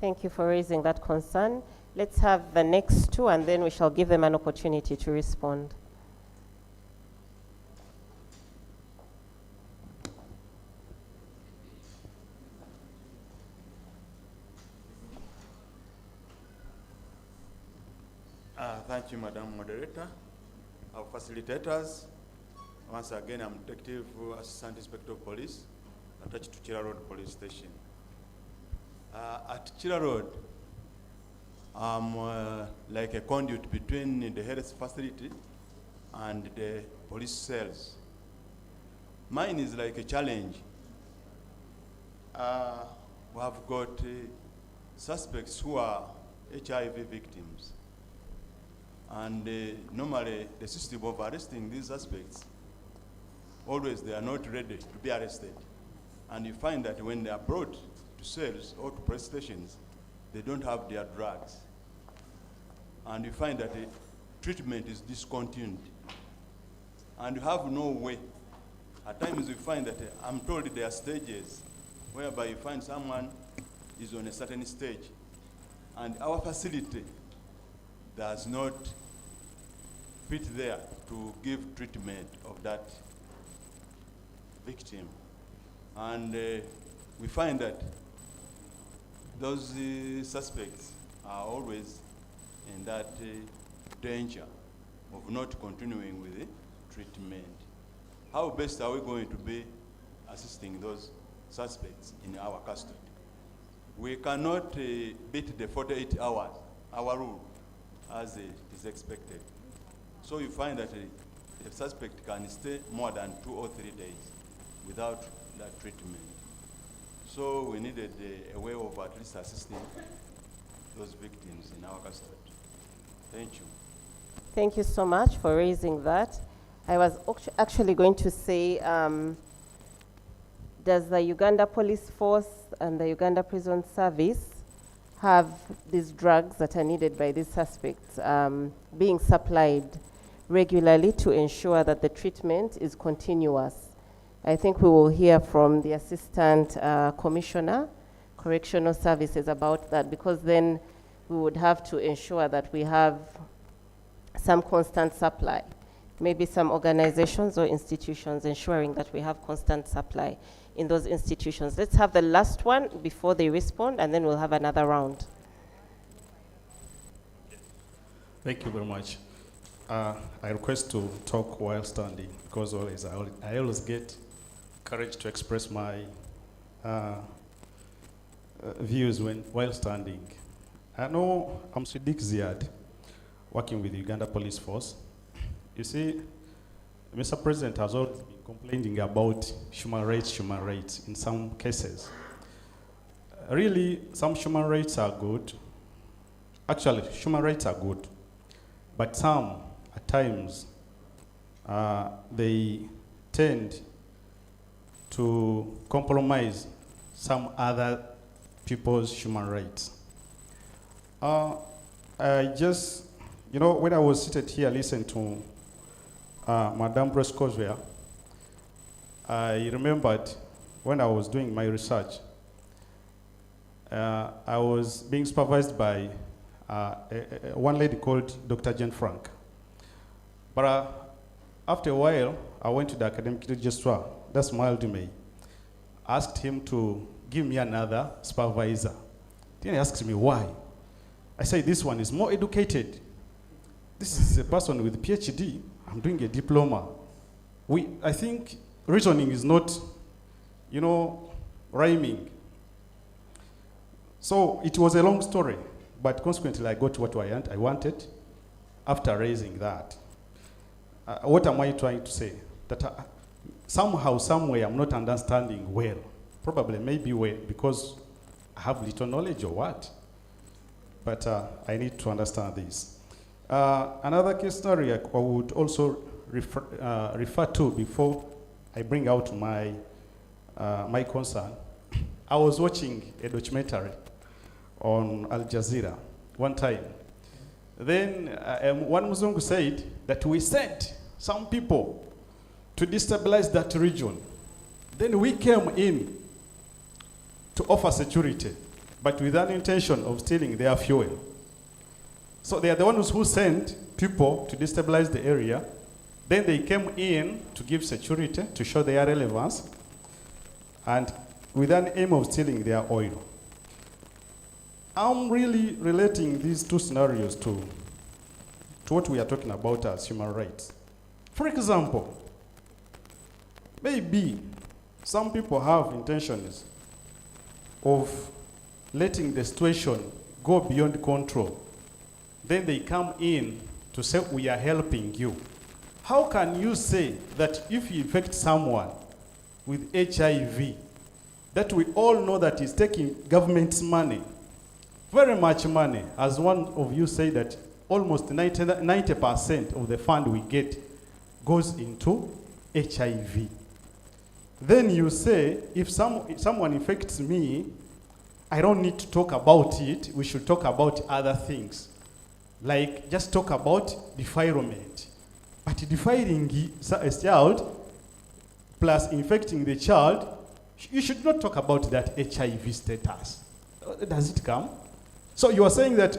Thank you for raising that concern. Let's have the next two, and then we shall give them an opportunity to respond. Thank you, Madam Moderator. Our facilitators, once again, I'm Detective Assistant Inspector of Police, attached to Chira Road Police Station. At Chira Road, I'm like a conduit between the health facility and the police cells. Mine is like a challenge. We have got suspects who are HIV victims. And normally, the system of arresting these suspects, always they are not ready to be arrested. And you find that when they are brought to cells or to police stations, they don't have their drugs. And you find that the treatment is discontinued. And you have no way. At times you find that, I'm told there are stages whereby you find someone is on a certain stage. And our facility does not fit there to give treatment of that victim. And we find that those suspects are always in that danger of not continuing with the treatment. How best are we going to be assisting those suspects in our custody? We cannot beat the 48 hours, our rule, as it is expected. So you find that a suspect can stay more than 2 or 3 days without that treatment. So we needed a way of at least assisting those victims in our custody. Thank you. Thank you so much for raising that. I was actually going to say, does the Uganda Police Force and the Uganda Prison Service have these drugs that are needed by these suspects being supplied regularly to ensure that the treatment is continuous? I think we will hear from the Assistant Commissioner, Correctional Services, about that, because then we would have to ensure that we have some constant supply. maybe some organizations or institutions, ensuring that we have constant supply in those institutions. Let's have the last one before they respond, and then we'll have another round. Thank you very much. I request to talk while standing, because I always get courage to express my views while standing. I know I'm Siddiq Ziad, working with the Uganda Police Force. You see, Mr. President has always been complaining about human rights in some cases. Really, some human rights are good. Actually, human rights are good, but some, at times, they tend to compromise some other people's human rights. I just, when I was seated here listening to Madame Brescovia, I remembered when I was doing my research, I was being supervised by one lady called Dr. Jane Frank. But after a while, I went to the academic registrar, that's Mild May, asked him to give me another supervisor. Then he asked me why. I said, this one is more educated. This is a person with PhD. I'm doing a diploma. I think reasoning is not, rhyming. So it was a long story, but consequently I got what I wanted after raising that. What am I trying to say? That somehow, somewhere, I'm not understanding well. Probably, maybe well, because I have little knowledge or what. But I need to understand this. Another case study I would also refer to before I bring out my concern. I was watching a documentary on Al Jazeera one time. Then one Mzungu said that we sent some people to destabilize that region. Then we came in to offer security, but with an intention of stealing their fuel. So they are the ones who sent people to destabilize the area. Then they came in to give security, to show their relevance, and with an aim of stealing their oil. I'm really relating these two scenarios to what we are talking about as human rights. For example, maybe some people have intentions of letting the situation go beyond control. Then they come in to say, we are helping you. How can you say that if you infect someone with HIV, that we all know that is taking government's money, very much money, as one of you said that almost 90% of the fund we get goes into HIV. Then you say, if someone infects me, I don't need to talk about it, we should talk about other things. Like, just talk about defilement. But defiling a child plus infecting the child, you should not talk about that HIV status. Does it come? So you are saying that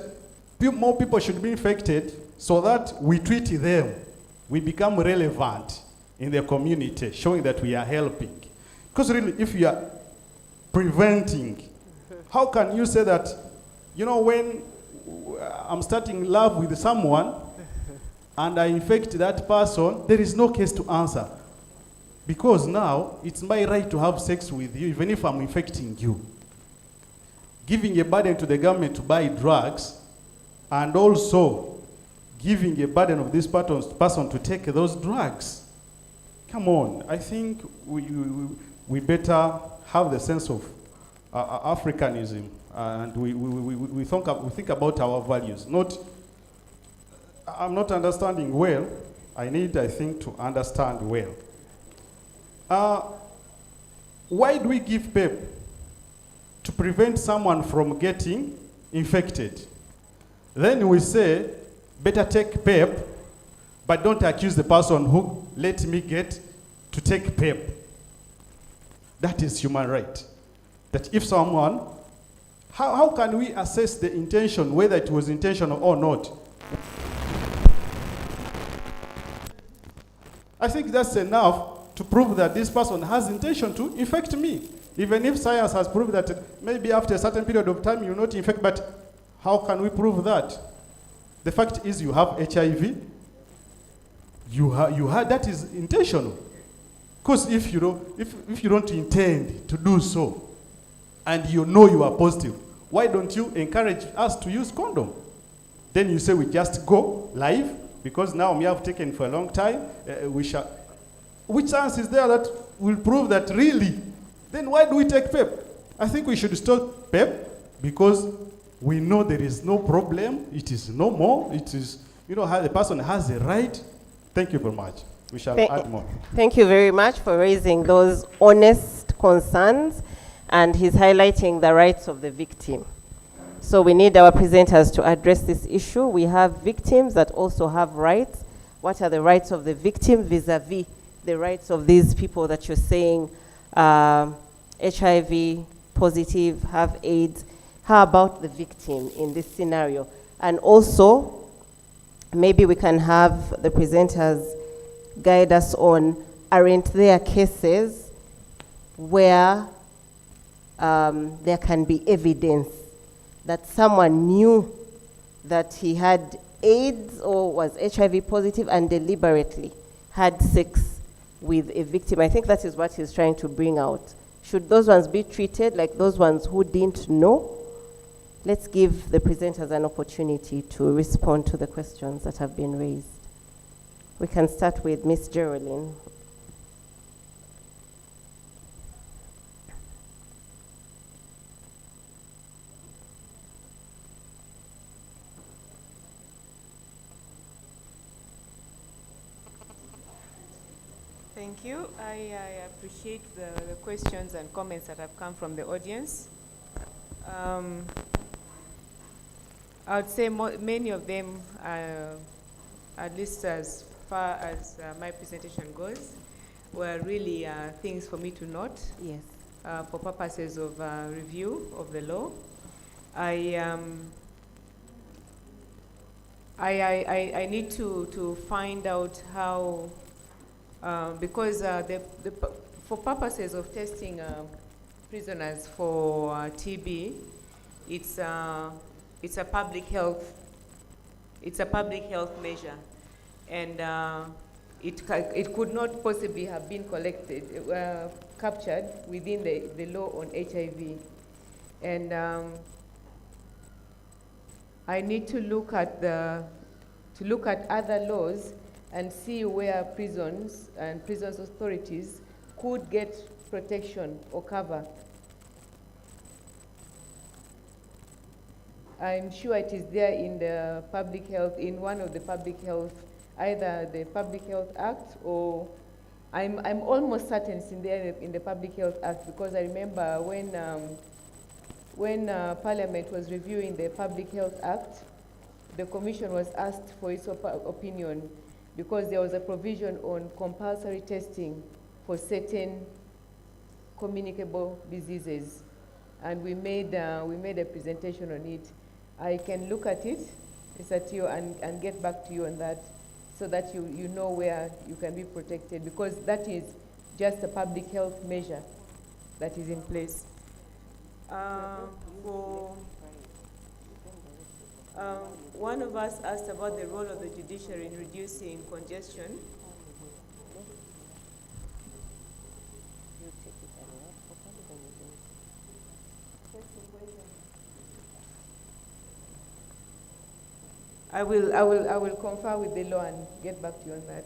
more people should be infected so that we treat them, we become relevant in the community, showing that we are helping. Because really, if you are preventing, how can you say that, when I'm starting love with someone and I infect that person, there is no case to answer. Because now, it's my right to have sex with you, even if I'm infecting you. Giving a burden to the government to buy drugs, and also giving a burden of this person to take those drugs. Come on, I think we better have the sense of Africanism, and we think about our values. I'm not understanding well. I think, to understand well. Why do we give PEP? To prevent someone from getting infected. Then we say, better take PEP, but don't accuse the person who let me get to take PEP. That is human right. That if someone, how can we assess the intention, whether it was intentional or not? I think that's enough to prove that this person has intention to infect me. Even if science has proved that maybe after a certain period of time you not infect, but how can we prove that? The fact is you have HIV. You have that is intentional. Because if you don't intend to do so, and you know you are positive, why don't you encourage us to use condom? Then you say we just go live because now we have taken for a long time. We shall. Which chance is there that will prove that really? Then why do we take PEP? I think we should stop PEP because we know there is no problem. It is no more. It is, how the person has a right. Thank you very much. We shall add more. Thank you very much for raising those honest concerns, and he's highlighting the rights of the victim. So we need our presenters to address this issue. We have victims that also have rights. What are the rights of the victim vis-a-vis the rights of these people that you're saying HIV positive, have AIDS? How about the victim in this scenario? And also, maybe we can have the presenters guide us on, aren't there cases where there can be evidence that someone knew that he had AIDS or was HIV positive and deliberately had sex with a victim? I think that is what he's trying to bring out. Should those ones be treated like those ones who didn't know? Let's give the presenters an opportunity to respond to the questions that have been raised. We can start with Ms. Geraldine. Thank you. I appreciate the questions and comments that have come from the audience. I would say many of them, at least as far as my presentation goes, were really things for me to note. Yes. For purposes of review of the law. I need to find out how, because for purposes of testing prisoners for TB, it's a public health measure, and it could not possibly have been captured within the law on HIV, and I need to look at other laws and see where prisons and prisons authorities could get protection or cover. I'm sure it is there in the public health, in one of the public health, either the Public Health Act, or I'm almost certain it's in there in the Public Health Act, because I remember when Parliament was reviewing the Public Health Act, the Commission was asked for its opinion, because there was a provision on compulsory testing for certain communicable diseases, and we made a presentation on it. I can look at it, and get back to you on that, so that you know where you can be protected, because that is just a public health measure that is in place. One of us asked about the role of the judiciary in reducing congestion. I will confer with the law and get back to you on that.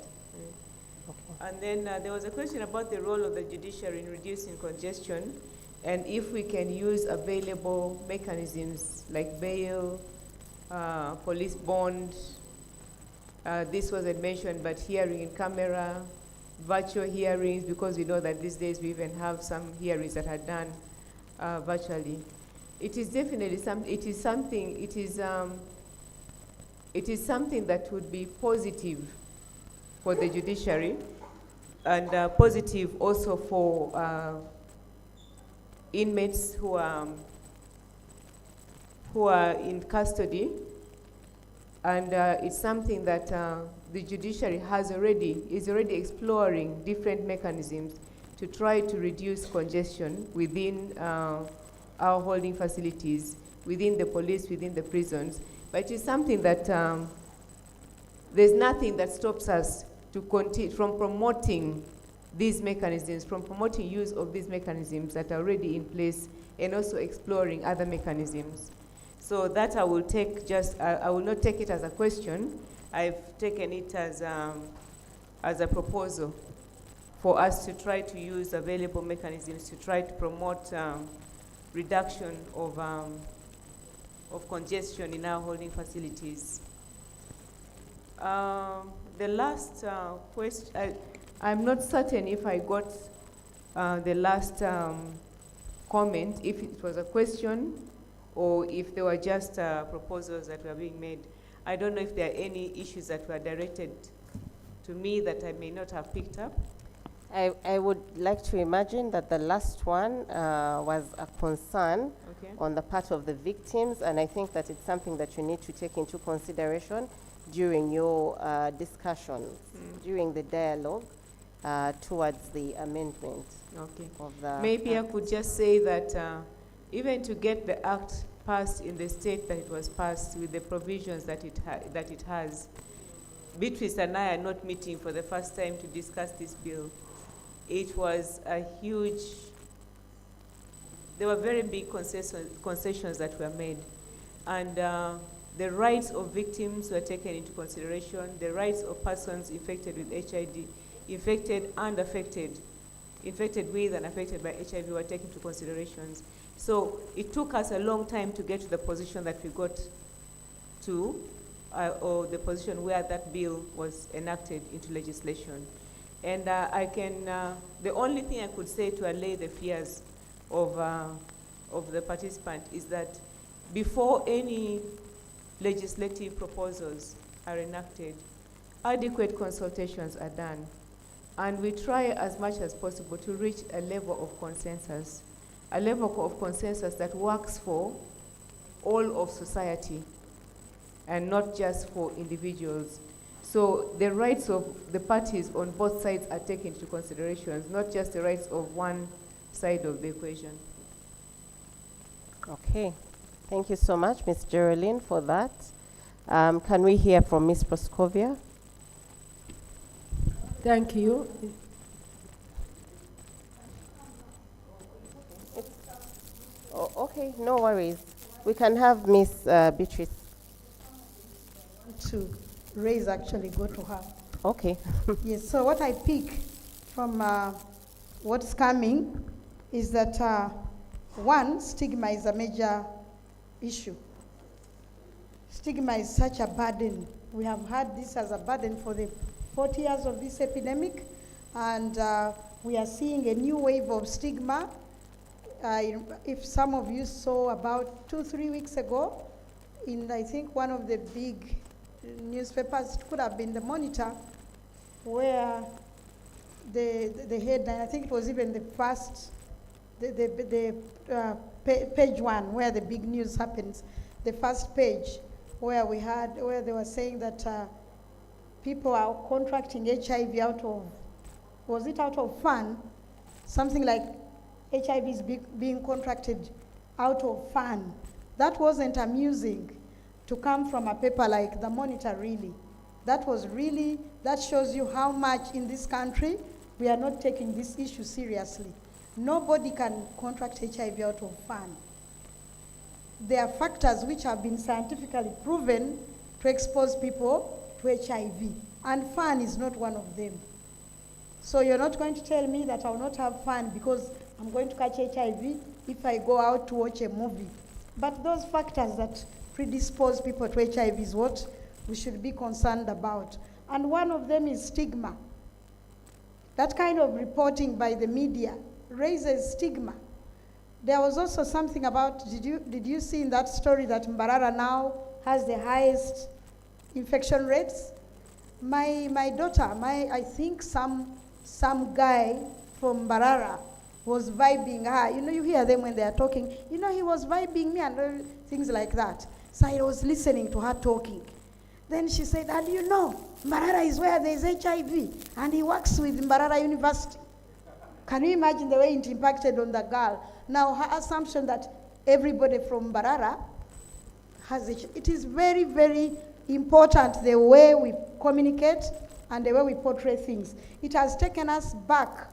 Okay. And then there was a question about the role of the judiciary in reducing congestion, and if we can use available mechanisms like bail, police bond. This wasn't mentioned, but hearing in camera, virtual hearings, because we know that these days we even have some hearings that are done virtually. It is definitely it is something that would be positive for the judiciary, and positive also for inmates who are in custody, and it's something that the judiciary is already exploring different mechanisms to try to reduce congestion within our holding facilities, within the police, within the prisons. But it's something that there's nothing that stops us to continue from promoting these mechanisms, from promoting use of these mechanisms that are already in place, and also exploring other mechanisms. So that I will take I will not take it as a question. I've taken it as a proposal for us to try to use available mechanisms to try to promote reduction of congestion in our holding facilities. The last question, I'm not certain if I got the last comment, if it was a question or if they were just proposals that were being made. I don't know if there are any issues that were directed to me that I may not have picked up. I would like to imagine that the last one was a concern on the part of the victims, and I think that it's something that you need to take into consideration during your discussions, during the dialogue towards the amendment of the Maybe act. I could just say that even to get the act passed in the state that it was passed with the provisions that it has, Beatrice and I are not meeting for the first time to discuss this bill. It was a huge, there were very big concessions that were made. And the rights of victims were taken into consideration, the rights of persons infected with HIV, infected and affected, infected with and affected by HIV were taken into considerations. So it took us a long time to get to the position that we got to, or the position where that bill was enacted into legislation. And I can, the only thing I could say to allay the fears of the participant is that before any legislative proposals are enacted, adequate consultations are done. And we try as much as possible to reach a level of consensus that works for all of society and not just for individuals. So the rights of the parties on both sides are taken into consideration, not just the rights of one side of the equation. Okay. Thank you so much, Ms. Geraldine, for that. Can we hear from Ms. Proskovia? Thank you. Oh, okay, no worries. We can have Ms. Beatrice. To raise actually go to her. Okay. Yes, so what I pick from what's coming is that one, stigma is a major issue. Stigma is such a burden. We have had this as a burden for the 40 years of this epidemic, and we are seeing a new wave of stigma. If some of you saw about 2-3 weeks ago, in I think one of the big newspapers, it could have been the Monitor, where the headline, I think it was even the first, page one, where the big news happens, the first page, where they were saying that people are contracting HIV out of fun? Something like HIV is being contracted out of fun. That wasn't amusing to come from a paper like the Monitor, really. That shows you how much in this country we are not taking this issue seriously. Nobody can contract HIV out of fun. There are factors which have been scientifically proven to expose people to HIV, and fun is not one of them. So you're not going to tell me that I will not have fun because I'm going to catch HIV if I go out to watch a movie. But those factors that predispose people to HIV is what we should be concerned about. And one of them is stigma. That kind of reporting by the media raises stigma. There was also something about, did you see in that story that Mbarara now has the highest infection rates? My daughter, I think some guy from Mbarara was vibing her. You know, you hear them when they are talking. You know, he was vibing me and things like that. So I was listening to her talking. Then she said, and you know, Mbarara is where there's HIV, and he works with Mbarara University. Can you imagine the way it impacted on the girl? Now, her assumption that everybody from Mbarara has it is very, very important the way we communicate and the way we portray things. It has taken us back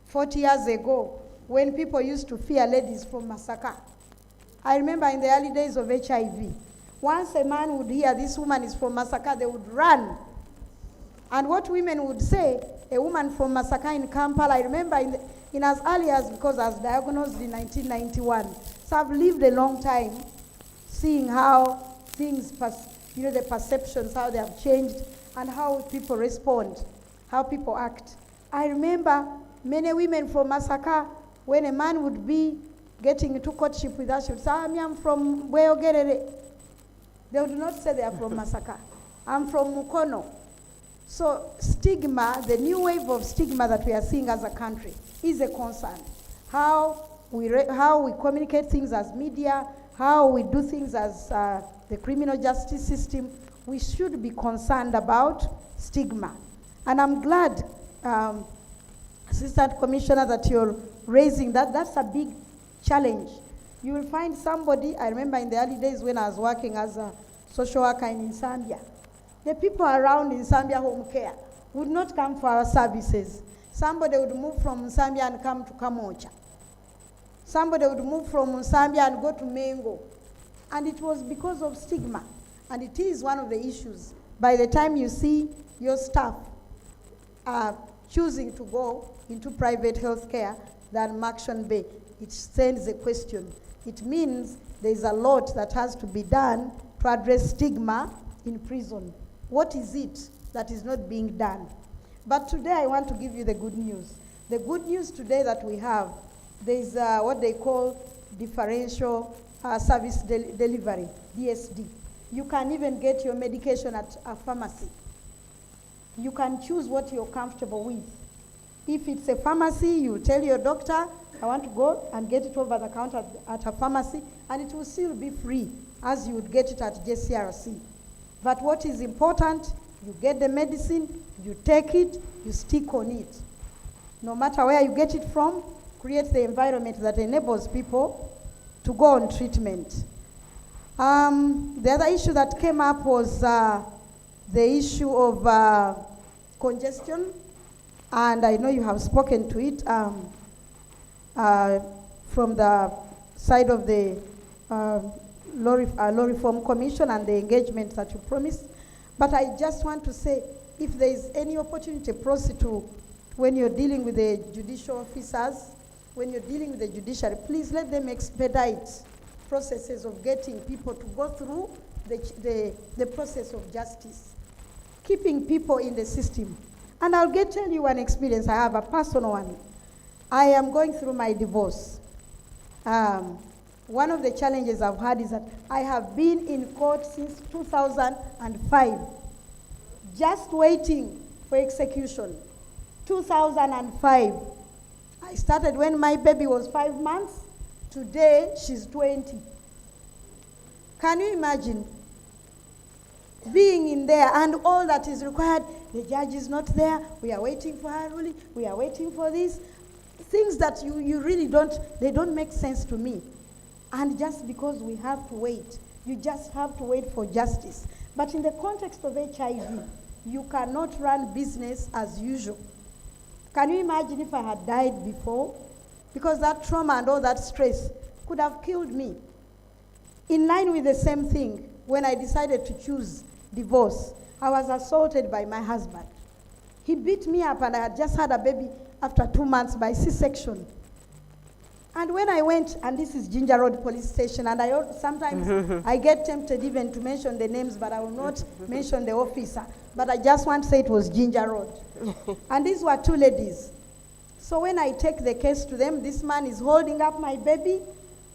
40 years ago when people used to fear ladies from Masaka. I remember in the early days of HIV, once a man would hear this woman is from Masaka, they would run. And what women would say, a woman from Masaka in Kampala, I remember in as early as, because I was diagnosed in 1991, so I've lived a long time seeing how things, the perceptions, how they have changed, and how people respond, how people act. I remember many women from Masaka, when a man would be getting into courtship with us, she would say, I'm from Bweyogerere. They would not say they are from Masaka. I'm from Mukono. So stigma, the new wave of stigma that we are seeing as a country is a concern. How we communicate things as media, how we do things as the criminal justice system, we should be concerned about stigma. And I'm glad, Assistant Commissioner, that you're raising that. That's a big challenge. You will find somebody, I remember in the early days when I was working as a social worker in Zambia, the people around in Zambia home care would not come for our services. Somebody would move from Zambia and come to Kamocha. Somebody would move from Zambia and go to Mengo. And it was because of stigma. And it is one of the issues. By the time you see your staff choosing to go into private health care than Maction Bay, it sends a question. It means there's a lot that has to be done to address stigma in prison. What is it that is not being done? But today I want to give you the good news. The good news today that we have, there's what they call differential service delivery, DSD. You can even get your medication at a pharmacy. You can choose what you're comfortable with. If it's a pharmacy, you tell your doctor, I want to go and get it over the counter at a pharmacy, and it will still be free as you would get it at JCRC. But what is important, you get the medicine, you take it, you stick on it. No matter where you get it from, create the environment that enables people to go on treatment. The other issue that came up was the issue of congestion, and I know you have spoken to it from the side of the Law Reform Commission and the engagement that you promised. But I just want to say, if there is any opportunity, prosecutor, when you're dealing with the judicial officers, when you're dealing with the judiciary, please let them expedite processes of getting people to go through the process of justice, keeping people in the system. And I'll tell you one experience. I have a personal one. I am going through my divorce. One of the challenges I've had is that I have been in court since 2005, just waiting for execution. 2005. I started when my baby was 5 months. Today, she's 20. Can you imagine being in there and all that is required? The judge is not there. We are waiting for her ruling. We are waiting for this. Things that you really they don't make sense to me. And just because we have to wait, you just have to wait for justice. But in the context of HIV, you cannot run business as usual. Can you imagine if I had died before? Because that trauma and all that stress could have killed me. In line with the same thing, when I decided to choose divorce, I was assaulted by my husband. He beat me up, and I had just had a baby after 2 months by C-section. And when I went, and this is Ginger Road Police Station, and sometimes I get tempted even to mention the names, but I will not mention the officer. But I just want to say it was Ginger Road. And these were two ladies. So when I take the case to them, this man is holding up my baby.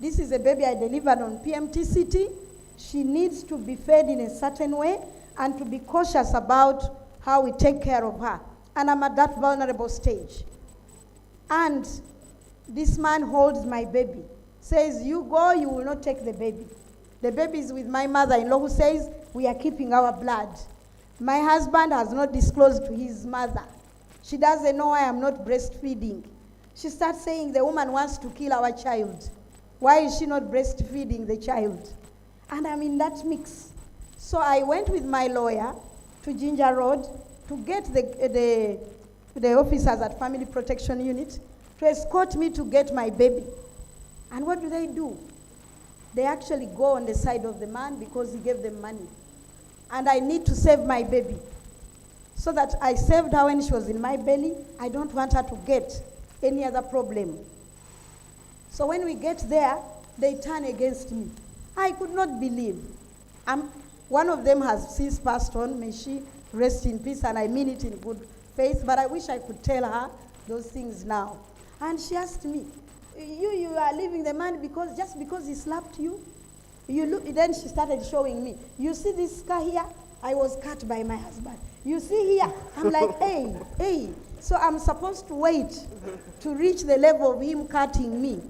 This is a baby I delivered on PMT City. She needs to be fed in a certain way and to be cautious about how we take care of her. And I'm at that vulnerable stage. And this man holds my baby, says, you go, you will not take the baby. The baby is with my mother-in-law who says, we are keeping our blood. My husband has not disclosed to his mother. She doesn't know why I'm not breastfeeding. She starts saying the woman wants to kill our child. Why is she not breastfeeding the child? And I'm in that mix. So I went with my lawyer to Ginger Road to get the officers at Family Protection Unit to escort me to get my baby. And what do? They actually go on the side of the man because he gave them money. And I need to save my baby. So that I saved her when she was in my belly. I don't want her to get any other problem. So when we get there, they turn against me. I could not believe. One of them has since passed on. May she rest in peace, and I mean it in good faith. But I wish I could tell her those things now. And she asked me, you are leaving the man just because he slapped you? Then she started showing me. You see this scar here? I was cut by my husband. You see here? I'm like, hey. So I'm supposed to wait to reach the level of him cutting me.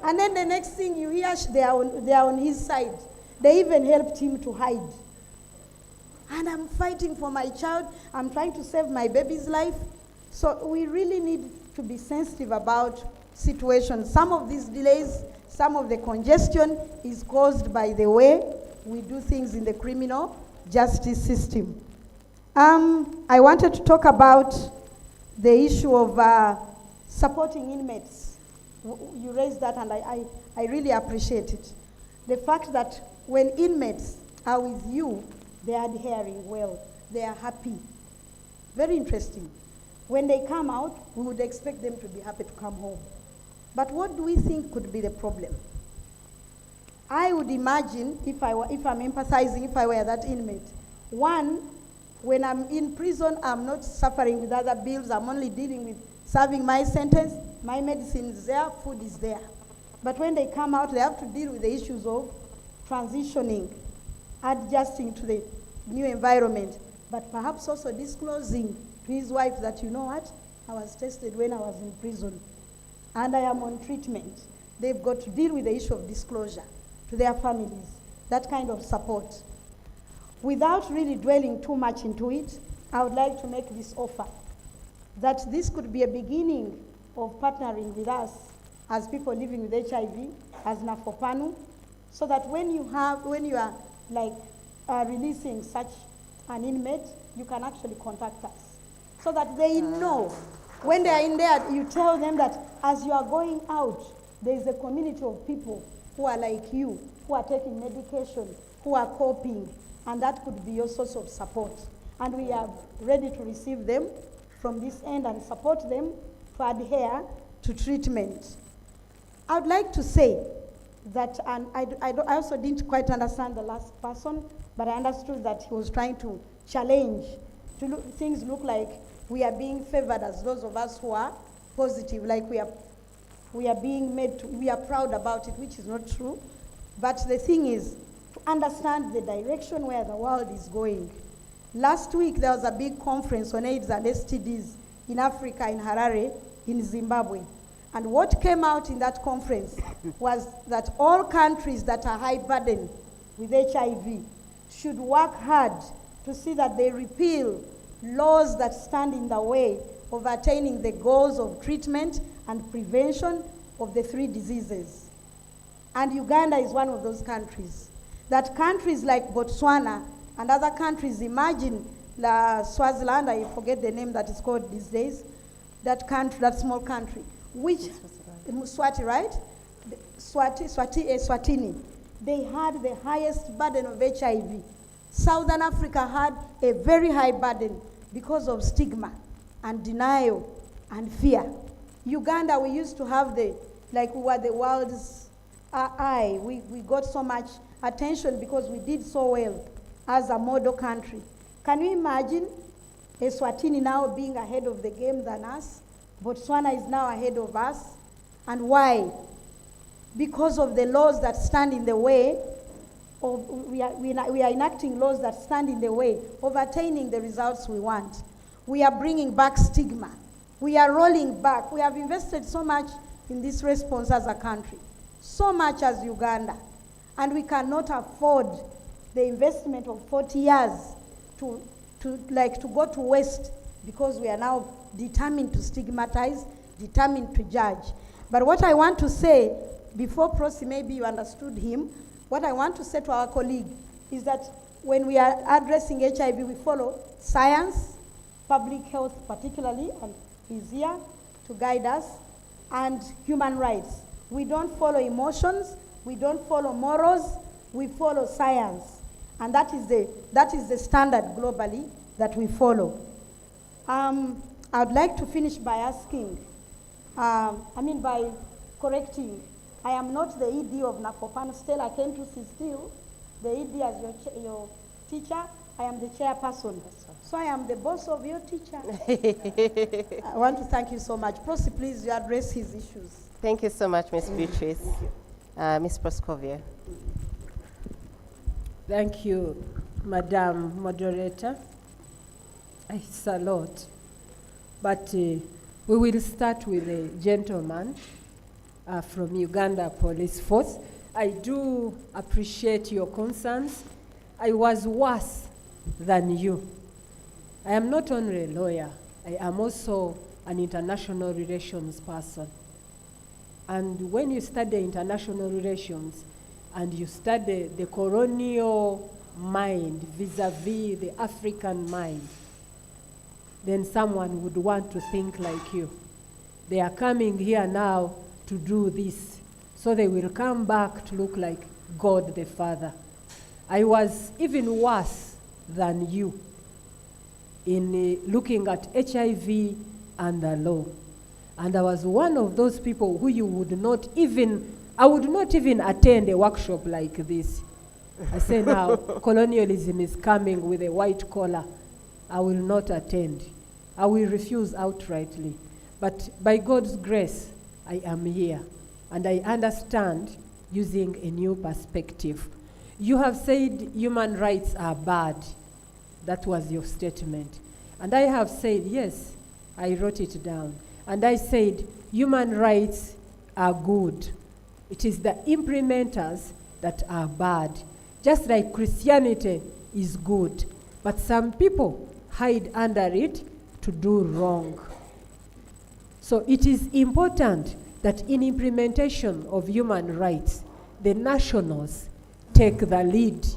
And then the next thing you hear, they are on his side. They even helped him to hide. And I'm fighting for my child. I'm trying to save my baby's life. So we really need to be sensitive about situations. Some of these delays, some of the congestion is caused by the way we do things in the criminal justice system. I wanted to talk about the issue of supporting inmates. You raised that, and I really appreciate it. The fact that when inmates are with you, they are adhering well. They are happy. Very interesting. When they come out, we would expect them to be happy to come home. But what do we think could be the problem? I would imagine, if I'm empathizing, if I were that inmate, one, when I'm in prison, I'm not suffering with other bills. I'm only dealing with serving my sentence. My medicine is there, food is there. But when they come out, they have to deal with the issues of transitioning, adjusting to the new environment, but perhaps also disclosing to his wife that, you know what, I was tested when I was in prison, and I am on treatment. They've got to deal with the issue of disclosure to their families, that kind of support. Without really dwelling too much into it, I would like to make this offer, that this could be a beginning of partnering with us as people living with HIV, as NAFOPANU, so that when you are releasing such an inmate, you can actually contact us, so that they know when they are in there, you tell them that as you are going out, there is a community of people who are like you, who are taking medication, who are coping, and that could be your source of support. And we are ready to receive them from this end and support them to adhere to treatment. I would like to say that, and I also didn't quite understand the last person, but I understood that he was trying to challenge, things look like we are being favored as those of us who are positive, like we are being made to, we are proud about it, which is not true. But the thing is, to understand the direction where the world is going. Last week, there was a big conference on AIDS and STDs in Africa, in Harare, in Zimbabwe. And what came out in that conference was that all countries that are high burden with HIV should work hard to see that they repeal laws that stand in the way of attaining the goals of treatment and prevention of the 3 diseases. And Uganda is one of those countries. That countries like Botswana and other countries, imagine Swaziland, I forget the name that is called these days, that small country, which, Swati, right? Swatini. They had the highest burden of HIV. Southern Africa had a very high burden because of stigma and denial and fear. Uganda, we used to have we were the world's eye. We got so much attention because we did so well as a model country. Can you imagine Eswatini now being ahead of the game than us? Botswana is now ahead of us. And why? Because of the laws that stand in the way of, we are enacting laws that stand in the way of attaining the results we want. We are bringing back stigma. We are rolling back. We have invested so much in this response as a country, so much as Uganda. And we cannot afford the investment of 40 years to go to waste because we are now determined to stigmatize, determined to judge. But what I want to say, before Prosi, maybe you understood him, what I want to say to our colleague is that when we are addressing HIV, we follow science, public health particularly, and he's here to guide us, and human rights. We don't follow emotions, we don't follow morals, we follow science. And that is the standard globally that we follow. I'd like to finish by asking, by correcting. I am not the ED of Nakopano. Still, I came to see still the ED as your teacher. I am the chairperson. So I am the boss of your teacher. I want to thank you so much. Prosi, please, you address his issues. Thank you so much, Ms. Beatrice. Ms. Proskovia. Thank you, Madam Moderator. It's a lot. But we will start with the gentleman from Uganda Police Force. I do appreciate your concerns. I was worse than you. I am not only a lawyer, I am also an international relations person. And when you study international relations and you study the colonial mind vis-a-vis the African mind, then someone would want to think like you. They are coming here now to do this, so they will come back to look like God the Father. I was even worse than you in looking at HIV and the law. And I was one of those people who I would not even attend a workshop like this. I say now, colonialism is coming with a white collar. I will not attend. I will refuse outrightly. But by God's grace, I am here. And I understand using a new perspective. You have said human rights are bad. That was your statement. And I have said, yes, I wrote it down. And I said, human rights are good. It is the implementers that are bad. Just like Christianity is good. But some people hide under it to do wrong. So it is important that in implementation of human rights, the nationals take the lead.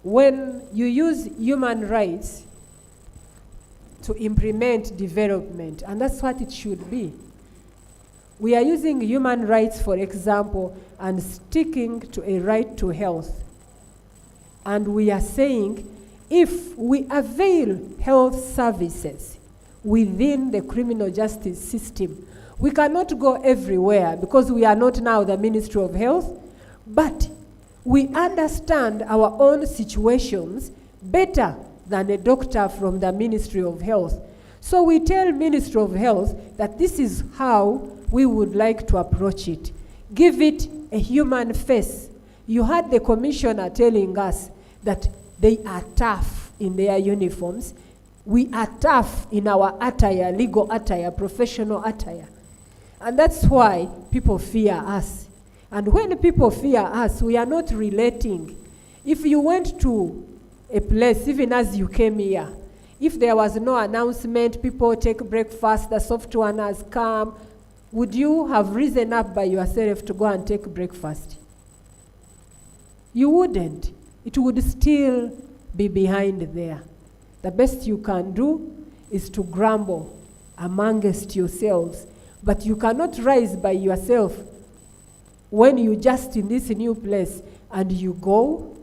When you use human rights to implement development, and that's what it should be. We are using human rights, for example, and sticking to a right to health. And we are saying, if we avail health services within the criminal justice system, we cannot go everywhere because we are not now the Ministry of Health, but we understand our own situations better than a doctor from the Ministry of Health. So we tell Ministry of Health that this is how we would like to approach it. Give it a human face. You heard the commissioner telling us that they are tough in their uniforms. We are tough in our attire, legal attire, professional attire. And that's why people fear us. And when people fear us, we are not relating. If you went to a place, even as you came here, if there was no announcement, people take breakfast, the soft one has come, would you have risen up by yourself to go and take breakfast? You wouldn't. It would still be behind there. The best you can do is to grumble amongst yourselves, but you cannot rise by yourself when you just in this new place and you go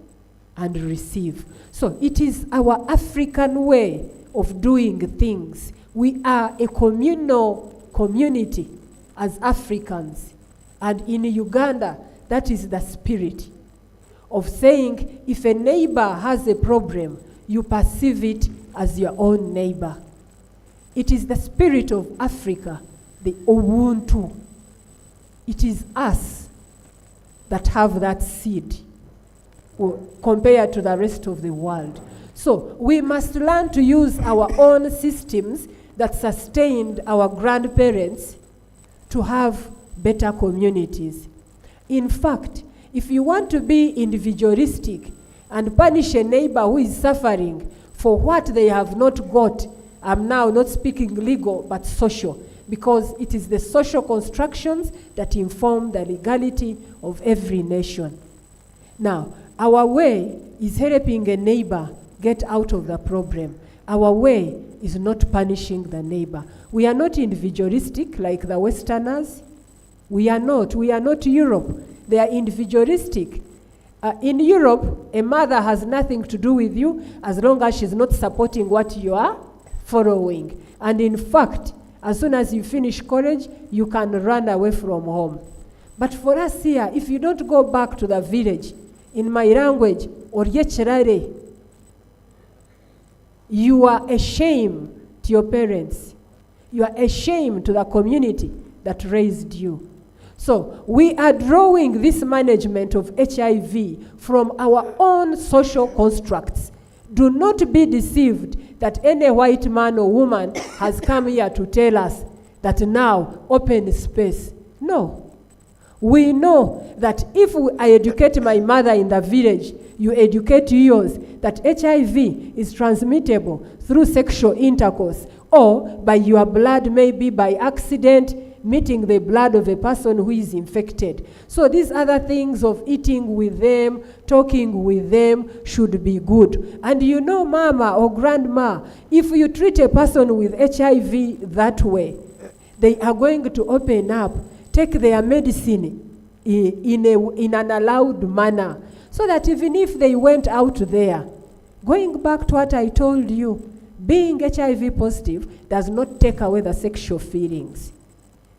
and receive. So it is our African way of doing things. We are a communal community as Africans. And in Uganda, that is the spirit of saying, if a neighbor has a problem, you perceive it as your own neighbor. It is the spirit of Africa, the Ubuntu. It is us that have that seed compared to the rest of the world. So we must learn to use our own systems that sustained our grandparents to have better communities. In fact, If you want to be individualistic and punish a neighbor who is suffering for what they have not got, I'm now not speaking legal but social, because it is the social constructions that inform the legality of every nation. Now, our way is helping a neighbor get out of the problem. Our way is not punishing the neighbor. We are not individualistic like the Westerners. We are not Europe. They are individualistic. In Europe, a mother has nothing to do with you as long as she's not supporting what you are following. And in fact, as soon as you finish college, you can run away from home. But for us here, if you don't go back to the village, in my language, Oryecherare, you are a shame to your parents. You are a shame to the community that raised you. So we are drawing this management of HIV from our own social constructs. Do not be deceived that any white man or woman has come here to tell us that now open space. No. We know that if I educate my mother in the village, you educate yours, that HIV is transmittable through sexual intercourse or by your blood, maybe by accident, meeting the blood of a person who is infected. So these other things of eating with them, talking with them should be good. And you know, mama or grandma, if you treat a person with HIV that way, they are going to open up, take their medicine in an allowed manner, so that even if they went out there, going back to what I told you, being HIV positive does not take away the sexual feelings.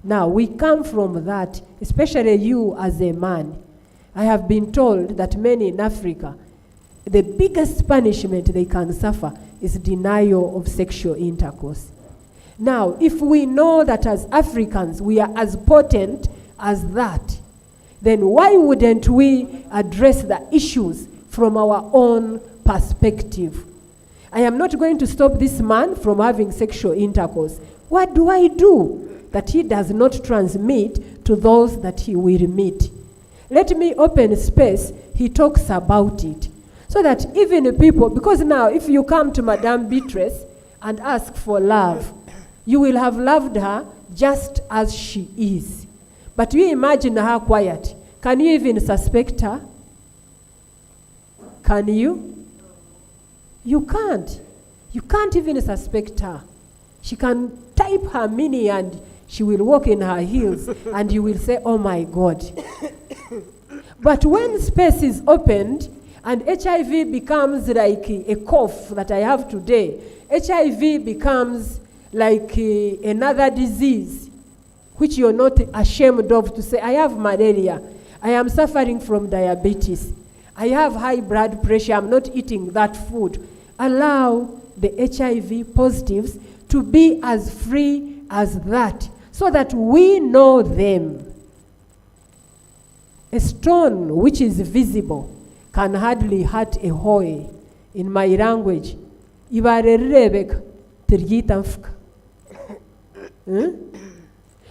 Now, we come from that, especially you as a man. I have been told that men in Africa, the biggest punishment they can suffer is denial of sexual intercourse. Now, if we know that as Africans we are as potent as that, then why wouldn't we address the issues from our own perspective? I am not going to stop this man from having sexual intercourse. What do I do that he does not transmit to those that he will meet? Let me open space, he talks about it. So that even people, because now if you come to Madame Beatrice and ask for love, you will have loved her just as she is. But you imagine her quiet. Can you even suspect her? Can you? You can't. You can't even suspect her. She can type her mini and she will walk in her heels and you will say, oh my God. But when space is opened and HIV becomes like a cough that I have today, HIV becomes like another disease which you're not ashamed of to say, I have malaria, I am suffering from diabetes, I have high blood pressure, I'm not eating that food. Allow the HIV positives to be as free as that, so that we know them. A stone which is visible can hardly hurt a hoe. In my language,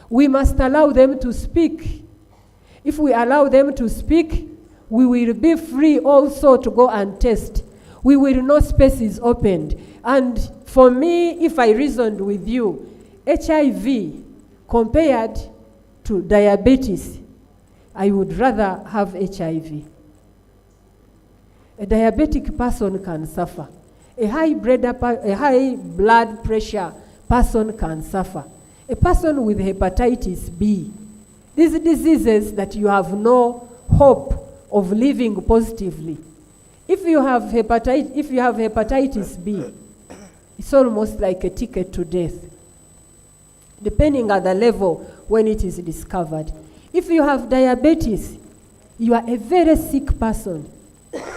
we must allow them to speak. If we allow them to speak, we will be free also to go and test. We will know space is opened. And for me, if I reasoned with you, HIV compared to diabetes, I would rather have HIV. A diabetic person can suffer. A high blood pressure person can suffer. A person with hepatitis B. These diseases that you have no hope of living positively. If you have hepatitis B, it's almost like a ticket to death, depending on the level when it is discovered. If you have diabetes, you are a very sick person.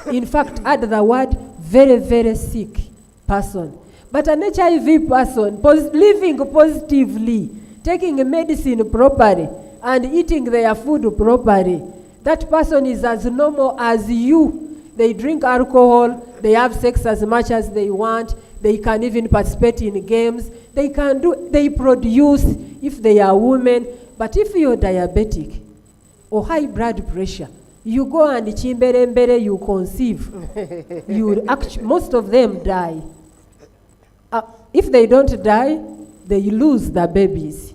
In fact, add the word very, very sick person. But an HIV person, living positively, taking medicine properly, and eating their food properly, that person is as normal as you. They drink alcohol, they have sex as much as they want, they can even participate in games, they produce if they are women. But if you're diabetic or high blood pressure, You go and chimberembere, you conceive. Most of them die. If they don't die, they lose their babies.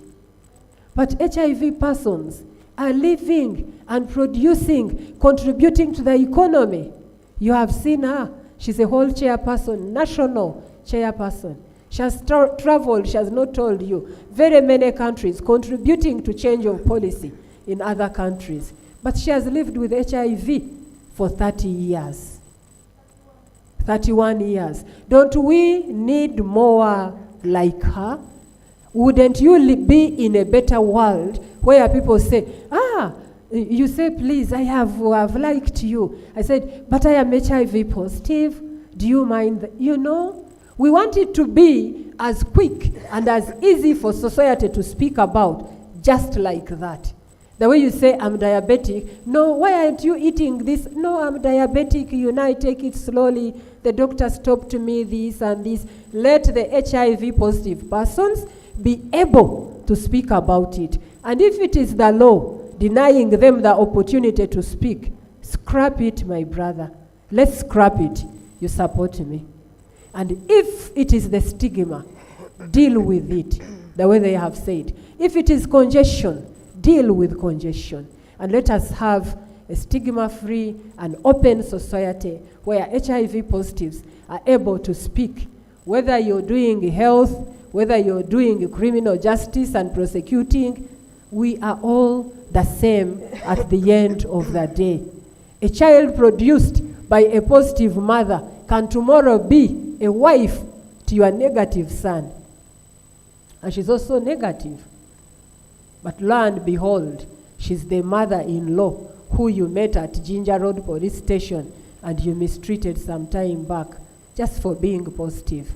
But HIV persons are living and producing, contributing to the economy. You have seen her. She's a whole chairperson, national chairperson. She has traveled, she has not told you, very many countries, contributing to change of policy in other countries. But she has lived with HIV for 30 years. 31 years. Don't we need more like her? Wouldn't you be in a better world where people say, you say, please, I have liked you. I said, but I am HIV positive. Do you mind? You know, we want it to be as quick and as easy for society to speak about, just like that. The way you say, I'm diabetic. No, why aren't you eating this? No, I'm diabetic. You know, I take it slowly. The doctor stopped me this and this. Let the HIV positive persons be able to speak about it. And if it is the law denying them the opportunity to speak, scrap it, my brother. Let's scrap it. You support me. And if it is the stigma, deal with it, the way they have said. If it is congestion, deal with congestion. And let us have a stigma-free and open society where HIV positives are able to speak. Whether you're doing health, whether you're doing criminal justice and prosecuting, we are all the same at the end of the day. A child produced by a positive mother can tomorrow be a wife to your negative son. And she's also negative. But lo and behold, she's the mother-in-law who you met at Ginger Road Police Station and you mistreated some time back just for being positive.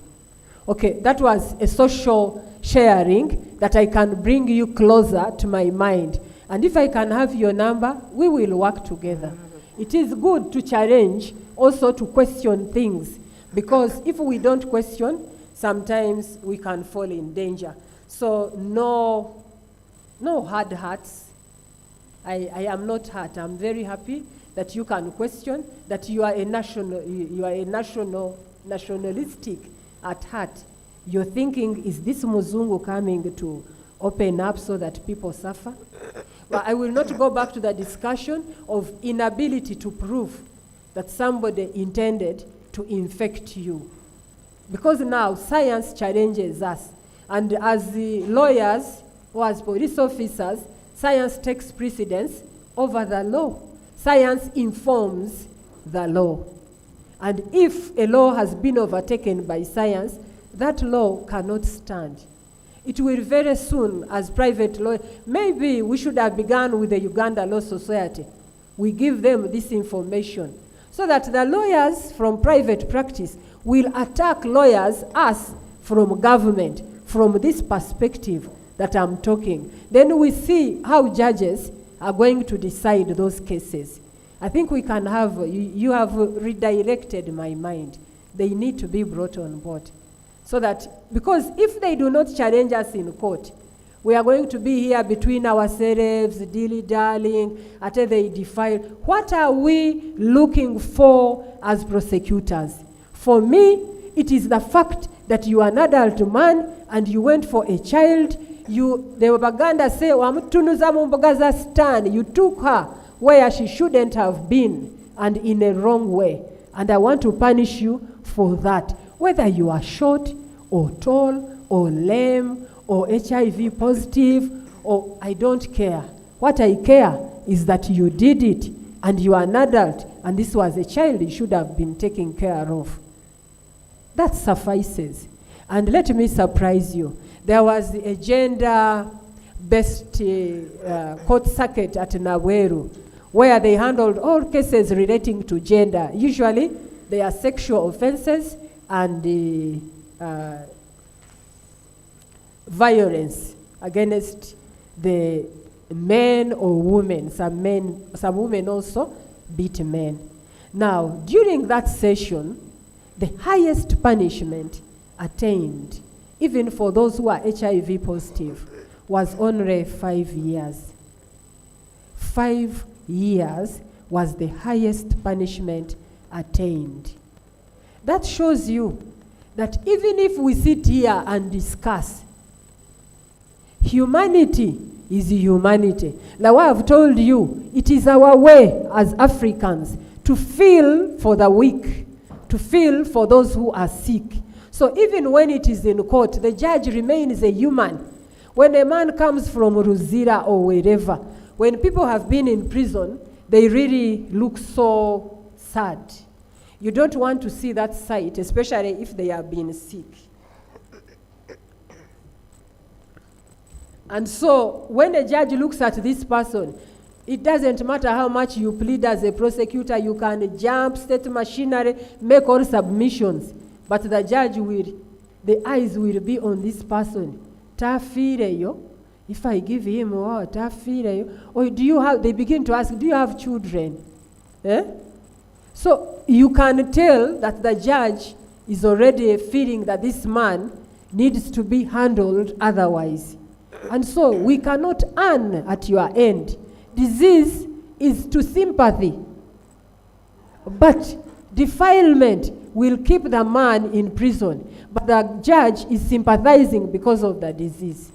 Okay, that was a social sharing that I can bring you closer to my mind. And if I can have your number, we will work together. It is good to challenge, also to question things, because if we don't question, sometimes we can fall in danger. So no hard hearts. I am not hurt. I'm very happy that you can question, that you are a nationalistic at heart. You're thinking, is this Muzungu coming to open up so that people suffer? But I will not go back to the discussion of inability to prove that somebody intended to infect you. Because now science challenges us. And as the lawyers or as police officers, science takes precedence over the law. Science informs the law. And if a law has been overtaken by science, that law cannot stand. It will very soon, as private law, maybe we should have begun with the Uganda Law Society. We give them this information so that the lawyers from private practice will attack lawyers, us from government, from this perspective that I'm talking. Then we see how judges are going to decide those cases. I think we can have, you have redirected my mind. They need to be brought on board. So that, because if they do not challenge us in court, we are going to be here between ourselves, dilly-dallying, until they defile. What are we looking for as prosecutors? For me, it is the fact that you are an adult man and you went for a child. The Baganda say, you took her where she shouldn't have been and in a wrong way. And I want to punish you for that. Whether you are short or tall or lame or HIV positive, or I don't care. What I care is that you did it and you are an adult and this was a child you should have been taken care of. That suffices. And let me surprise you. There was a gender-based court circuit at Naweru where they handled all cases relating to gender. Usually they are sexual offenses and violence against the men or women. Some women also beat men. Now, during that session, the highest punishment attained, even for those who are HIV positive, was only 5 years. 5 years was the highest punishment attained. That shows you that even if we sit here and discuss, humanity is humanity. Like what I've told you, it is our way as Africans to feel for the weak, to feel for those who are sick. So even when it is in court, the judge remains a human. When a man comes from Ruzira or wherever, when people have been in prison, they really look so sad. You don't want to see that sight, especially if they have been sick. And so when a judge looks at this person, it doesn't matter how much you plead as a prosecutor, you can jump, state machinery, make all submissions, but the judge will, the eyes will be on this person. Tafireyo, if I give him what, tafireyo, or do you have, they begin to ask, do you have children? Eh? So you can tell that the judge is already feeling that this man needs to be handled otherwise. And so we cannot earn at your end. Disease is to sympathy. But defilement will keep the man in prison. But the judge is sympathizing because of the disease.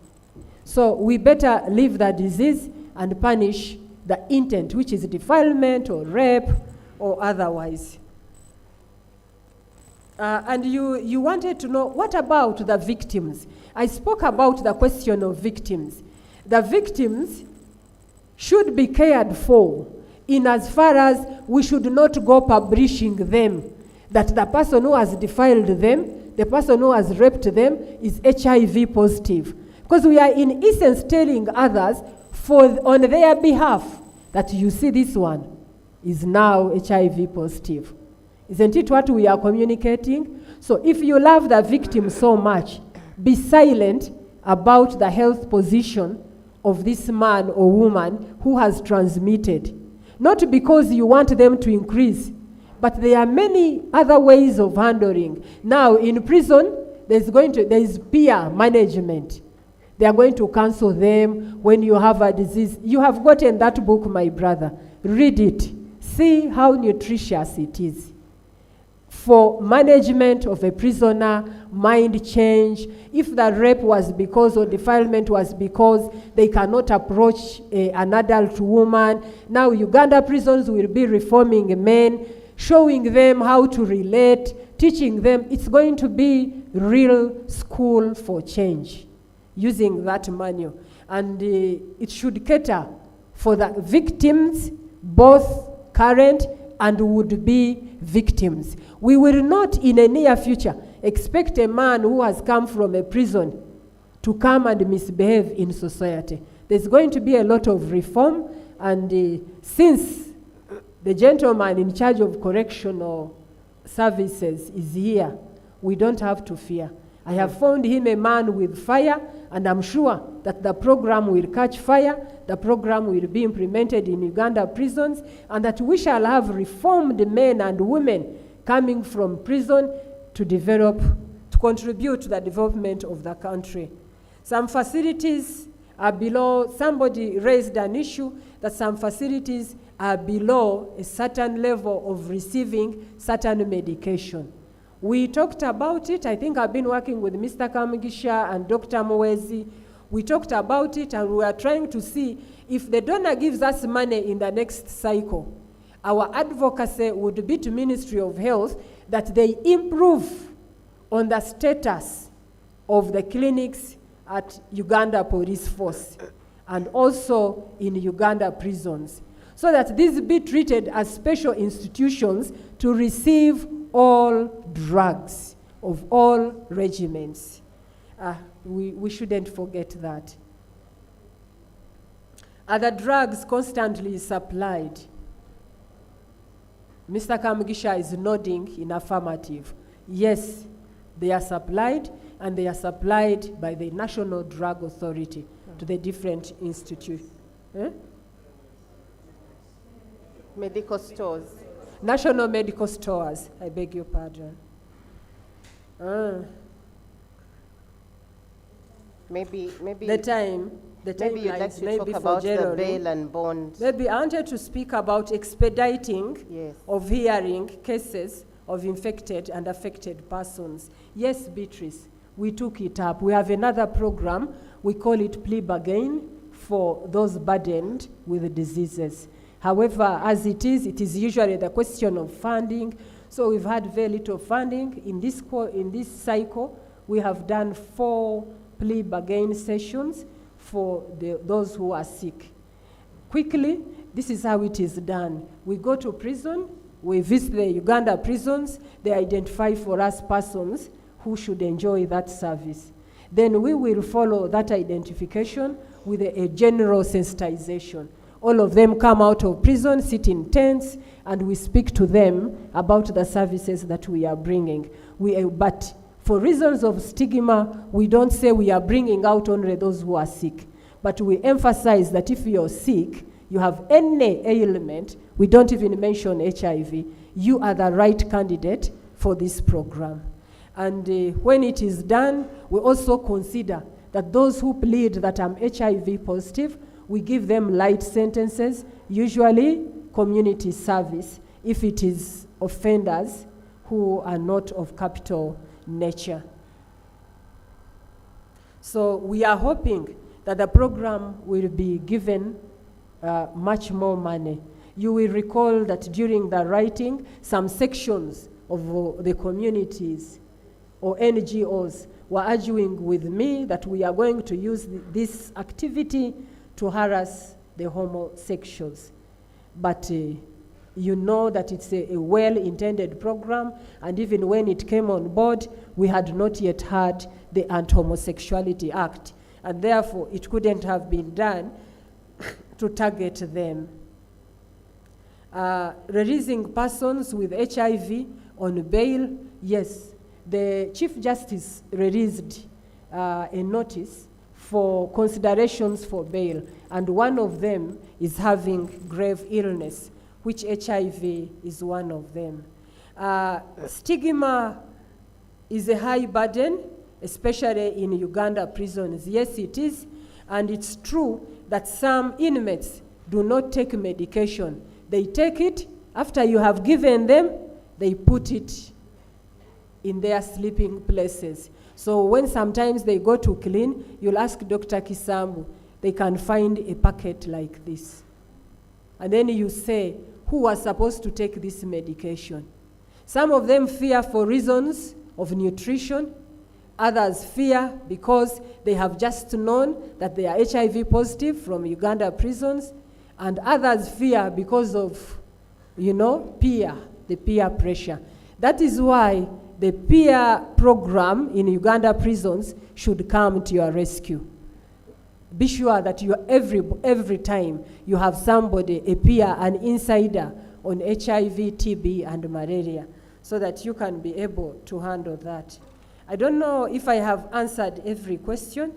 So we better leave the disease and punish the intent, which is defilement or rape or otherwise. And you wanted to know, what about the victims? I spoke about the question of victims. The victims should be cared for in as far as we should not go publishing them, that the person who has defiled them, the person who has raped them is HIV positive. Because we are in essence telling others on their behalf that you see this one is now HIV positive. Isn't it what we are communicating? So if you love the victim so much, be silent about the health position of this man or woman who has transmitted. Not because you want them to increase, but there are many other ways of handling. Now in prison, there is peer management. They are going to counsel them when you have a disease. You have gotten that book, my brother. Read it. See how nutritious it is. For management of a prisoner, mind change. If the rape was because or defilement was because they cannot approach an adult woman, now Uganda prisons will be reforming men, showing them how to relate, teaching them. It's going to be real school for change using that manual. And it should cater for the victims, both current and would-be victims. We will not in a near future expect a man who has come from a prison to come and misbehave in society. There's going to be a lot of reform, and since the gentleman in charge of correctional services is here, we don't have to fear. I have found him a man with fire, and I'm sure that the program will catch fire, the program will be implemented in Uganda prisons, and that we shall have reformed men and women coming from prison to develop, to contribute to the development of the country. Some facilities are below, somebody raised an issue that some facilities are below a certain level of receiving certain medication. We talked about it. I think I've been working with Mr. Kamugisha and Dr. Mwezi. We talked about it, and we are trying to see if the donor gives us money in the next cycle, our advocacy would be to Ministry of Health that they improve on the status of the clinics at Uganda Police Force and also in Uganda prisons, so that these be treated as special institutions to receive all drugs of all regiments. We shouldn't forget that. Are the drugs constantly supplied? Mr. Kamugisha is nodding in affirmative. Yes, they are supplied, and they are supplied by the National Drug Authority to the different institutions. Medical stores. National medical stores, I beg your pardon. Maybe the time maybe you'd like lines to maybe talk for about the January. bail and bond. Maybe I wanted to speak about expediting Yes. of hearing cases of infected and affected persons. Yes, Beatrice, we took it up. We have another program, we call it Plea Bargain for those burdened with diseases. However, as it is usually the question of funding. So we've had very little funding. In this cycle, we have done 4 plea bargain sessions for those who are sick. Quickly, this is how it is done. We go to prison, we visit the Uganda prisons, they identify for us persons who should enjoy that service. Then we will follow that identification with a general sensitization. All of them come out of prison, sit in tents, and we speak to them about the services that we are bringing. But for reasons of stigma, we don't say we are bringing out only those who are sick. But we emphasize that if you're sick, you have any ailment, we don't even mention HIV, you are the right candidate for this program. And when it is done, we also consider that those who plead that I'm HIV positive, we give them light sentences, usually community service, if it is offenders who are not of capital nature. So we are hoping that the program will be given much more money. You will recall that during the writing, some sections of the communities or NGOs were arguing with me that we are going to use this activity to harass the homosexuals. But you know that it's a well-intended program, and even when it came on board, we had not yet had the Anti-Homosexuality Act, and therefore it couldn't have been done to target them. Releasing persons with HIV on bail, yes, the Chief Justice released a notice for considerations for bail, and one of them is having grave illness, which HIV is one of them. Stigma is a high burden, especially in Uganda prisons. Yes, it is, and it's true that some inmates do not take medication. They take it, after you have given them, they put it in their sleeping places. So when sometimes they go to clean, you'll ask Dr. Kisambu, they can find a packet like this. And then you say, who was supposed to take this medication? Some of them fear for reasons of nutrition. Others fear because they have just known that they are HIV positive from Uganda prisons. And others fear because of, the peer pressure. That is why the peer program in Uganda prisons should come to your rescue. Be sure that you every time you have somebody, a peer, an insider on HIV, TB, and malaria, so that you can be able to handle that. I don't know if I have answered every question.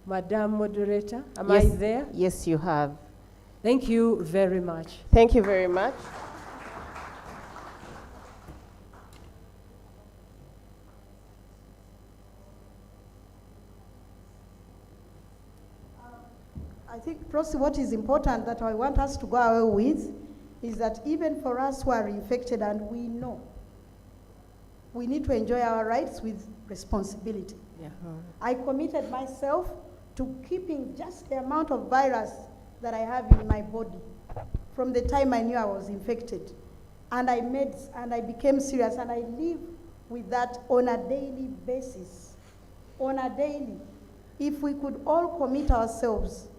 Madam Moderator, am I there? Yes, you have. Thank you very much. Thank you very much. I think, Prosi, what is important that I want us to go away with is that even for us who are infected and we know, we need to enjoy our rights with responsibility. Yeah. I committed myself to keeping just the amount of virus that I have in my body from the time I knew I was infected. And I became serious, and I live with that on a daily basis. On a daily. If we could all commit ourselves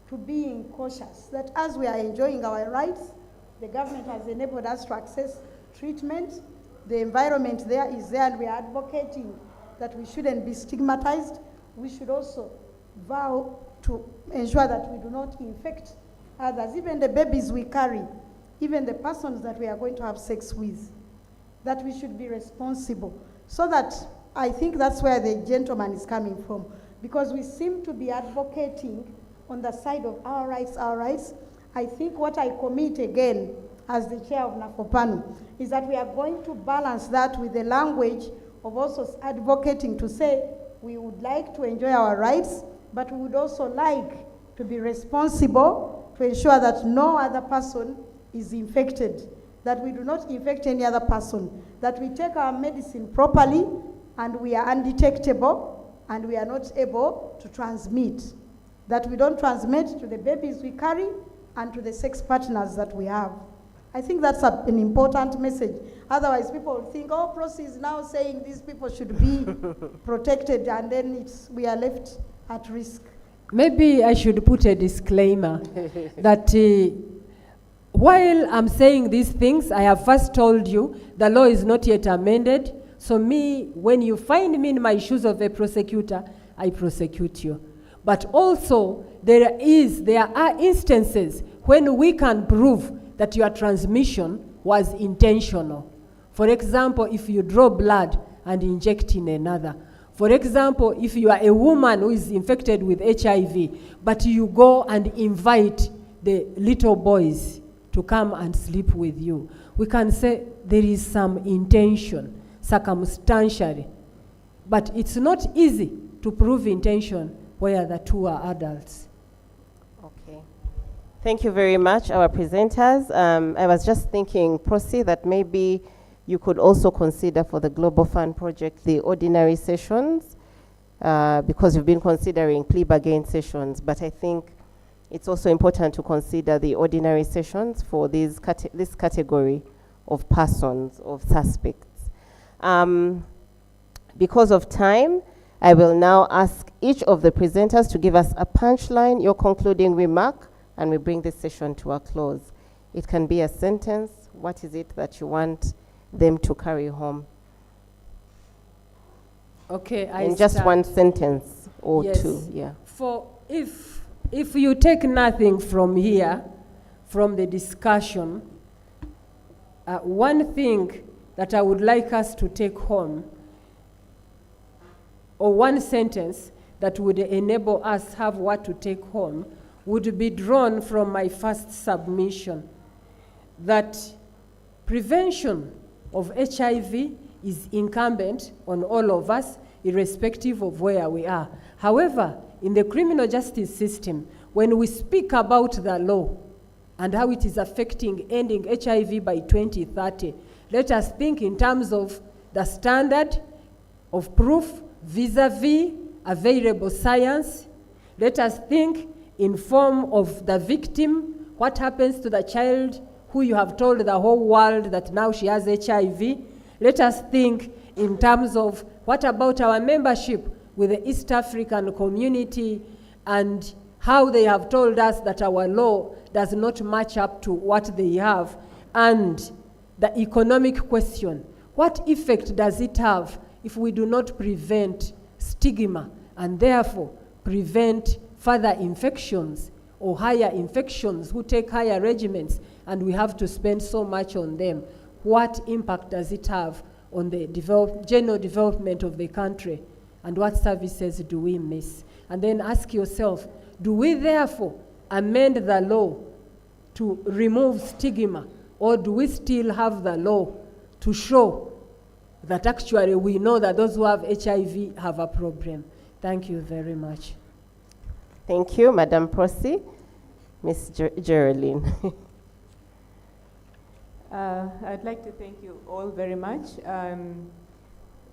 to being cautious, that as we are enjoying our rights, the government has enabled us to access treatment, the environment there is there, and we are advocating that we shouldn't be stigmatized. We should also vow to ensure that we do not infect others, even the babies we carry, even the persons that we are going to have sex with, that we should be responsible. So that I think that's where the gentleman is coming from, because we seem to be advocating on the side of our rights. I think what I commit again as the chair of NAFOPANU is that we are going to balance that with the language of also advocating to say We would like to enjoy our rights, but we would also like to be responsible to ensure that no other person is infected, that we do not infect any other person, that we take our medicine properly and we are undetectable and we are not able to transmit, that we don't transmit to the babies we carry and to the sex partners that we have. I think that's an important message. Otherwise, people will think, oh, Prosi is now saying these people should be protected, and then we are left at risk. Maybe I should put a disclaimer that while I'm saying these things, I have first told you the law is not yet amended. So when you find me in my shoes of a prosecutor, I prosecute you. But also, there are instances when we can prove that your transmission was intentional. For example, if you draw blood and inject in another. For example, if you are a woman who is infected with HIV, but you go and invite the little boys to come and sleep with you, we can say there is some intention, circumstantially. But it's not easy to prove intention where the two are adults. Okay. Thank you very much, our presenters. I was just thinking, Prosi, that maybe you could also consider for the Global Fund project the ordinary sessions, because you've been considering plea bargain sessions, but I think it's also important to consider the ordinary sessions for this category of persons, of suspects. Because of time, I will now ask each of the presenters to give us a punchline, your concluding remark, and we bring this session to a close. It can be a sentence. What is it that you want them to carry home? Okay, in just one sentence or two, yeah. For if you take nothing from here, from the discussion, one thing that I would like us to take home, or one sentence that would enable us have what to take home, would be drawn from my first submission, that prevention of HIV is incumbent on all of us, irrespective of where we are. However, in the criminal justice system, when we speak about the law and how it is affecting ending HIV by 2030, let us think in terms of the standard of proof vis-a-vis available science. Let us think in form of the victim. What happens to the child who you have told the whole world that now she has HIV? Let us think in terms of what about our membership with the East African community and how they have told us that our law does not match up to what they have, and the economic question. What effect does it have if we do not prevent stigma and therefore prevent further infections or higher infections who take higher regimens and we have to spend so much on them? What impact does it have on the general development of the country? And what services do we miss? And then ask yourself, do we therefore amend the law to remove stigma, or do we still have the law to show that actually we know that those who have HIV have a problem? Thank you very much. Thank you, Madam Prosi. Ms. Geraldine. I'd like to thank you all very much.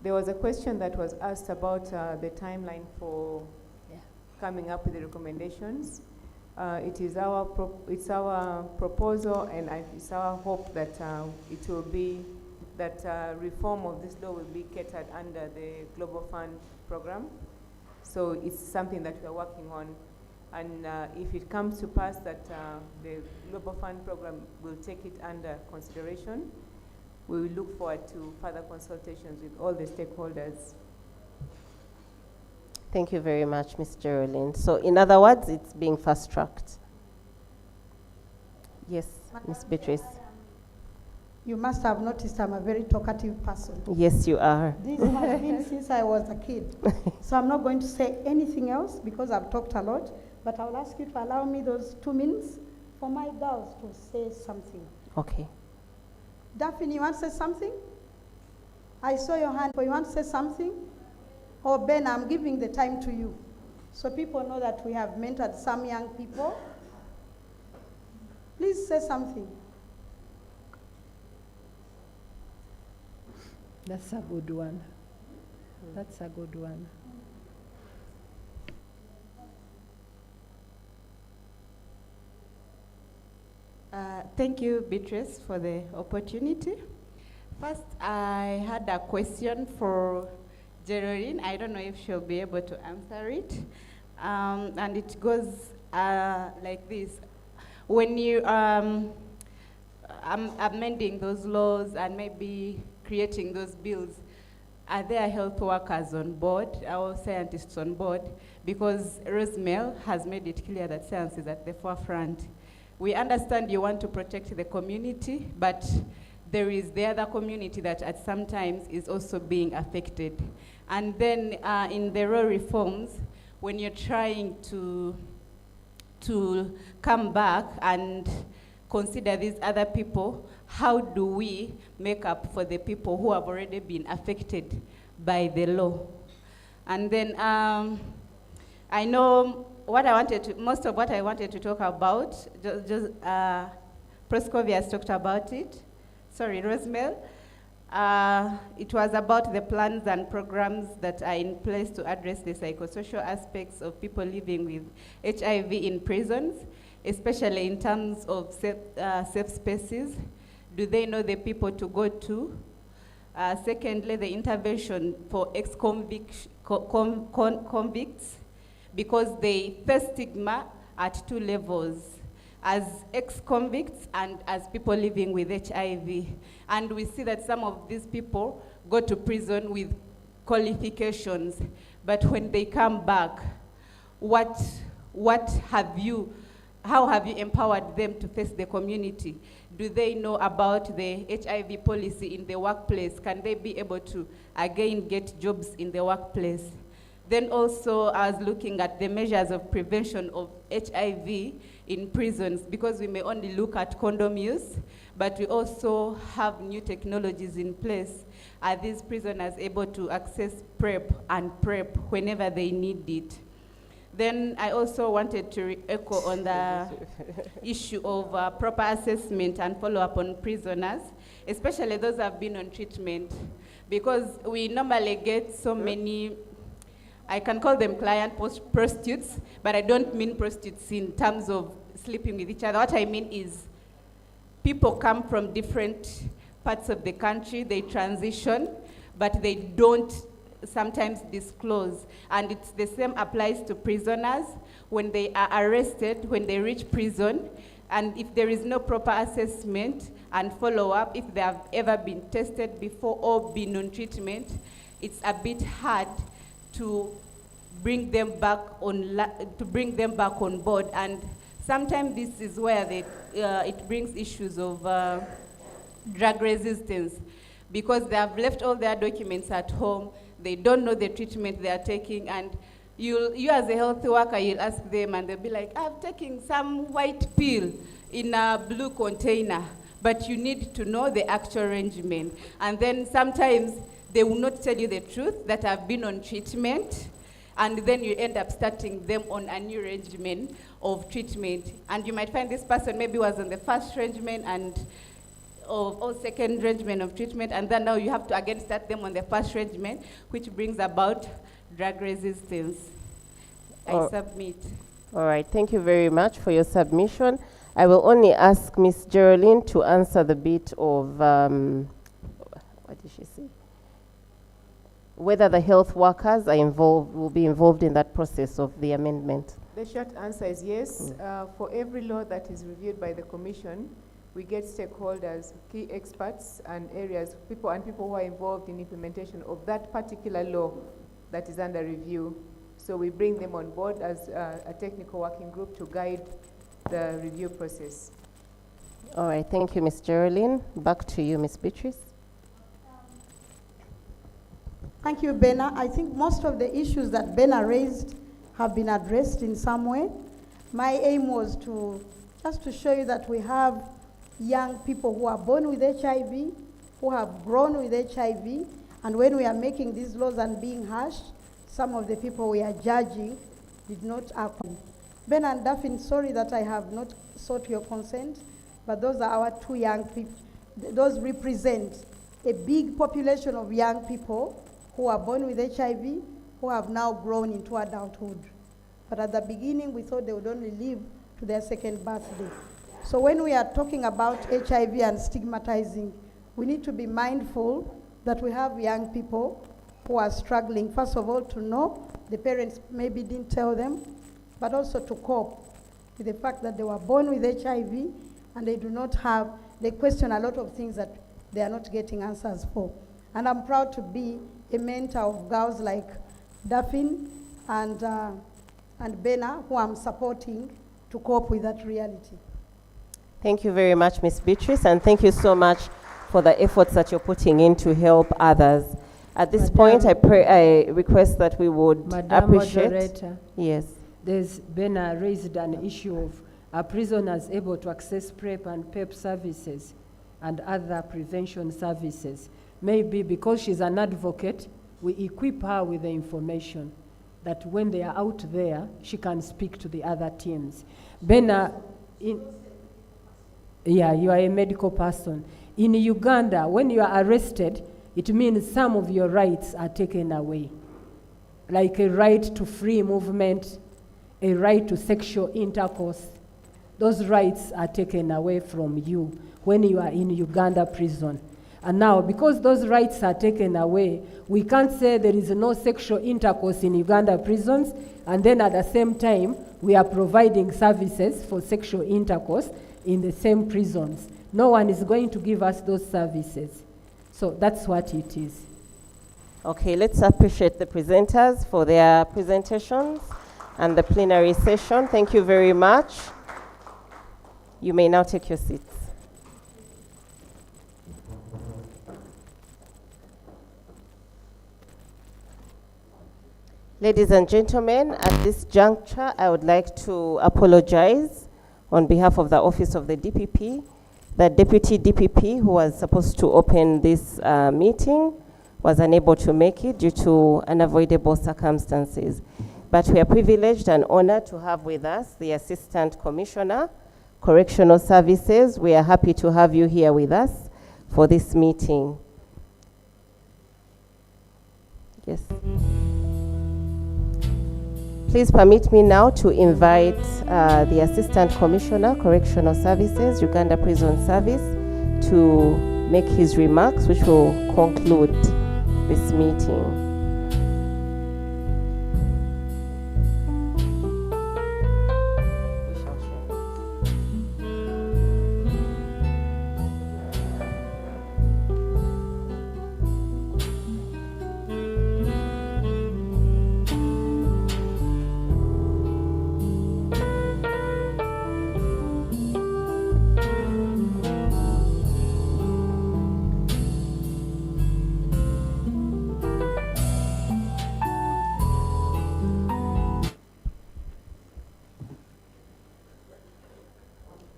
There was a question that was asked about the timeline for coming up with the recommendations. It's our proposal, and it's our hope that it will be that reform of this law will be catered under the Global Fund program. So it's something that we're working on. And if it comes to pass that the Global Fund program will take it under consideration, we will look forward to further consultations with all the stakeholders. Thank you very much, Ms. Geraldine. So in other words, it's being fast-tracked. Yes, Ms. Beatrice. You must have noticed I'm a very talkative person. Yes, you are. This has been since I was a kid. So I'm not going to say anything else because I've talked a lot, but I'll ask you to allow me those 2 minutes for my girls to say something. Okay. Daphne, you want to say something? I saw your hand. You want to say something? Oh, Ben, I'm giving the time to you. So people know that we have mentored some young people. Please say something. That's a good one. That's a good one. Thank you, Beatrice, for the opportunity. First, I had a question for Geraldine. I don't know if she'll be able to answer it. And it goes like this. When you amending those laws and maybe creating those bills, are there health workers on board or scientists on board? Because Rosemel has made it clear that science is at the forefront. We understand you want to protect the community, but there is the other community that at some times is also being affected. And then in the law reforms, when you're trying to come back and consider these other people, how do we make up for the people who have already been affected by the law? And then I know most of what I wanted to talk about, Proscovia has talked about it. Sorry, Rosemel. It was about the plans and programs that are in place to address the psychosocial aspects of people living with HIV in prisons, especially in terms of safe spaces. Do they know the people to go to? Secondly, the intervention for ex-convicts, because they face stigma at 2 levels, as ex-convicts and as people living with HIV. And we see that some of these people go to prison with qualifications, but when they come back, how have you empowered them to face the community? Do they know about the HIV policy in the workplace? Can they be able to, again, get jobs in the workplace? Then also, I was looking at the measures of prevention of HIV in prisons, because we may only look at condom use, but we also have new technologies in place. Are these prisoners able to access PrEP and PrEP whenever they need it? Then I also wanted to echo on the issue of proper assessment and follow-up on prisoners, especially those who have been on treatment, because we normally get so many, I can call them client prostitutes, but I don't mean prostitutes in terms of sleeping with each other. What I mean is people come from different parts of the country, they transition, but they don't sometimes disclose. And it's the same applies to prisoners. When they are arrested, when they reach prison, and if there is no proper assessment and follow-up, if they have ever been tested before or been on treatment, it's a bit hard to bring them back on board. And sometimes this is where it brings issues of drug resistance, because they have left all their documents at home, they don't know the treatment they are taking, and you as a health worker, you'll ask them and they'll be like, I'm taking some white pill in a blue container, but you need to know the actual regimen. And then sometimes they will not tell you the truth that I've been on treatment, and then you end up starting them on a new regimen of treatment. And you might find this person maybe was on the first regimen or second regimen of treatment, and then now you have to again start them on the first regimen, which brings about drug resistance. I submit. All right, thank you very much for your submission. I will only ask Ms. Geraldine to answer the bit of, what did she say? Whether the health workers are will be involved in that process of the amendment. The short answer is yes. For every law that is reviewed by the Commission, we get stakeholders, key experts and areas, people who are involved in implementation of that particular law that is under review. So we bring them on board as a technical working group to guide the review process. All right, thank you, Ms. Geraldine. Back to you, Ms. Beatrice. Thank you, Bena. I think most of the issues that Bena raised have been addressed in some way. My aim was just to show you that we have young people who are born with HIV, who have grown with HIV, and when we are making these laws and being harsh, some of the people we are judging did not act. Ben and Daphne, sorry that I have not sought your consent, but those are our two young people. Those represent a big population of young people who are born with HIV, who have now grown into adulthood. But at the beginning, we thought they would only live to their second birthday. So when we are talking about HIV and stigmatizing, we need to be mindful that we have young people who are struggling, first of all, to know the parents maybe didn't tell them, but also to cope with the fact that they were born with HIV and they do not have, they question a lot of things that they are not getting answers for. And I'm proud to be a mentor of girls like Daphne and Bena, who I'm supporting to cope with that reality. Thank you very much, Ms. Beatrice, and thank you so much for the efforts that you're putting in to help others. At this point, I request that we would Madam appreciate. Moderator, Yes. there's Bena raised an issue of are prisoners able to access PrEP and PEP services and other prevention services. Maybe because she's an advocate, we equip her with the information that when they are out there, she can speak to the other teams. Bena, yeah, you are a medical person. In Uganda, when you are arrested, it means some of your rights are taken away, like a right to free movement, a right to sexual intercourse. Those rights are taken away from you when you are in Uganda prison. And now, because those rights are taken away, we can't say there is no sexual intercourse in Uganda prisons, and then at the same time, we are providing services for sexual intercourse in the same prisons. No one is going to give us those services. So that's what it is. Okay, let's appreciate the presenters for their presentations and the plenary session. Thank you very much. You may now take your seats. Ladies and gentlemen, at this juncture, I would like to apologize on behalf of the Office of the DPP. The Deputy DPP, who was supposed to open this meeting, was unable to make it due to unavoidable circumstances. But we are privileged and honored to have with us the Assistant Commissioner, Correctional Services. We are happy to have you here with us for this meeting. Yes. Please permit me now to invite the Assistant Commissioner, Correctional Services, Uganda Prison Service, to make his remarks, which will conclude this meeting.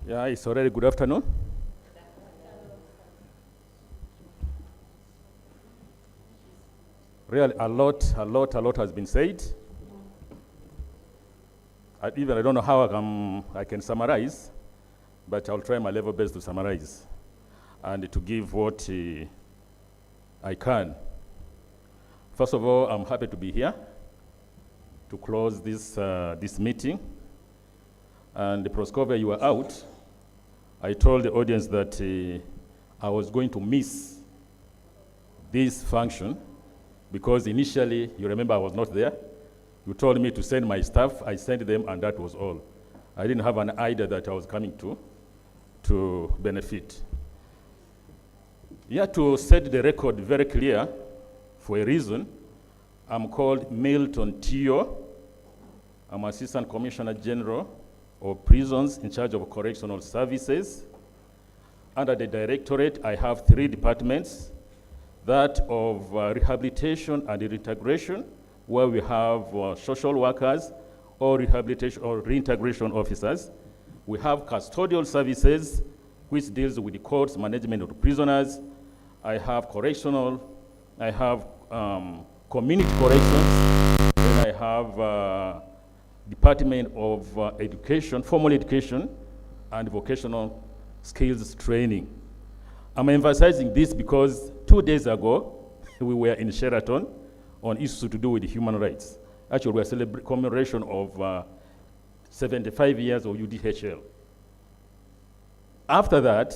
Yeah, it's already good afternoon. Really, a lot has been said. I don't know how I can summarize, but I'll try my level best to summarize and to give what I can. First of all, I'm happy to be here to close this meeting. And Proskovia, you were out. I told the audience that I was going to miss this function because initially, you remember I was not there. You told me to send my staff. I sent them, and that was all. I didn't have an idea that I was coming to benefit. You have to set the record very clear for a reason. I'm called Milton Tio. I'm Assistant Commissioner General of Prisons in charge of correctional services. Under the directorate, I have 3 departments, that of rehabilitation and reintegration, where we have social workers or rehabilitation or reintegration officers. We have custodial services, which deals with the courts, management of prisoners. I have correctional, I have community corrections, I have Department of Education, Formal Education, and Vocational Skills Training. I'm emphasizing this because 2 days ago, we were in Sheraton on issues to do with human rights. Actually, we are celebrating commemoration of 75 years of UDHL. After that,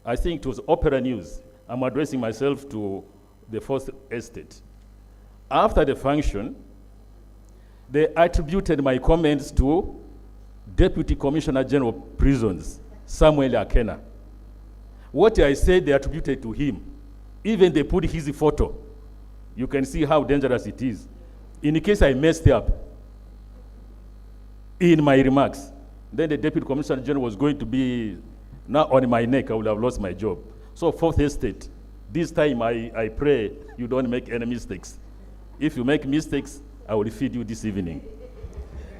I think it was Opera News. I'm addressing myself to the First Estate. After the function, they attributed my comments to Deputy Commissioner General of Prisons, Samuel Akena. What I said, they attributed to him. Even they put his photo. You can see how dangerous it is. In case I messed up in my remarks, then the Deputy Commissioner General was going to be now on my neck. I would have lost my job. So Fourth Estate, this time I pray you don't make any mistakes. If you make mistakes, I will feed you this evening.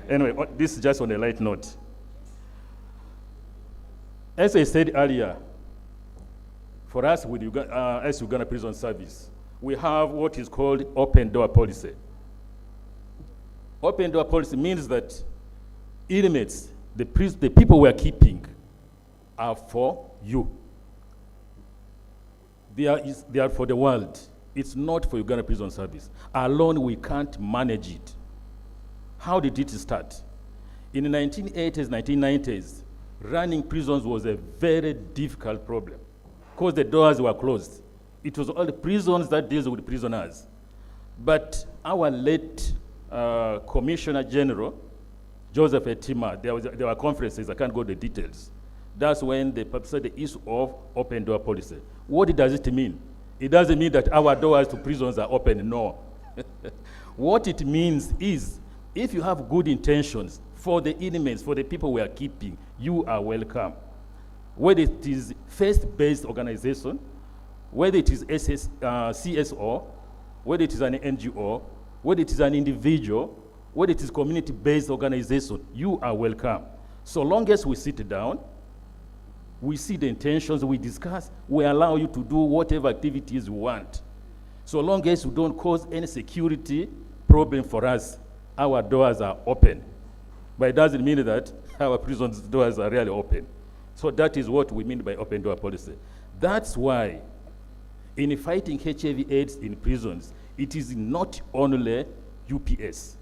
Anyway, this is just on a light note. As I said earlier, for us with as Uganda Prison Service, we have what is called open door policy. Open door policy means that inmates, the people we are keeping, are for you. They are for the world. It's not for Uganda Prison Service. Alone, we can't manage it. How did it start? In the 1980s, 1990s, running prisons was a very difficult problem because the doors were closed. It was all the prisons that deals with prisoners. But our late Commissioner General, Joseph Etima, there were conferences, I can't go into the details. That's when they said the issue of open door policy. What does it mean? It doesn't mean that our doors to prisons are open, no. What it means is, if you have good intentions for the inmates, for the people we are keeping, you are welcome. Whether it is faith-based organization, whether it is CSO, whether it is an NGO, whether it is an individual, whether it is community-based organization, you are welcome. So long as we sit down, we see the intentions, we discuss, we allow you to do whatever activities you want. So long as you don't cause any security problem for us, our doors are open. But it doesn't mean that our prison doors are really open. So that is what we mean by open door policy. That's why in fighting HIV/AIDS in prisons, it is not only UPS.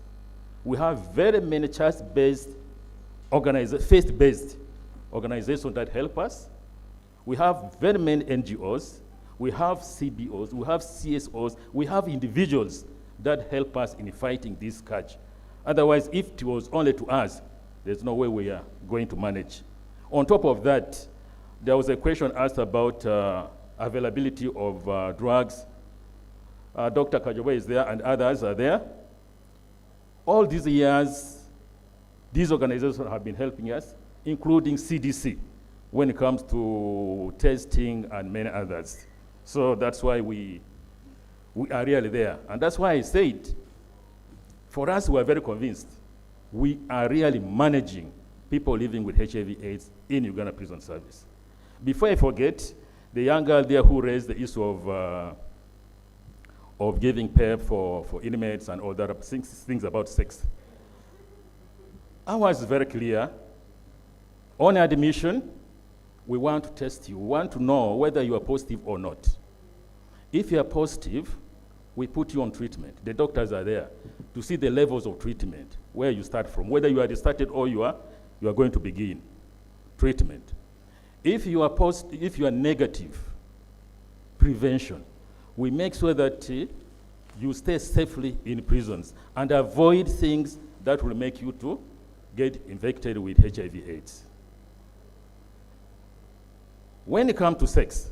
We have very many church-based, faith-based organizations that help us. We have very many NGOs. We have CBOs. We have CSOs. We have individuals that help us in fighting this scourge. Otherwise, if it was only to us, there's no way we are going to manage. On top of that, there was a question asked about availability of drugs. Dr. Kajoba is there and others are there. All these years, these organizations have been helping us, including CDC, when it comes to testing and many others. So that's why we are really there. And that's why I said, for us, we are very convinced we are really managing people living with HIV/AIDS in Uganda Prison Service. Before I forget, the young girl there who raised the issue of giving PEP for inmates and all that things about sex. Ours is very clear. On admission, we want to test you. We want to know whether you are positive or not. If you are positive, we put you on treatment. The doctors are there to see the levels of treatment, where you start from, whether you are started or you are going to begin treatment. If you are negative, prevention. We make sure that you stay safely in prisons and avoid things that will make you to get infected with HIV/AIDS. When it comes to sex,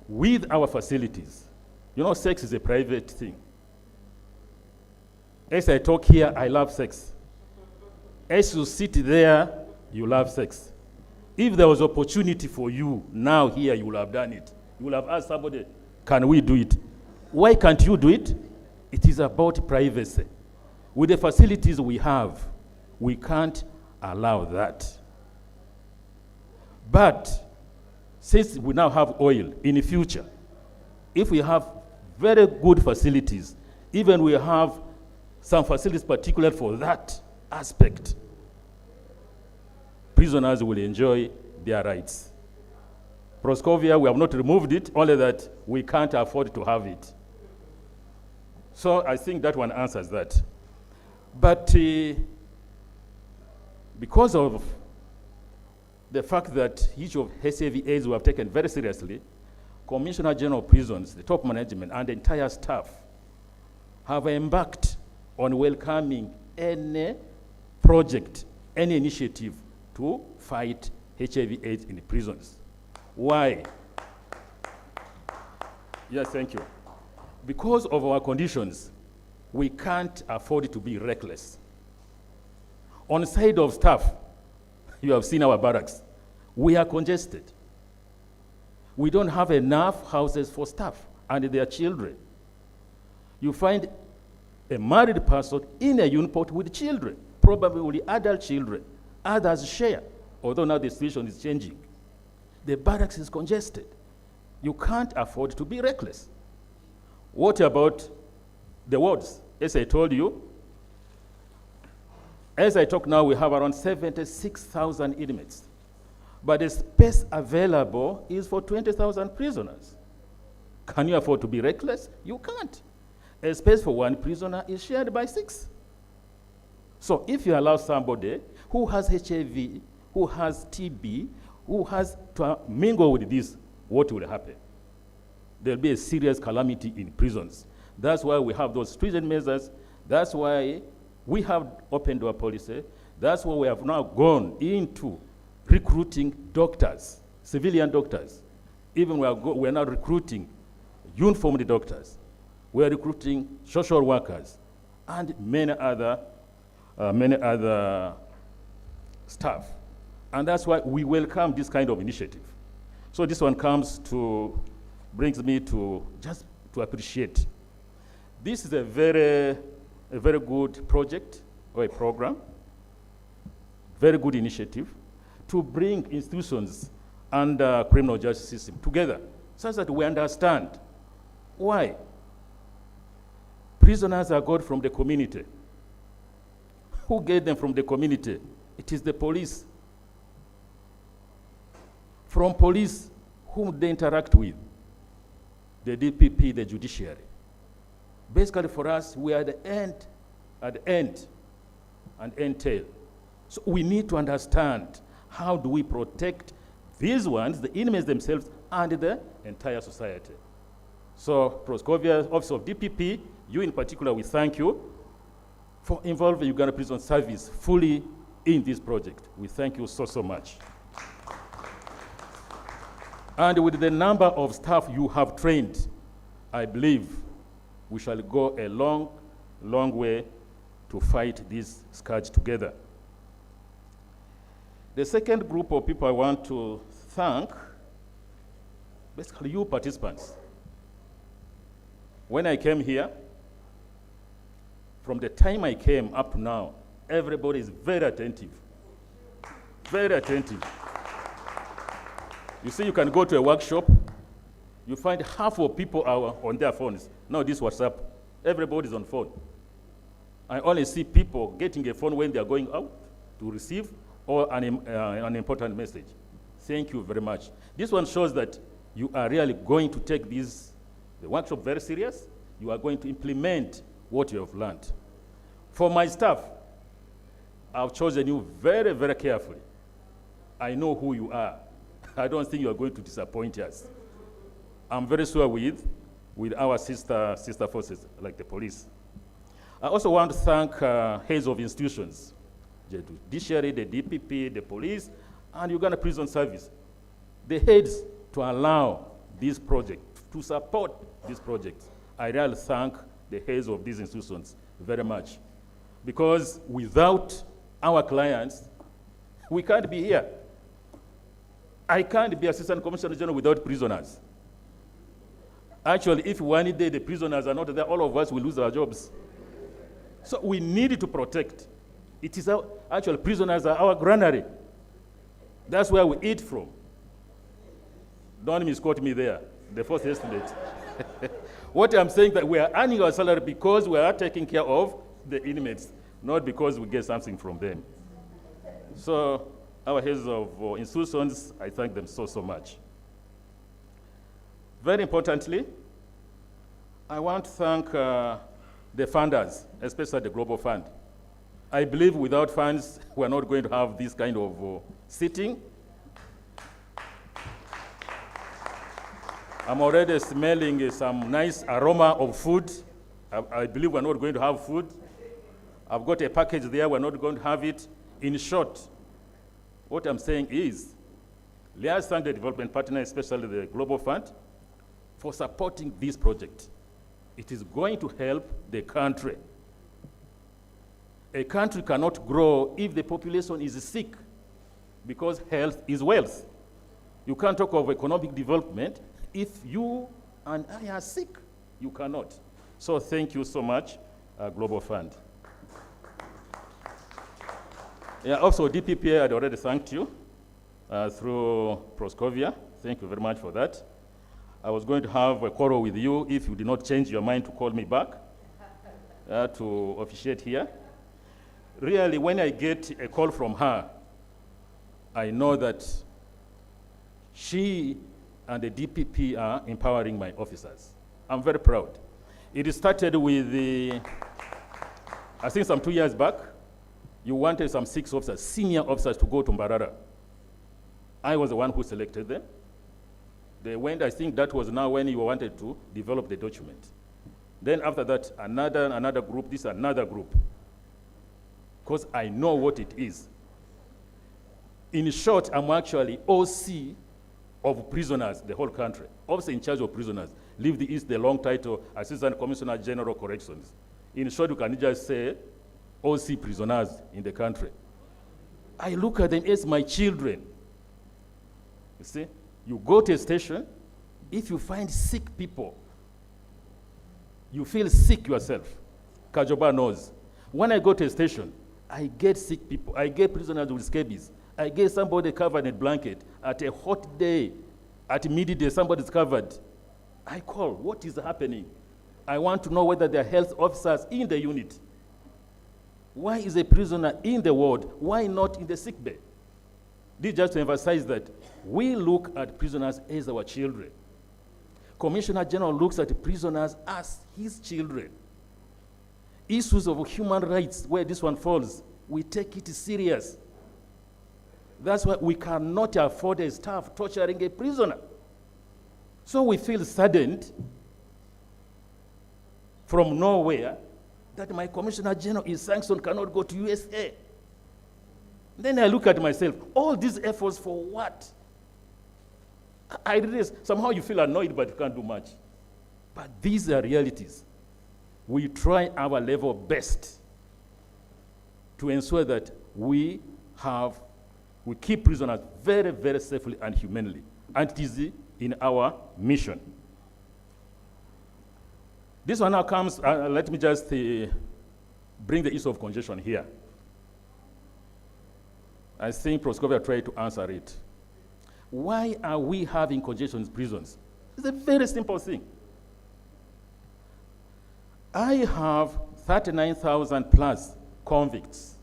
with our facilities, you know, sex is a private thing. As I talk here, I love sex. As you sit there, you love sex. If there was opportunity for you now here, you will have done it. You will have asked somebody, can we do it? Why can't you do it? It is about privacy. With the facilities we have, we can't allow that. But since we now have oil, in the future, if we have very good facilities, Even we have some facilities particular for that aspect. Prisoners will enjoy their rights. Proscovia, we have not removed it, only that we can't afford to have it. So I think that one answers that. But because of the fact that each of HIV/AIDS we have taken very seriously, Commissioner General of Prisons, the top management, and the entire staff have embarked on welcoming any project, any initiative to fight HIV/AIDS in the prisons. Why? Yes, thank you. Because of our conditions, we can't afford to be reckless. On the side of staff, you have seen our barracks. We are congested. We don't have enough houses for staff and their children. You find a married person in a unit with children, probably with adult children. Others share, although now the situation is changing. The barracks is congested. You can't afford to be reckless. What about the wards? As I told you, as I talk now, we have around 76,000 inmates. But the space available is for 20,000 prisoners. Can you afford to be reckless? You can't. A space for one prisoner is shared by 6. So if you allow somebody who has HIV, who has TB, who has to mingle with this, what will happen? There'll be a serious calamity in prisons. That's why we have those stringent measures. That's why we have open door policy. That's why we have now gone into recruiting doctors, civilian doctors. Even we are now recruiting uniformed doctors. We are recruiting social workers and many other staff. And that's why we welcome this kind of initiative. So this one brings me to just to appreciate. This is a very good project or a program, very good initiative to bring institutions and criminal justice system together such that we understand why prisoners are got from the community. Who get them from the community? It is the police. From police, whom they interact with? The DPP, the judiciary. Basically for us, we are at the end and end tail. So we need to understand how do we protect these ones, the inmates themselves, and the entire society. So Proscovia, Office of DPP, you in particular, we thank you for involving Uganda Prison Service fully in this project. We thank you so much. And with the number of staff you have trained, I believe we shall go a long way to fight this scourge together. The second group of people I want to thank, basically you participants. When I came here, from the time I came up to now, everybody is very attentive. Very attentive. You see, you can go to a workshop, you find half of people are on their phones. Now this WhatsApp, everybody's on phone. I only see people getting a phone when they are going out to receive or an important message. Thank you very much. This one shows that you are really going to take the workshop very serious. You are going to implement what you have learned. For my staff, I've chosen you very, very carefully. I know who you are. I don't think you are going to disappoint us. I'm very sure with our sister forces, like the police. I also want to thank heads of institutions, the judiciary, the DPP, the police, and Uganda Prison Service. The heads to allow this project, to support this project. I really thank the heads of these institutions very much. Because without our clients, we can't be here. I can't be Assistant Commissioner General without prisoners. Actually, if one day the prisoners are not there, all of us will lose our jobs. So we need to protect. It is actually, prisoners are our granary. That's where we eat from. Don't misquote me there, the fourth estimate. What I'm saying that we are earning our salary because we are taking care of the inmates, not because we get something from them. So our heads of institutions, I thank them so much. Very importantly, I want to thank the funders, especially the Global Fund. I believe without funds, we're not going to have this kind of sitting. I'm already smelling some nice aroma of food. I believe we're not going to have food. I've got a package there, we're not going to have it. In short, what I'm saying is, let's thank the development partner, especially the Global Fund, for supporting this project. It is going to help the country. A country cannot grow if the population is sick, because health is wealth. You can't talk of economic development if you and I are sick. You cannot. So thank you so much, Global Fund. Yeah, also DPP, I had already thanked you through Proscovia. Thank you very much for that. I was going to have a quarrel with you if you did not change your mind to call me back to officiate here. Really, when I get a call from her, I know that she and the DPP are empowering my officers. I'm very proud. It started with I think some 2 years back, you wanted some 6 officers, senior officers, to go to Mbarara. I was the one who selected them. They went, I think that was now when you wanted to develop the document. Then after that, another group, this another group. Because I know what it is. In short, I'm actually OC of prisoners, the whole country. Officer in charge of prisoners. Leave the East, the long title, Assistant Commissioner General Corrections. In short, you can just say OC prisoners in the country. I look at them as my children. You see? You go to a station, if you find sick people, you feel sick yourself. Kajoba knows. When I go to a station, I get sick people. I get prisoners with scabies. I get somebody covered in a blanket. At a hot day, at midday, somebody's covered. I call, what is happening? I want to know whether there are health officers in the unit. Why is a prisoner in the ward? Why not in the sick bay? This just to emphasize that we look at prisoners as our children. Commissioner General looks at prisoners as his children. Issues of human rights, where this one falls, we take it serious. That's why we cannot afford a staff torturing a prisoner. So we feel saddened from nowhere that my Commissioner General in sanction cannot go to USA. Then I look at myself, all these efforts for what? I realize somehow you feel annoyed, but you can't do much. But these are realities. We try our level best to ensure that we keep prisoners very, very safely and humanely. And it is in our mission. This one now comes, let me just bring the issue of congestion here. I think Proscovia tried to answer it. Why are we having congestion in prisons? It's a very simple thing. I have 39,000 plus convicts.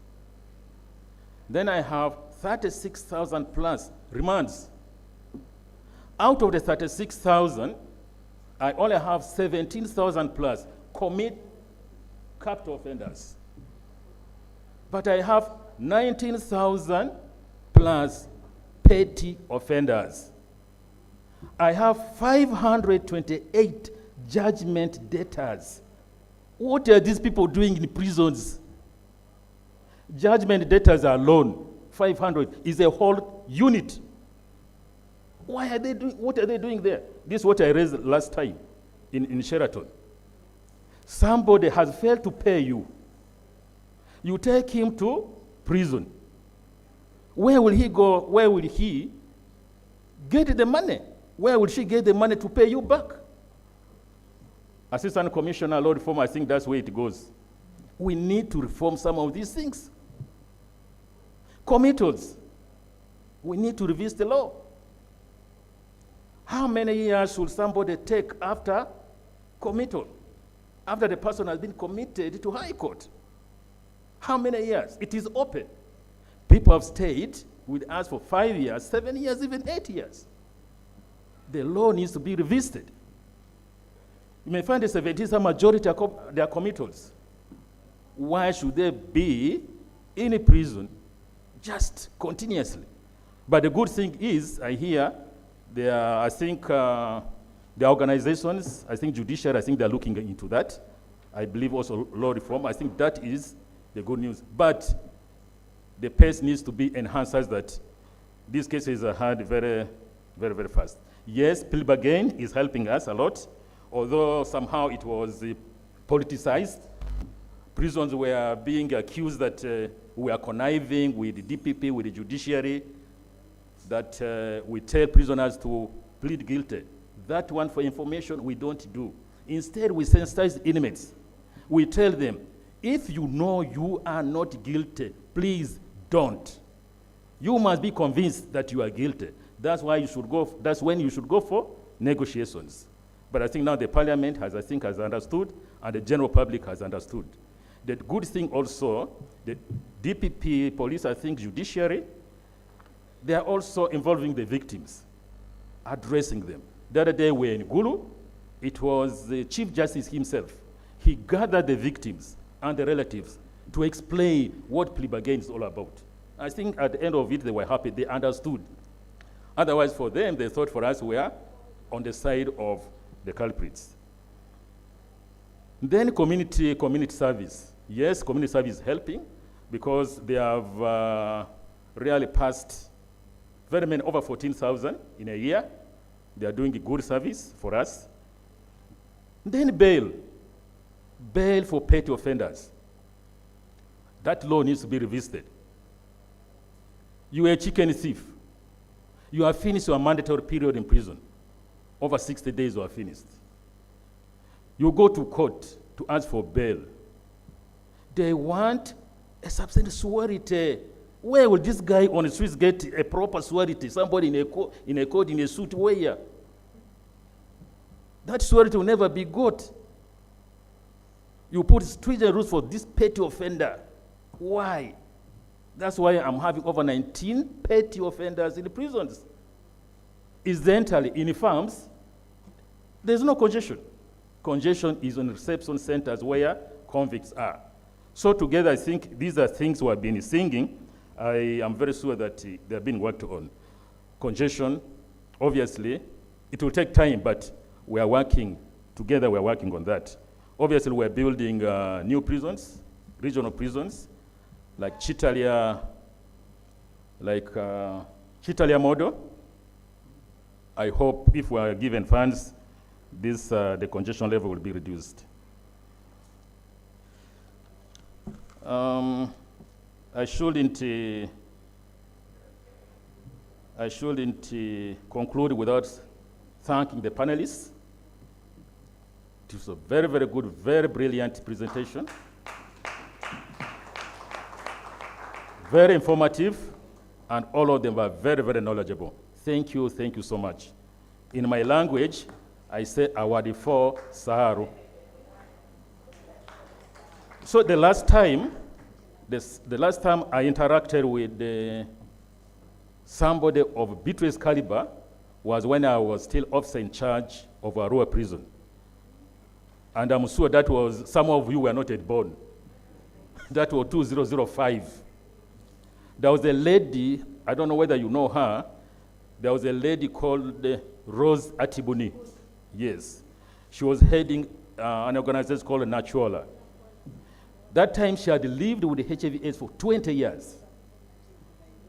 Then I have 36,000 plus remands. Out of the 36,000, I only have 17,000 plus capital offenders. But I have 19,000 plus petty offenders. I have 528 judgment debtors. What are these people doing in prisons? Judgment debtors alone, 500, is a whole unit. Why are they doing, what are they doing there? This is what I raised last time in Sheraton. Somebody has failed to pay you. You take him to prison. Where will he go? Where will he get the money? Where will she get the money to pay you back? Assistant Commissioner, Law Reform, I think that's where it goes. We need to reform some of these things. Committals, we need to revisit the law. How many years should somebody take after committal after the person has been committed to High Court. How many years? It is open. People have stayed with us for 5 years, 7 years, even 8 years. The law needs to be revisited. You may find the 70s majority are they are committals. Why should they be in a prison just continuously? But the good thing is, I hear, there are, I think, the organizations, I think judiciary, I think they're looking into that. I believe also law reform. I think that is the good news. But the pace needs to be enhanced such that these cases are heard very, very, very fast. Yes, plea bargain is helping us a lot, although somehow it was politicized. Prisons were being accused that we are conniving with the DPP, with the judiciary, that we tell prisoners to plead guilty. That one, for information, we don't do. Instead, we sensitize inmates. We tell them, if you know you are not guilty, please don't. You must be convinced that you are guilty. That's why you should go. That's when you should go for negotiations. But I think now the parliament has, I think, has understood, and the general public has understood. The good thing also, the DPP, police, I think, judiciary, they are also involving the victims, addressing them. The other day we were in Gulu. It was the Chief Justice himself. He gathered the victims and the relatives to explain what plea bargain is all about. I think at the end of it, they were happy. They understood. Otherwise, for them, they thought for us we are on the side of the culprits. Then community service. Yes, community service is helping because they have really passed very many, over 14,000 in a year. They are doing a good service for us. Then bail for petty offenders. That law needs to be revisited. You are a chicken thief. You have finished your mandatory period in prison. Over 60 days you are finished. You go to court to ask for bail. They want a substantive surety. Where will this guy on the streets get a proper surety? Somebody in a court, in a suit, where? That surety will never be got. You put stringent rules for this petty offender. Why? That's why I'm having over 19 petty offenders in the prisons. Incidentally, in the farms, there's no congestion. Congestion is on reception centers where convicts are. So together, I think these are things we have been singing. I am very sure that they have been worked on. Congestion, obviously, it will take time, but we are working together. We are working on that. Obviously, we are building new prisons, regional prisons, like Chitalia model. I hope if we are given funds, this the congestion level will be reduced. I shouldn't conclude without thanking the panelists. It was a very, very good, very brilliant presentation. Very informative, and all of them were very, very knowledgeable. Thank you so much. In my language, I say awadi for Saharu. So the last time I interacted with somebody of Beatrice caliber was when I was still officer in charge of Arua prison. And I'm sure that was, some of you were not yet born. That was 2005. There was a lady, I don't know whether you know her, there was a lady called Rose Atibuni. Yes. She was heading an organization called Natuala. That time she had lived with HIV/AIDS for 20 years.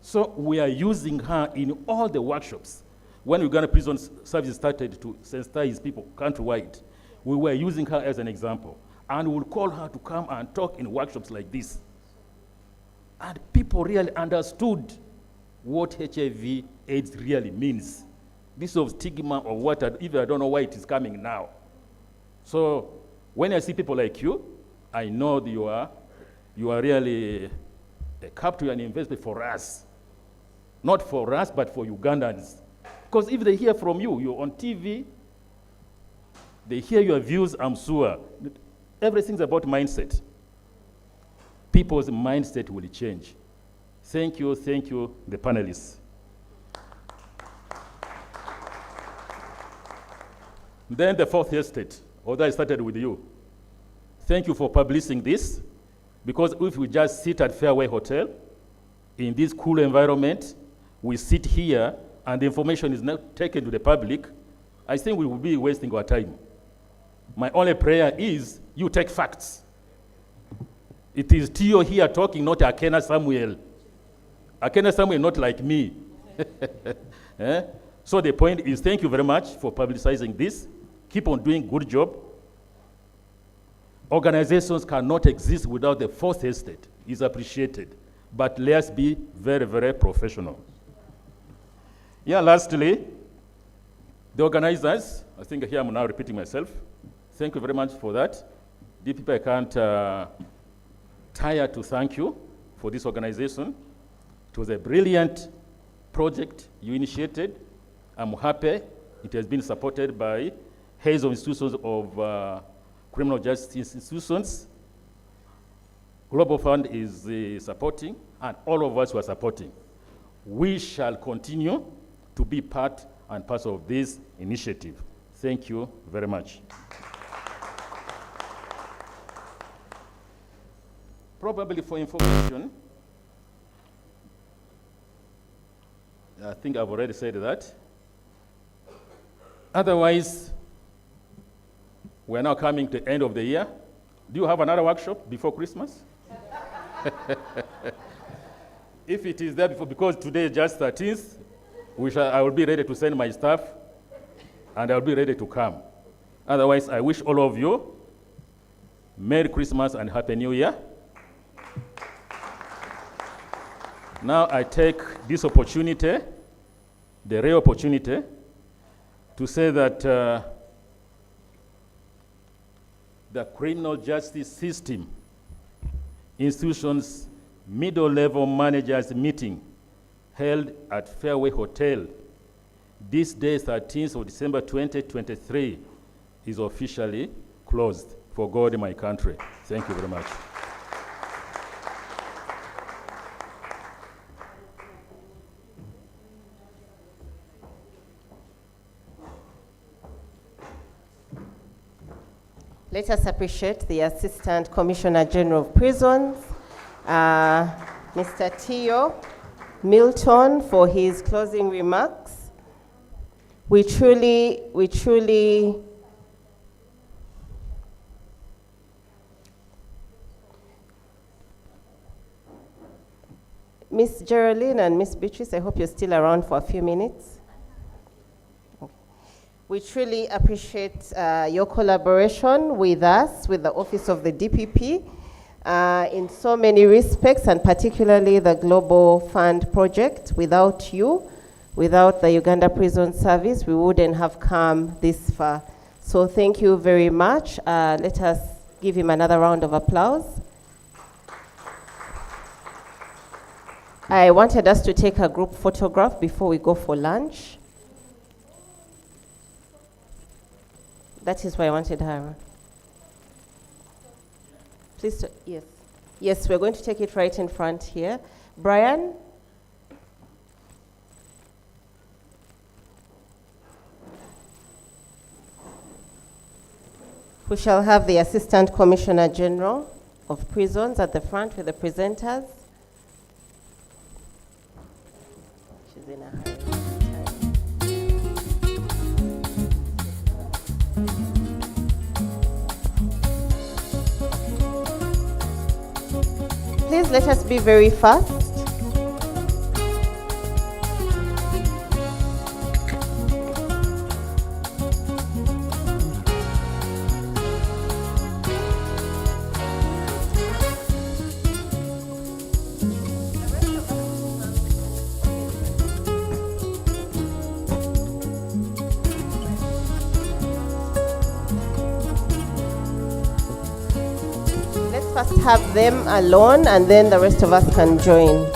So we are using her in all the workshops. When Uganda Prison Service started to sensitize people countrywide, we were using her as an example. And we would call her to come and talk in workshops like this. And people really understood what HIV/AIDS really means. This of stigma or what, even I don't know why it is coming now. So when I see people like you, I know that you are really a capital and investment for us. Not for us, but for Ugandans. Because if they hear from you, you're on TV, They hear your views, I'm sure. Everything's about mindset. People's mindset will change. Thank you, the panelists. Then the fourth estate, although I started with you. Thank you for publishing this, because if we just sit at Fairway Hotel, in this cool environment, we sit here and the information is not taken to the public, I think we will be wasting our time. My only prayer is you take facts. It is Tio here talking, not Akena Samuel. Akena Samuel, not like me. Eh? So the point is, thank you very much for publicizing this. Keep on doing good job. Organizations cannot exist without the fourth estate. It's appreciated. But let's be very, very professional. Yeah, lastly, the organizers, I think here I'm now repeating myself. Thank you very much for that. DPP, I can't tire to thank you for this organization. It was a brilliant project you initiated. I'm happy it has been supported by heads of institutions of criminal justice institutions. Global Fund is supporting, and all of us who are supporting. We shall continue to be part and parcel of this initiative. Thank you very much. Probably for information, I think I've already said that. Otherwise, we're now coming to the end of the year. Do you have another workshop before Christmas? If it is there before, because today is just 13th, I will be ready to send my staff, and I'll be ready to come. Otherwise, I wish all of you Merry Christmas and Happy New Year. Now I take this opportunity, the rare opportunity, to say that the criminal justice system institutions middle-level managers meeting held at Fairway Hotel this day, 13th of December 2023, is officially closed. For God in my country. Thank you very much. Let us appreciate the Assistant Commissioner General of Prisons, Mr. Tio Milton, for his closing remarks. We truly, Miss Geraldine and Miss Beatrice, I hope you're still around for a few minutes. We truly appreciate your collaboration with us, with the Office of the DPP, in so many respects, and particularly the Global Fund project. Without you, without the Uganda Prison Service, we wouldn't have come this far. So thank you very much. Let us give him another round of applause. I wanted us to take a group photograph before we go for lunch. That is why I wanted her. Please, yes. Yes, we're going to take it right in front here. Brian? We shall have the Assistant Commissioner General of Prisons at the front with the presenters. She's in a hurry. Please let us be very fast. Let's first have them alone, and then the rest of us can join.